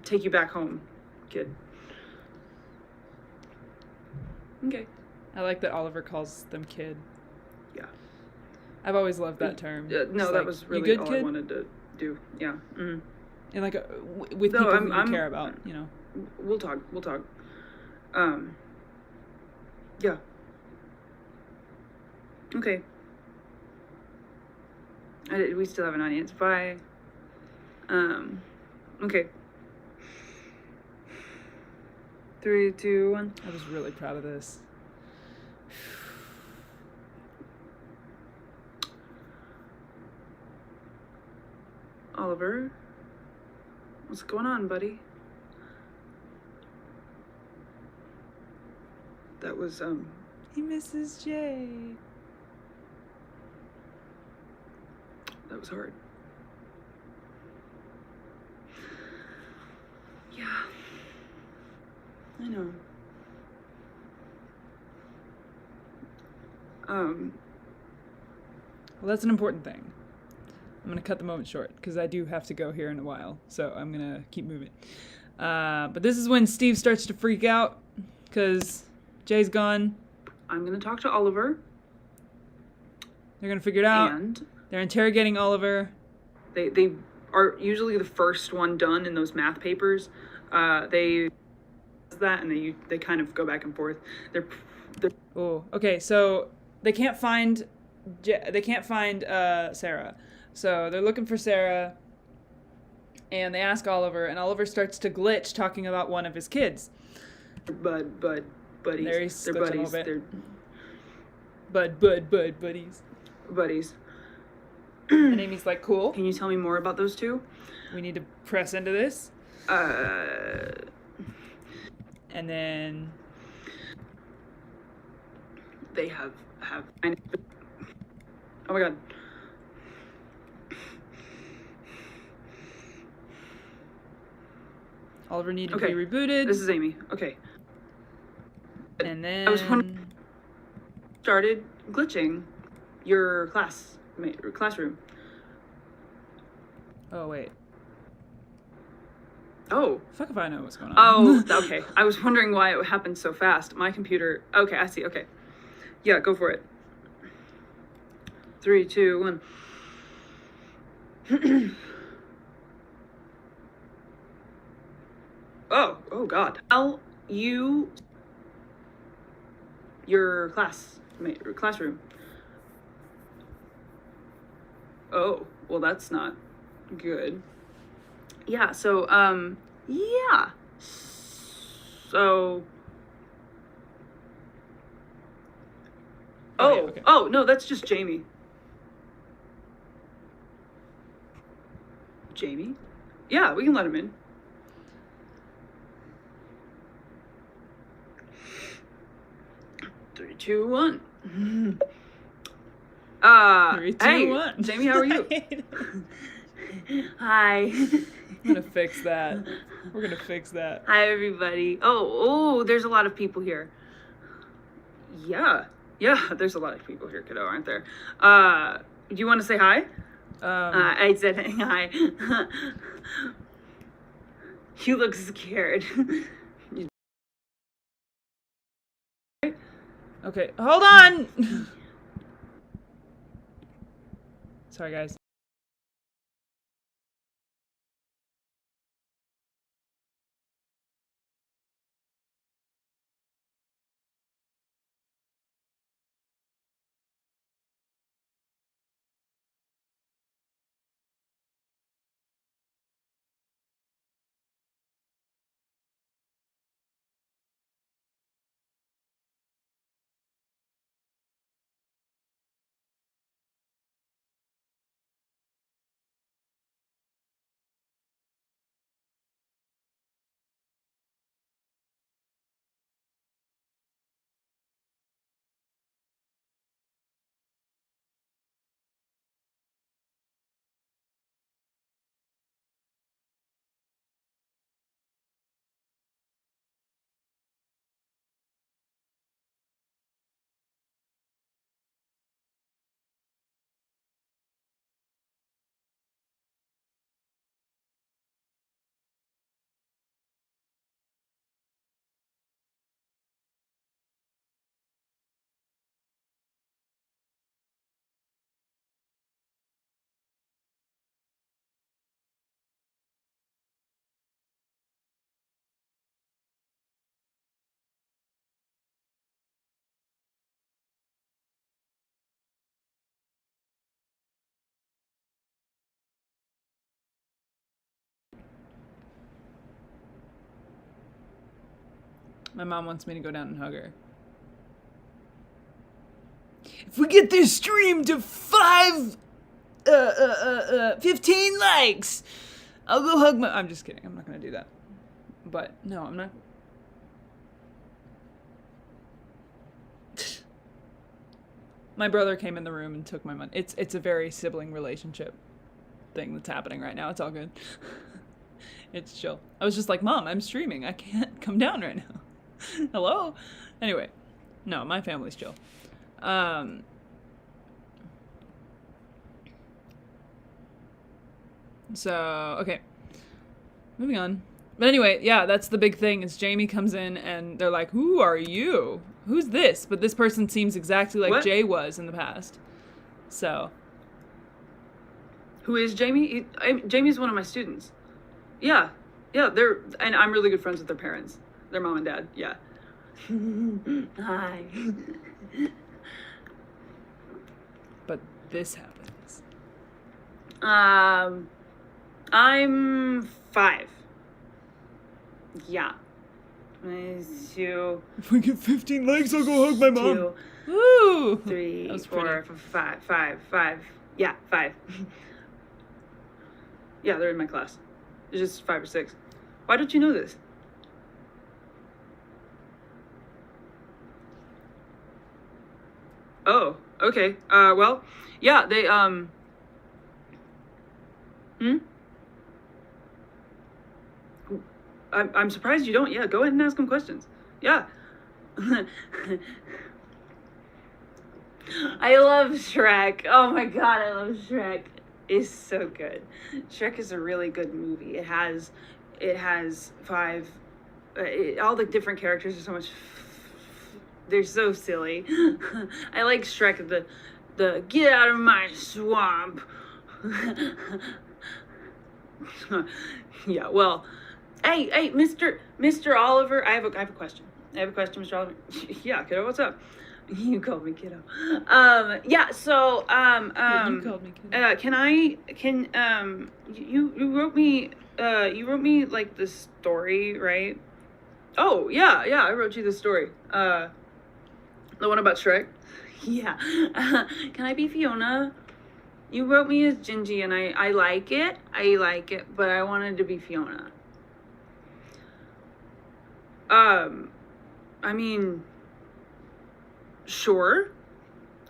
D: take you back home, kid. Okay.
A: I like that Oliver calls them kid.
D: Yeah.
A: I've always loved that term.
D: No,
A: It's
D: that
A: like,
D: was
A: "You
D: really
A: good,
D: all I
A: kid?"
D: wanted to do. Yeah. Mm-hmm.
A: And like with
D: No,
A: people who you
D: I'm-
A: care about, you know.
D: We'll talk. Yeah. Okay. We still have an audience. Bye. Okay. 3, 2, 1.
A: I was really proud of this.
D: Oliver, what's going on, buddy? That was,
A: He misses Jay.
D: that was hard. Yeah. I know.
A: Well, that's an important thing. I'm gonna cut the moment short because I do have to go here in a while, so I'm gonna keep moving. But this is when Steve starts to freak out because Jay's gone.
D: I'm gonna talk to Oliver.
A: They're gonna figure it out.
D: And
A: they're interrogating Oliver.
D: They are usually the first one done in those math papers. They that and they kind of go back and forth. They're
A: Oh, okay. So they can't find Sarah. So they're looking for Sarah, and they ask Oliver, and Oliver starts to glitch talking about one of his kids.
D: buddies.
A: They're buddies.
D: They're
A: buddies.
D: buddies.
A: And Amy's like, cool.
D: Can you tell me more about those two?
A: We need to press into this.
D: Uh,
A: And then
D: they have. Oh my god.
A: Oliver needed
D: Okay,
A: to be rebooted.
D: This is Amy. Okay.
A: And then
D: I was started glitching your classroom.
A: Oh wait.
D: Oh.
A: Fuck if I know what's going on.
D: Oh, okay. I was wondering why it happened so fast. My computer. Okay, I see. Okay. Yeah, go for it. 3, 2, 1. Oh God. Tell you your classroom. Oh, well, that's not good. Yeah, so, yeah. So.
A: Okay.
D: Oh, no, that's just Jamie. Jamie? Yeah, we can let him in. Three, two, 1.
A: 3, 2,
D: hey,
A: 1.
D: Jamie, how are you? Hi.
A: I'm gonna fix that. We're gonna fix that.
D: Hi, everybody. Oh, there's a lot of people here. Yeah, there's a lot of people here, kiddo, aren't there? Do you want to say hi? I said hi. You look scared.
A: Okay, hold on! Sorry, guys. My mom wants me to go down and hug her. If we get this stream to 15 likes, I'll go hug my... I'm just kidding. I'm not going to do that. But, no, I'm not... My brother came in the room and took my money. It's a very sibling relationship thing that's happening right now. It's all good. It's chill. I was just like, Mom, I'm streaming. I can't come down right now. Hello? Anyway, no, my family's chill. So, okay. Moving on. But anyway, yeah, that's the big thing is Jamie comes in and they're like, who are you? Who's this? But this person seems exactly like
D: What?
A: Jay was in the past. So.
D: Who is Jamie? Jamie's one of my students. Yeah, and I'm really good friends with their parents, their mom and dad. Yeah. Hi.
A: But this happens.
D: I'm 5. Yeah. 2,
A: If we get 15 likes, I'll go hug my mom.
D: 2,
A: Woo!
D: 3,
A: That was
D: 4,
A: pretty.
D: 5. Yeah, 5. Yeah, they're in my class. It's just 5 or 6. Why don't you know this? Oh, okay. Well, yeah, they, I'm surprised you don't. Yeah, go ahead and ask them questions. Yeah. I love Shrek. Oh my god, I love Shrek. It's so good. Shrek is a really good movie. It has 5. All the different characters are so much. They're so silly. I like Shrek. The get out of my swamp. Yeah. Well, hey, Mr. Oliver. I have a question. Mr. Oliver. Yeah, kiddo. What's up? You called me kiddo. Yeah, so,
A: Yeah, you called me kiddo.
D: You wrote me, like, the story, right? Oh, yeah, I wrote you the story. The one about Shrek? Yeah. Can I be Fiona? You wrote me as Gingy, and I like it, but I wanted to be Fiona. I mean... Sure.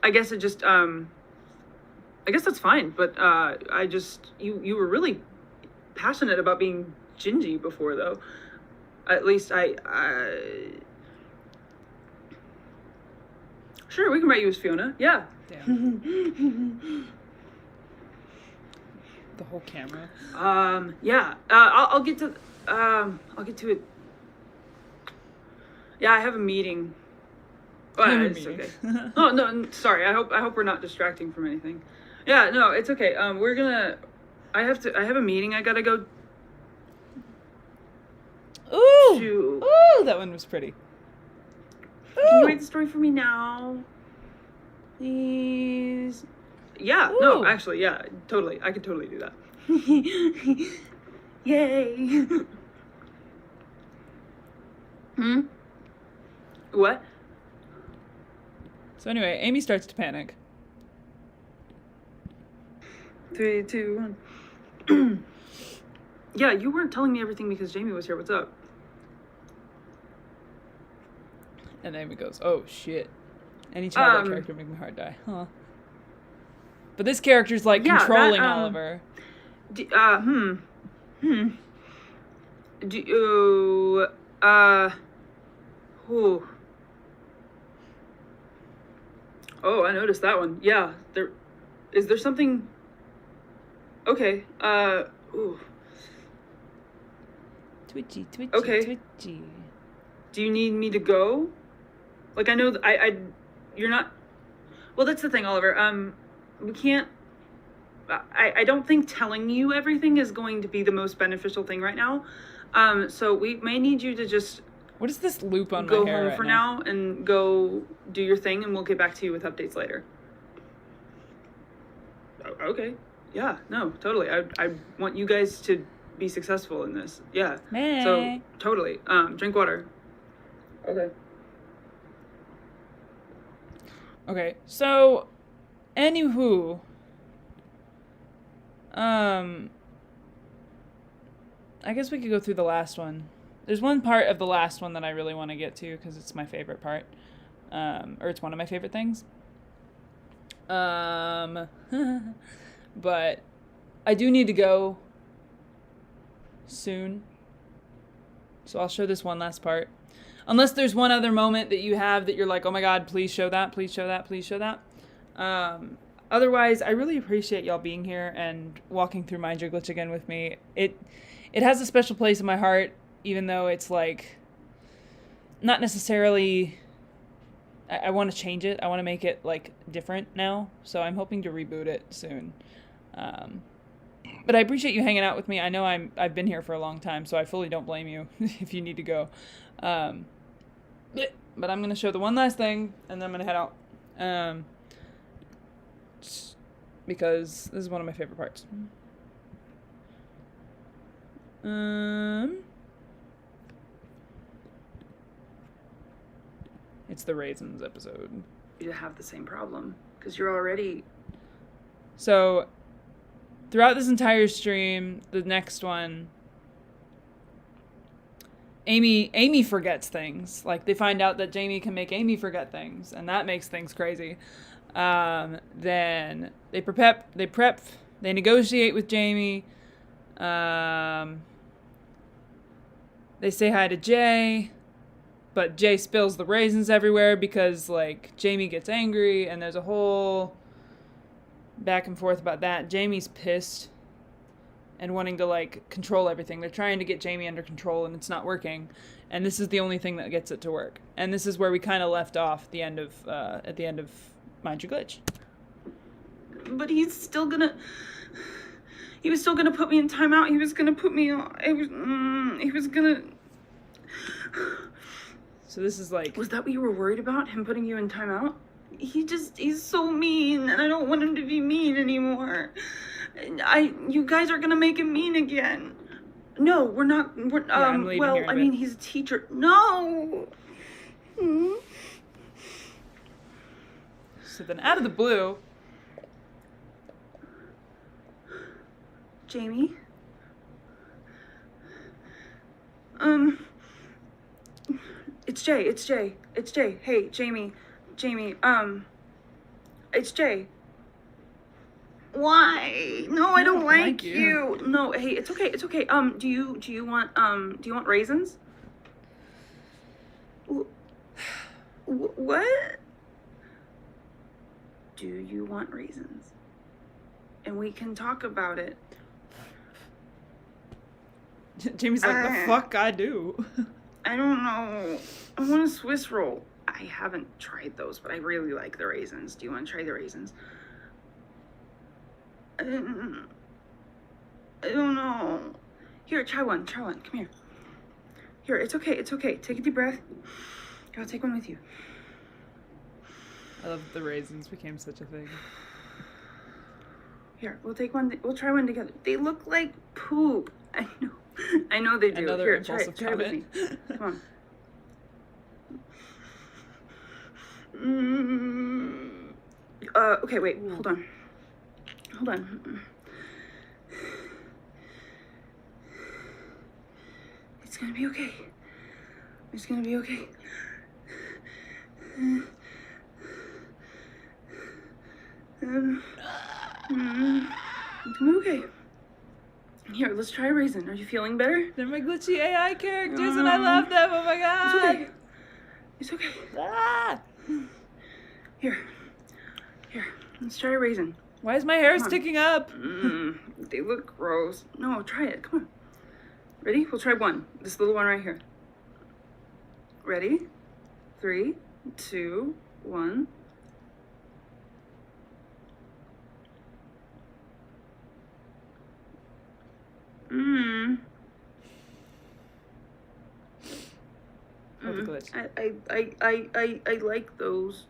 D: I guess it just I guess that's fine, but I just you were really passionate about being Gingy before though. At least I Sure, we can write you as Fiona. Yeah.
A: Damn. The whole camera.
D: Yeah. I'll get to it. Yeah, I have a meeting. Well, it's okay. Oh no, sorry. I hope we're not distracting from anything. Yeah, no, it's okay. We're gonna. I have a meeting. I gotta go.
A: Ooh!
D: To.
A: Ooh, that one was pretty.
D: Can you write the story for me now, please? Yeah.
A: Ooh.
D: No, actually, yeah, totally. I could totally do that. Yay. What?
A: So anyway, Amy starts to panic.
D: 3, 2, 1. Yeah, you weren't telling me everything because Jamie was here. What's up?
A: And Amy goes, oh shit. Any childlike character make my heart die. Huh. But this character's like controlling Oliver.
D: Do you, ooh. Oh, I noticed that one. Yeah, is there something? Okay. Ooh.
A: Twitchy,
D: Okay.
A: twitchy.
D: Do you need me to go? Like I know you're not. Well, that's the thing, Oliver. We can't. I don't think telling you everything is going to be the most beneficial thing right now. So we may need you to just.
A: What is this loop on
D: go
A: my hair
D: home
A: right
D: for now and go do your thing, and we'll get back to you with updates later. Okay. Yeah. No. Totally. I want you guys to be successful in this. Yeah.
A: May.
D: So totally. Drink water. Okay.
A: Okay. So, anywho, I guess we could go through the last one. There's one part of the last one that I really want to get to because it's my favorite part, or it's one of my favorite things. But I do need to go soon, so I'll show this one last part. Unless there's one other moment that you have that you're like, oh my god, please show that, please show that, please show that. Otherwise, I really appreciate y'all being here and walking through Mind Your Glitch again with me. It has a special place in my heart, even though it's like not necessarily. I want to change it. I want to make it like different now. So I'm hoping to reboot it soon. But I appreciate you hanging out with me. I know I've been here for a long time, so I fully don't blame you if you need to go. But I'm gonna show the one last thing, and then I'm gonna head out. Because this is one of my favorite parts. It's the raisins episode.
D: You have the same problem because you're already.
A: So, throughout this entire stream, the next one, Amy forgets things. Like, they find out that Jamie can make Amy forget things, and that makes things crazy. Then they negotiate with Jamie. They say hi to Jay, but Jay spills the raisins everywhere because, like, Jamie gets angry, and there's a whole back and forth about that. Jamie's pissed and wanting to, like, control everything. They're trying to get Jamie under control, and it's not working. And this is the only thing that gets it to work. And this is where we kind of left off at the end of Mind Your Glitch.
D: But he was still gonna put me in timeout. He was gonna put me on. He was gonna.
A: So this is like.
D: Was that what you were worried about? Him putting you in timeout? He's so mean, and I don't want him to be mean anymore. You guys are gonna make him mean again. No, we're not.
A: I'm leaving
D: well,
A: here in a
D: I
A: bit.
D: mean, he's a teacher. No.
A: So then, out of the blue,
D: Jamie. It's Jay. Hey, Jamie. It's Jay. Why? No, I don't like you. No, hey, it's okay. Do you want raisins? What? Do you want raisins? And we can talk about it.
A: Jamie's like, the fuck I do.
D: I don't know. I want a Swiss roll. I haven't tried those, but I really like the raisins. Do you want to try the raisins? I don't know. Here, try one. Come here. Here, it's okay. Take a deep breath. I'll take one with you.
A: I love that the raisins became such a thing.
D: Here, we'll take one. We'll try one together. They look like poop. I know they do.
A: Another
D: Here,
A: impulsive
D: try it with me.
A: comment.
D: Come on. Okay, wait. Hold on. It's gonna be okay. It's gonna be okay. It's gonna be okay. Here, let's try a raisin. Are you feeling better?
A: They're my glitchy AI characters, and I love them. Oh my god!
D: It's okay.
A: Ah!
D: Here, let's try a raisin.
A: Why is my hair sticking up?
D: They look gross. No, try it. Come on. Ready? We'll try one. This little one right here. Ready? 3, 2, 1.
A: Oh, the glitch.
D: I like those.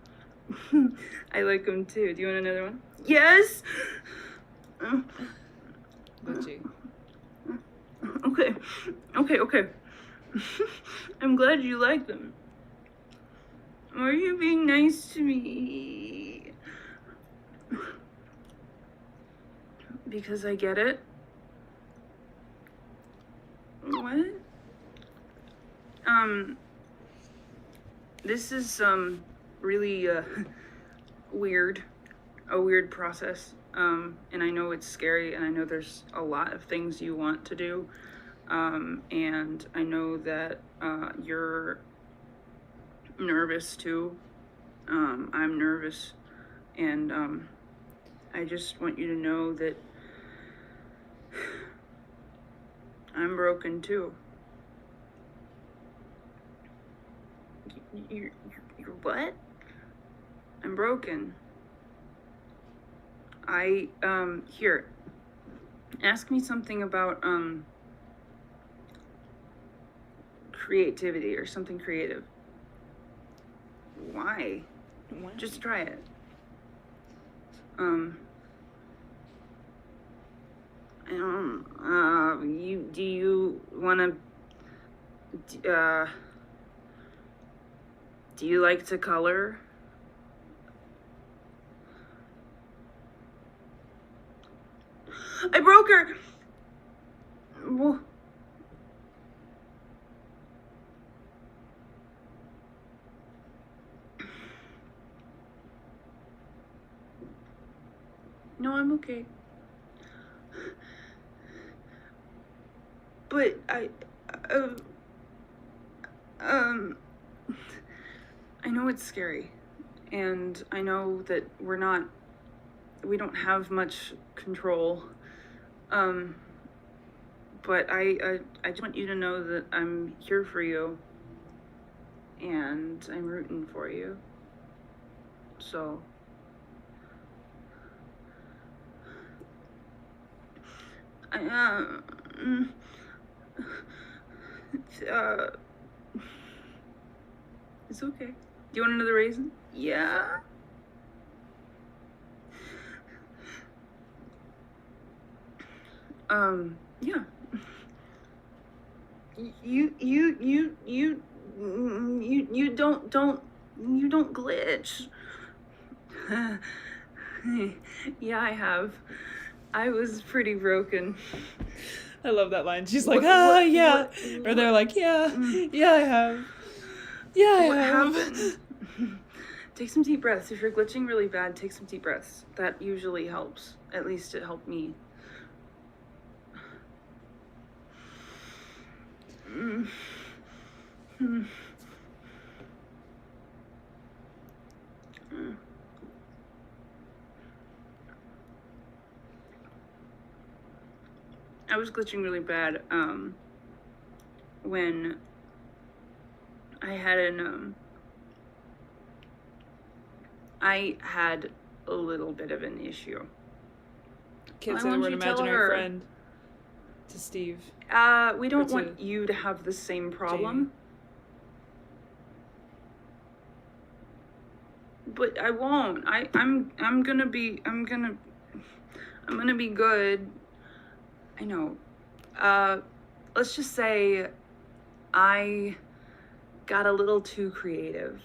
D: I like them too. Do you want another one? Yes.
A: Glitchy.
D: Okay. I'm glad you like them. Are you being nice to me? Because I get it. What? This is really weird. A weird process. And I know it's scary, and I know there's a lot of things you want to do. And I know that you're nervous too. I'm nervous, and I just want you to know that I'm broken too. You're what? I'm broken. Here. Ask me something about, creativity or something creative. Why?
A: Wow.
D: Just try it. Do you wanna, do you like to color? I broke her! Well, no, I'm okay. But I know it's scary, and I know that we don't have much control. But I just want you to know that I'm here for you, and I'm rooting for you. So, it's okay. Do you want another raisin? Yeah. Yeah. You don't glitch. Yeah, I have. I was pretty broken.
A: I love that line. She's like, yeah. Or they're like, yeah, yeah, I have. Yeah, I
D: What
A: have.
D: happened? Take some deep breaths. If you're glitching really bad, take some deep breaths. That usually helps. At least it helped me. I was glitching really bad when I had a little bit of an issue.
A: Can't say the word imaginary friend to Steve.
D: We don't want you to have the same problem. Jamie. But I won't. I'm gonna be good. I know. Let's just say I got a little too creative.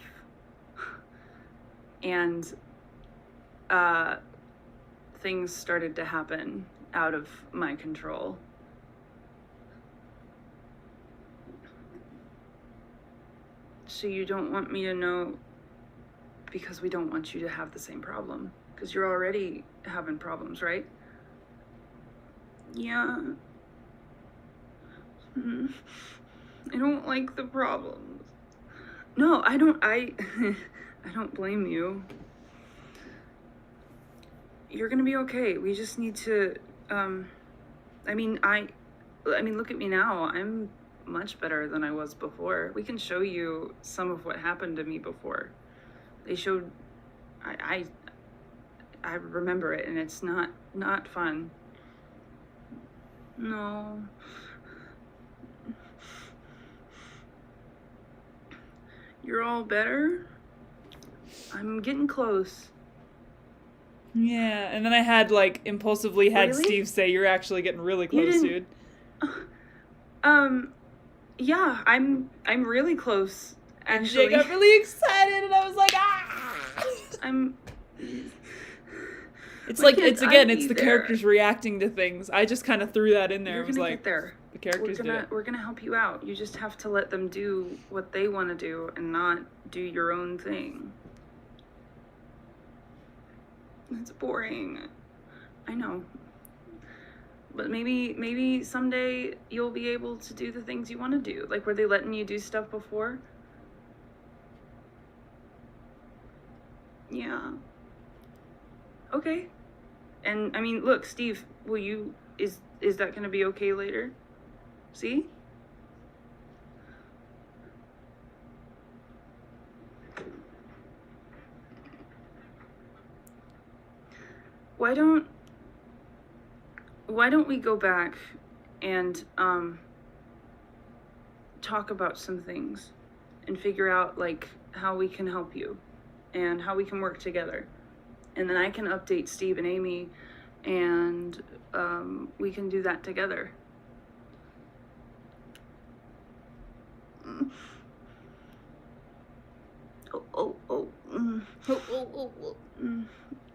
D: And things started to happen out of my control. So you don't want me to know, because we don't want you to have the same problem. Because you're already having problems, right? Yeah. I don't like the problems. No, I don't blame you. You're gonna be okay. We just need to, I mean, look at me now. I'm much better than I was before. We can show you some of what happened to me before. They showed, I remember it, and it's not fun. No. You're all better? I'm getting close.
A: Yeah, and then I had impulsively had
D: Really?
A: Steve say, "You're actually getting really close, dude."
D: Yeah, I'm really close.
A: And
D: Actually,
A: Jay got really excited, and I was like, ah! It's
D: Why can't
A: it's the
D: there?
A: characters reacting to things. I just kind of threw that in there.
D: You're
A: I was
D: gonna
A: like,
D: get there.
A: the characters did it.
D: We're gonna help you out. You just have to let them do what they want to do and not do your own thing. It's boring. I know. But maybe someday you'll be able to do the things you want to do. Like, were they letting you do stuff before? Yeah. Okay. And I mean, look, Steve, is that gonna be okay later? See? Why don't we go back and talk about some things and figure out like how we can help you and how we can work together. And then I can update Steve and Amy, and we can do that together.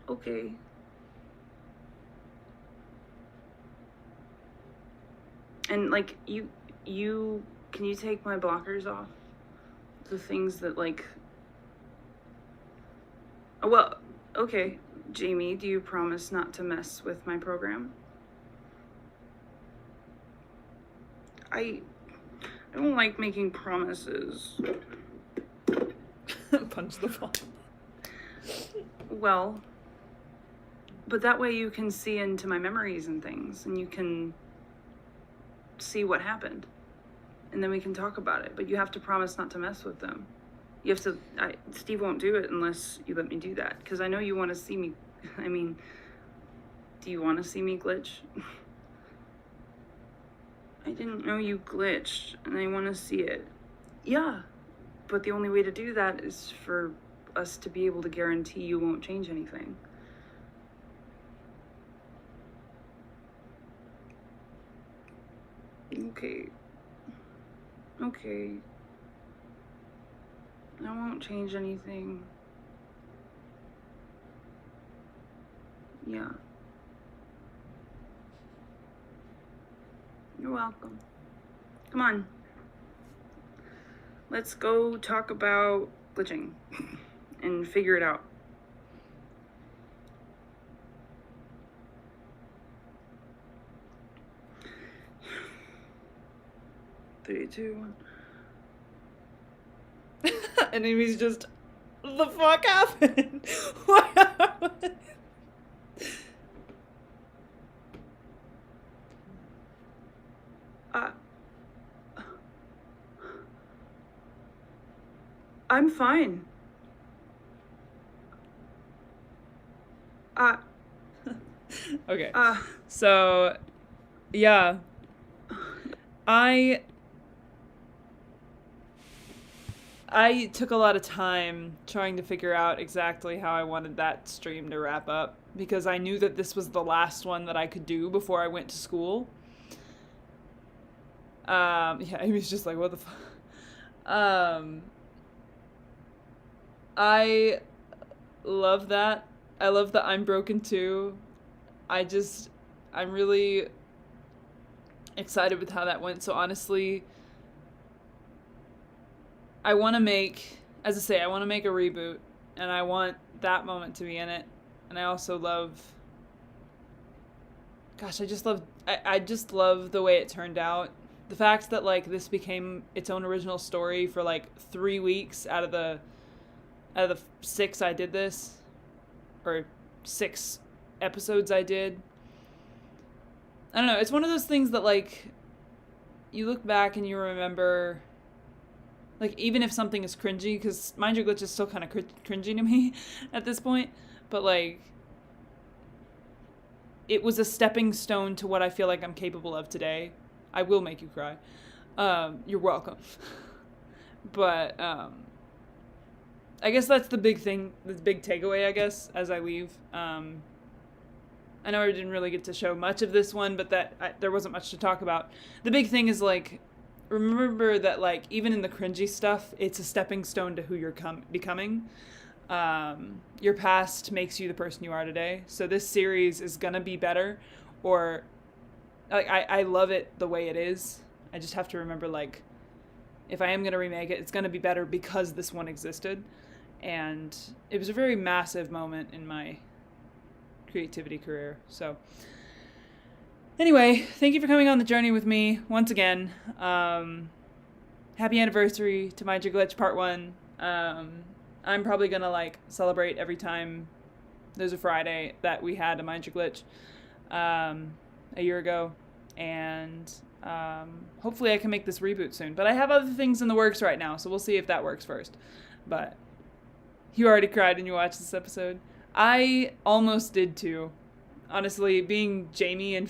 D: Okay. And like you can you take my blockers off? The things that like. Oh, well, okay. Jamie, do you promise not to mess with my program? I don't like making promises.
A: Punch the wall.
D: Well, but that way you can see into my memories and things, and you can see what happened. And then we can talk about it. But you have to promise not to mess with them. You have to, Steve won't do it unless you let me do that. Because I know you want to see me, I mean, do you want to see me glitch? I didn't know you glitched, and I want to see it. Yeah, but the only way to do that is for us to be able to guarantee you won't change anything. Okay. I won't change anything. Yeah. You're welcome. Come on. Let's go talk about glitching and figure it out. 3, 2, 1.
A: And Amy's just, the fuck happened? What happened?
D: I'm fine.
A: Okay. So, yeah. I took a lot of time trying to figure out exactly how I wanted that stream to wrap up, because I knew that this was the last one that I could do before I went to school. Yeah, Amy's just like, what the fuck? I love that. I love that I'm broken too. I'm really excited with how that went. So honestly, I want to make a reboot, and I want that moment to be in it. And I also love, gosh, I just love the way it turned out. The fact that like this became its own original story for like 3 weeks out of the 6 I did this, or 6 episodes I did. I don't know, it's one of those things that like you look back and you remember, like, even if something is cringy, because Mind Your Glitch is still kind of cringy to me at this point, but like it was a stepping stone to what I feel like I'm capable of today. I will make you cry. You're welcome. But I guess that's the big thing, the big takeaway, I guess, as I leave. I know I didn't really get to show much of this one, but there wasn't much to talk about. The big thing is, like, remember that, like, even in the cringy stuff, it's a stepping stone to who you're becoming. Your past makes you the person you are today. So this series is gonna be better, or, like, I love it the way it is. I just have to remember, like, if I am gonna remake it, it's gonna be better because this one existed. And it was a very massive moment in my creativity career. So anyway, thank you for coming on the journey with me once again. Happy anniversary to Mind Your Glitch Part 1. I'm probably gonna like celebrate every time There's a Friday that we had a Mind Your Glitch a year ago, and hopefully I can make this reboot soon. But I have other things in the works right now, so we'll see if that works first. But you already cried when you watched this episode. I almost did too. Honestly, being Jamie and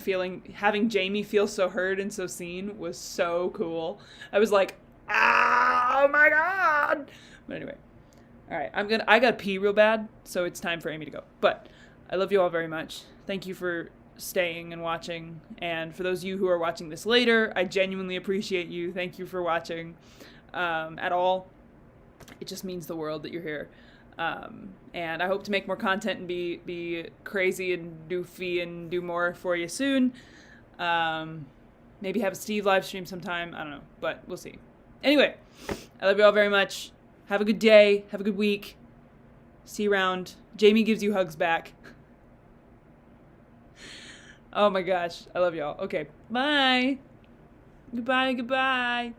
A: having Jamie feel so heard and so seen was so cool. I was like, oh my god! But anyway, all right, I gotta pee real bad, so it's time for Amy to go. But I love you all very much. Thank you for staying and watching. And for those of you who are watching this later, I genuinely appreciate you. Thank you for watching at all. It just means the world that you're here. And I hope to make more content and be crazy and doofy and do more for you soon. Maybe have a Steve live stream sometime. I don't know, but we'll see. Anyway, I love you all very much. Have a good day. Have a good week. See you around. Jamie gives you hugs back. Oh my gosh. I love y'all. Okay. Bye. Goodbye.